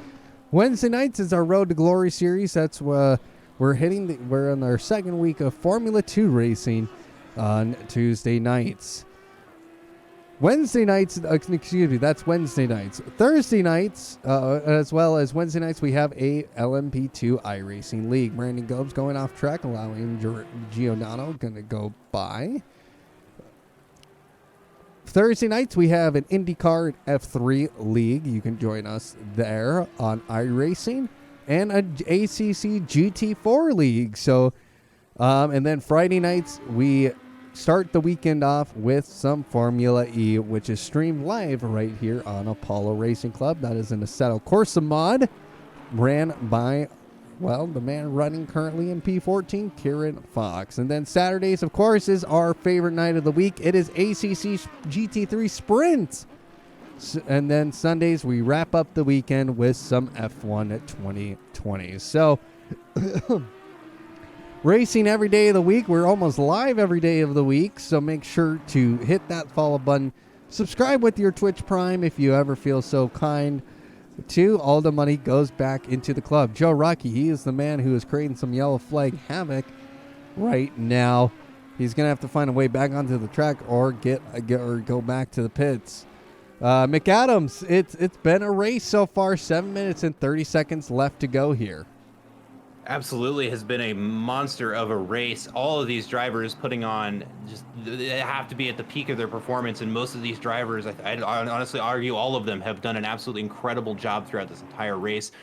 S1: Wednesday nights is our Road to Glory series. That's we're in our second week of Formula 2 racing on Tuesday nights. That's Wednesday nights. Thursday nights, as well as Wednesday nights, we have a LMP2 iRacing League. Brandon Gobes going off track, allowing Giordano going to go by. Thursday nights, we have an IndyCar F3 League. You can join us there on iRacing. And an ACC GT4 League. So And then Friday nights, we start the weekend off with some Formula E, which is streamed live right here on Apollo Racing Club. That is an Assetto Corsa mod ran by, well, the man running currently in P14, Kieran Fox. And then Saturdays, of course, is our favorite night of the week. It is ACC GT3 Sprints. And then Sundays, we wrap up the weekend with some F1 at 2020. So, racing every day of the week. We're almost live every day of the week. So make sure to hit that follow button. Subscribe with your Twitch Prime if you ever feel so kind to. All the money goes back into the club. Joe Rocky, he is the man who is creating some yellow flag havoc right now. He's going to have to find a way back onto the track or go back to the pits. McAdams, it's been a race so far. 7 minutes and 30 seconds left to go here.
S2: Absolutely has been a monster of a race. All of these drivers putting on they have to be at the peak of their performance, and most of these drivers, I'd honestly argue all of them have done an absolutely incredible job throughout this entire race.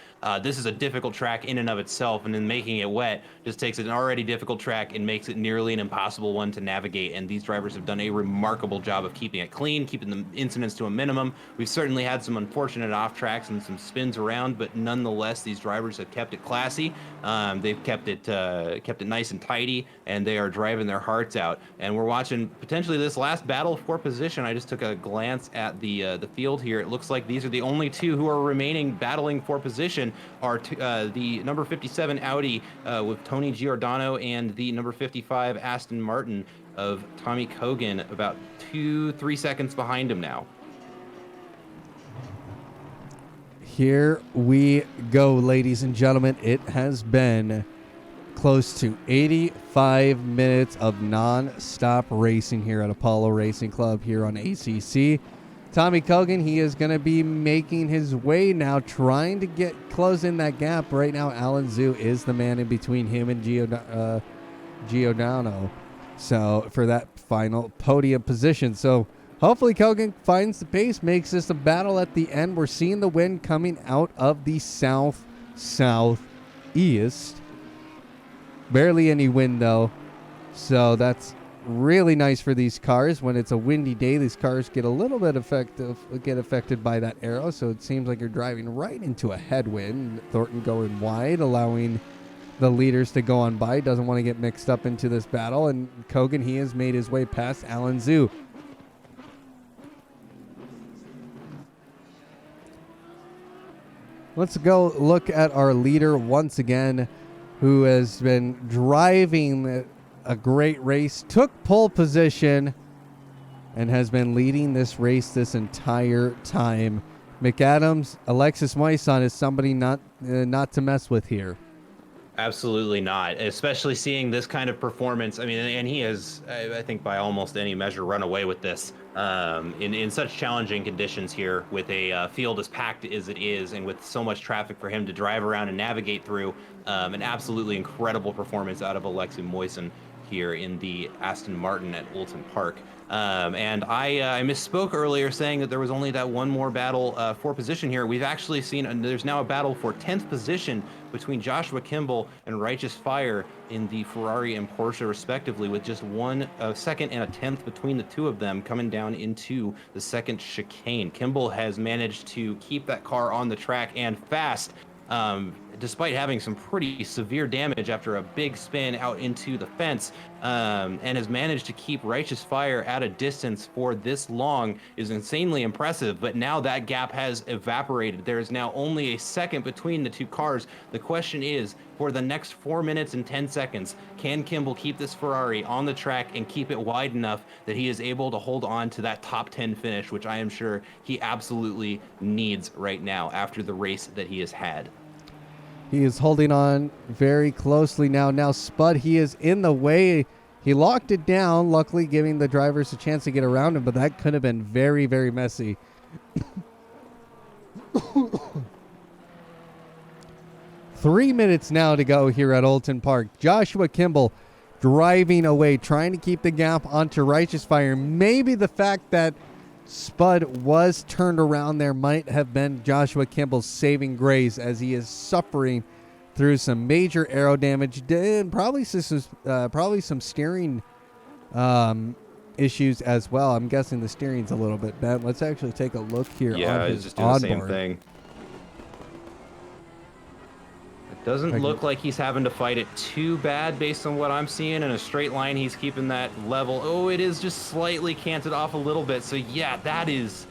S2: This is a difficult track in and of itself, and then making it wet just takes an already difficult track and makes it nearly an impossible one to navigate, and these drivers have done a remarkable job of keeping it clean, keeping the incidents to a minimum. We've certainly had some unfortunate off tracks and some spins around, but nonetheless, these drivers have kept it classy. They've kept it nice and tidy, and they are driving their hearts out. And we're watching potentially this last battle for position. I just took a glance at the field here. It looks like these are the only two who are remaining battling for position. Are the number 57 Audi with Tony Giordano and the number 55 Aston Martin of Tommy Kogan, about 2-3 seconds behind him now.
S1: Here we go, ladies and gentlemen. It has been close to 85 minutes of non-stop racing here at Apollo Racing Club here on ACC. Tommy Kogan, he is going to be making his way now, trying to get close in that gap. Right now, Alan Zhu is the man in between him and Giordano. So for that final podium position. So hopefully Kogan finds the pace, makes this a battle at the end. We're seeing the wind coming out of the south-southeast. Barely any wind, though. So that's really nice for these cars. When it's a windy day, these cars get a little bit affected by that arrow. So it seems like you're driving right into a headwind. Thornton going wide, allowing the leaders to go on by. Doesn't want to get mixed up into this battle. And Kogan, he has made his way past Alan Zhu. Let's go look at our leader once again, who has been driving a great race, took pole position, and has been leading this race this entire time. McAdams, Alexis Moison is somebody not to mess with here.
S2: Absolutely not, especially seeing this kind of performance. I mean, and he has, I think, by almost any measure, run away with this in such challenging conditions here, with a field as packed as it is, and with so much traffic for him to drive around and navigate through. An absolutely incredible performance out of Alexis Moison here in the Aston Martin at Oulton Park. And I misspoke earlier saying that there was only that one more battle for position here. We've actually seen there's now a battle for 10th position between Joshua Campbell and Righteous Fire in the Ferrari and Porsche respectively, with just 1 second and a 10th between the two of them coming down into the second chicane. Campbell has managed to keep that car on the track and fast, despite having some pretty severe damage after a big spin out into the fence, and has managed to keep Righteous Fire at a distance for this long is insanely impressive. But now that gap has evaporated. There is now only a second between the two cars. The question is, for the next 4 minutes and 10 seconds, can Campbell keep this Ferrari on the track and keep it wide enough that he is able to hold on to that top 10 finish, which I am sure he absolutely needs right now after the race that he has had.
S1: He is holding on very closely now. Now Spud, he is in the way. He locked it down, luckily giving the drivers a chance to get around him, but that could have been very, very messy. 3 minutes now to go here at Oulton Park. Joshua Campbell driving away, trying to keep the gap onto Righteous Fire. Maybe the fact that Spud was turned around there might have been Joshua Campbell's saving grace, as he is suffering through some major aero damage, and probably some steering issues as well. I'm guessing the steering's a little bit bent. Let's actually take a look here
S2: Yeah,
S1: on
S2: it's
S1: his
S2: just doing the same
S1: onboard.
S2: thing. It doesn't look like he's having to fight it too bad based on what I'm seeing. In a straight line, he's keeping that level. Oh, it is just slightly canted off a little bit. So yeah, that is,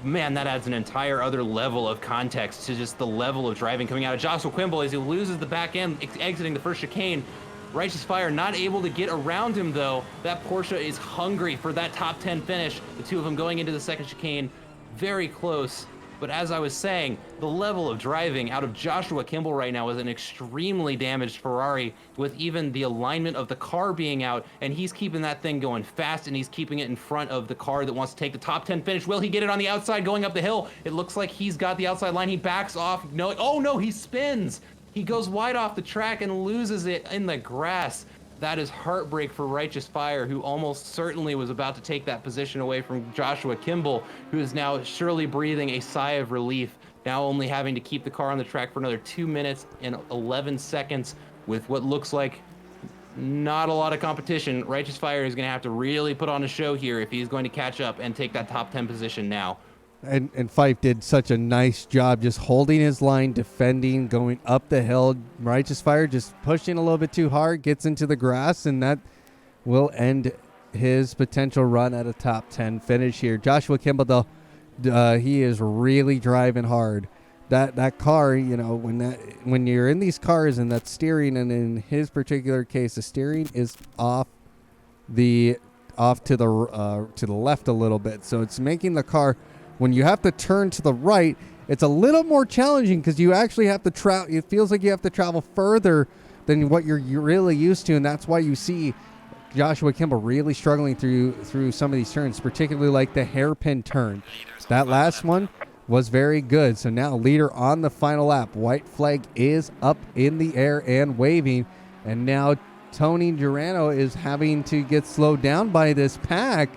S2: man, that adds an entire other level of context to just the level of driving coming out of Joshua Campbell as he loses the back end, exiting the first chicane. Righteous Fire not able to get around him, though. That Porsche is hungry for that top 10 finish. The two of them going into the second chicane, very close. But as I was saying, the level of driving out of Joshua Campbell right now is an extremely damaged Ferrari, with even the alignment of the car being out, and he's keeping that thing going fast, and he's keeping it in front of the car that wants to take the top 10 finish. Will he get it on the outside going up the hill? It looks like he's got the outside line. He backs off. No, oh no, he spins. He goes wide off the track and loses it in the grass. That is heartbreak for Righteous Fire, who almost certainly was about to take that position away from Joshua Campbell, who is now surely breathing a sigh of relief, now only having to keep the car on the track for another 2 minutes and 11 seconds with what looks like not a lot of competition. Righteous Fire is going to have to really put on a show here if he's going to catch up and take that top 10 position now.
S1: And Fife did such a nice job just holding his line, defending, going up the hill. Righteous Fire just pushing a little bit too hard, gets into the grass, and that will end his potential run at a top 10 finish here. Joshua Campbell, though, he is really driving hard. That car, you know, when you're in these cars and that steering, and in his particular case, the steering is off to the left a little bit, so it's making the car, when you have to turn to the right, it's a little more challenging because you actually have to travel. It feels like you have to travel further than what you're really used to, and that's why you see Joshua Campbell really struggling through some of these turns, particularly like the hairpin turn. That last one was very good. So now leader on the final lap. White flag is up in the air and waving, and now Tony Girano is having to get slowed down by this pack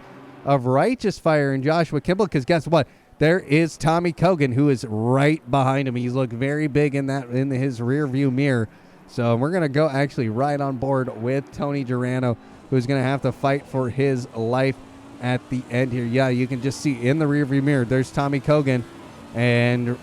S1: of Righteous Fire and Joshua Campbell, because guess what? There is Tommy Kogan, who is right behind him. He's looked very big in his rear view mirror. So we're going to go actually right on board with Tony Girano, who's going to have to fight for his life at the end here. Yeah, you can just see in the rear view mirror, there's Tommy Kogan, and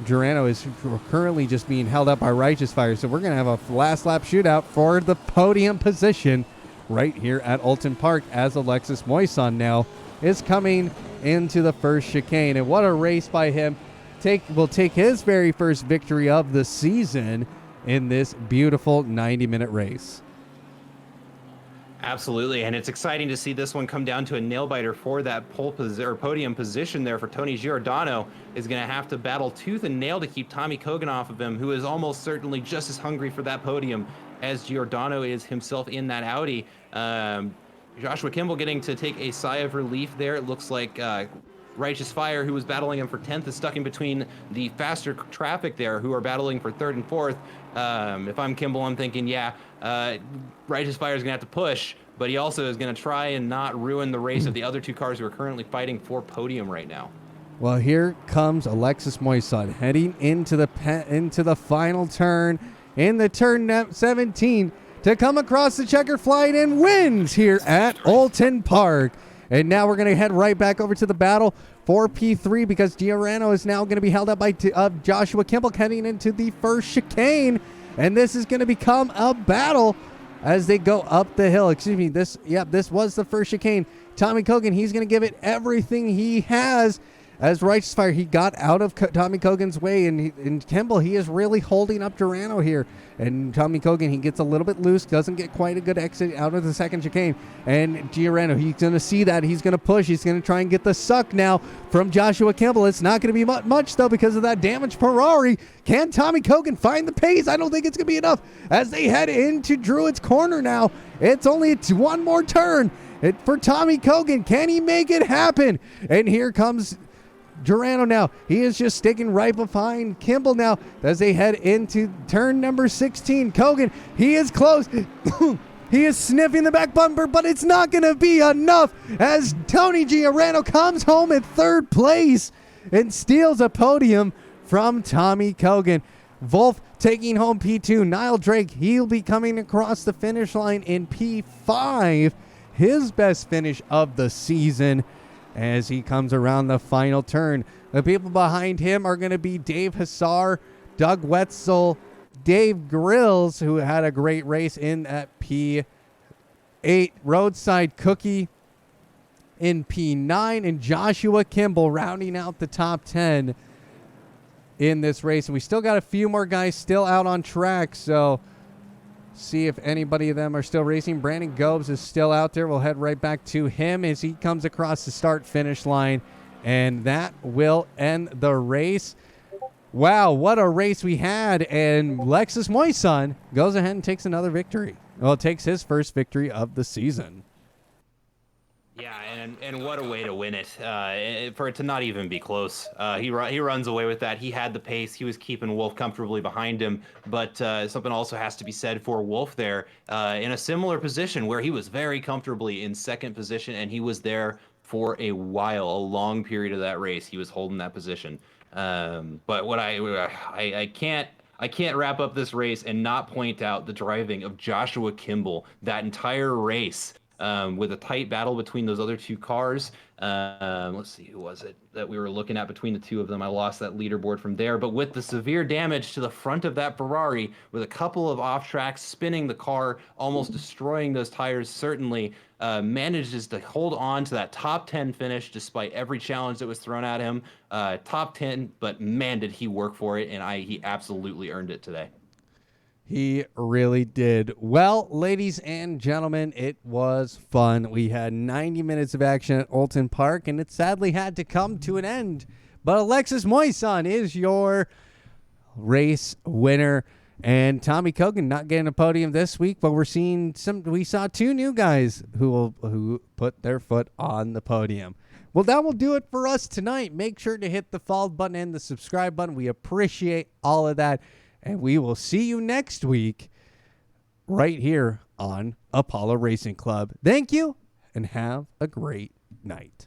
S1: Girano is currently just being held up by Righteous Fire. So we're going to have a last lap shootout for the podium position right here at Oulton Park, as Alexis Moison now is coming into the first chicane. And what a race by him. Will take his very first victory of the season in this beautiful 90-minute race.
S2: Absolutely, and it's exciting to see this one come down to a nail-biter for that podium position there for Tony Giordano. Is going to have to battle tooth and nail to keep Tommy Kogan off of him, who is almost certainly just as hungry for that podium as Giordano is himself in that Audi. Joshua Campbell getting to take a sigh of relief there. It looks like Righteous Fire, who was battling him for 10th, is stuck in between the faster traffic there, who are battling for 3rd and 4th. If I'm Campbell, I'm thinking, yeah, Righteous Fire is going to have to push, but he also is going to try and not ruin the race of the other two cars who are currently fighting for podium right now.
S1: Well, here comes Alexis Moison heading into the final turn, in the turn 17, to come across the checker flight and wins here at Oulton Park. And now we're going to head right back over to the battle for P3, because Giordano is now going to be held up by Joshua Campbell heading into the first chicane. And this is going to become a battle as they go up the hill. Excuse me, this was the first chicane. Tommy Kogan, he's going to give it everything he has. As Righteous Fire, he got out of Tommy Kogan's way, and Campbell, he is really holding up Girano here. And Tommy Kogan, he gets a little bit loose, doesn't get quite a good exit out of the second chicane. And Girano, he's going to see that. He's going to push. He's going to try and get the suck now from Joshua Campbell. It's not going to be much, though, because of that damaged Ferrari. Can Tommy Kogan find the pace? I don't think it's going to be enough as they head into Druid's Corner now. It's only one more turn for Tommy Kogan. Can he make it happen? And here comes Girano now. He is just sticking right behind Campbell now as they head into turn number 16. Kogan, he is close. He is sniffing the back bumper, but it's not going to be enough as Tony Giordano comes home in 3rd place and steals a podium from Tommy Kogan. Wolf taking home P2. Nile Drake, he'll be coming across the finish line in P5. His best finish of the season as he comes around the final turn. The people behind him are going to be Dave Hassar, Doug Wetzel, Dave Grills, who had a great race in at P8. Roadside Cookie in P9, and Joshua Kimball rounding out the top 10 in this race. And we still got a few more guys still out on track, so see if anybody of them are still racing. Brandon Gobes is still out there. We'll head right back to him as he comes across the start-finish line, and that will end the race. Wow, what a race we had, and Lexus Moisan goes ahead and takes another victory. Well, it takes his first victory of the season.
S2: Yeah, and what a way to win it, for it to not even be close. He runs away with that. He had the pace. He was keeping Wolf comfortably behind him. But something also has to be said for Wolf there in a similar position where he was very comfortably in second position, and he was there for a while, a long period of that race. He was holding that position. But what I can't wrap up this race and not point out the driving of Joshua Kimball that entire race. With a tight battle between those other two cars. Let's see, who was it that we were looking at between the two of them? I lost that leaderboard from there. But with the severe damage to the front of that Ferrari, with a couple of off tracks, spinning the car, almost destroying those tires, certainly manages to hold on to that top 10 finish despite every challenge that was thrown at him. Top 10, but man, did he work for it, and he absolutely earned it today.
S1: He really did. Well, ladies and gentlemen, it was fun. We had 90 minutes of action at Oulton Park, and it sadly had to come to an end. But Alexis Moisan is your race winner. And Tommy Kogan not getting a podium this week, but we saw two new guys who put their foot on the podium. Well, that will do it for us tonight. Make sure to hit the follow button and the subscribe button. We appreciate all of that. And we will see you next week right here on Apollo Racing Club. Thank you, and have a great night.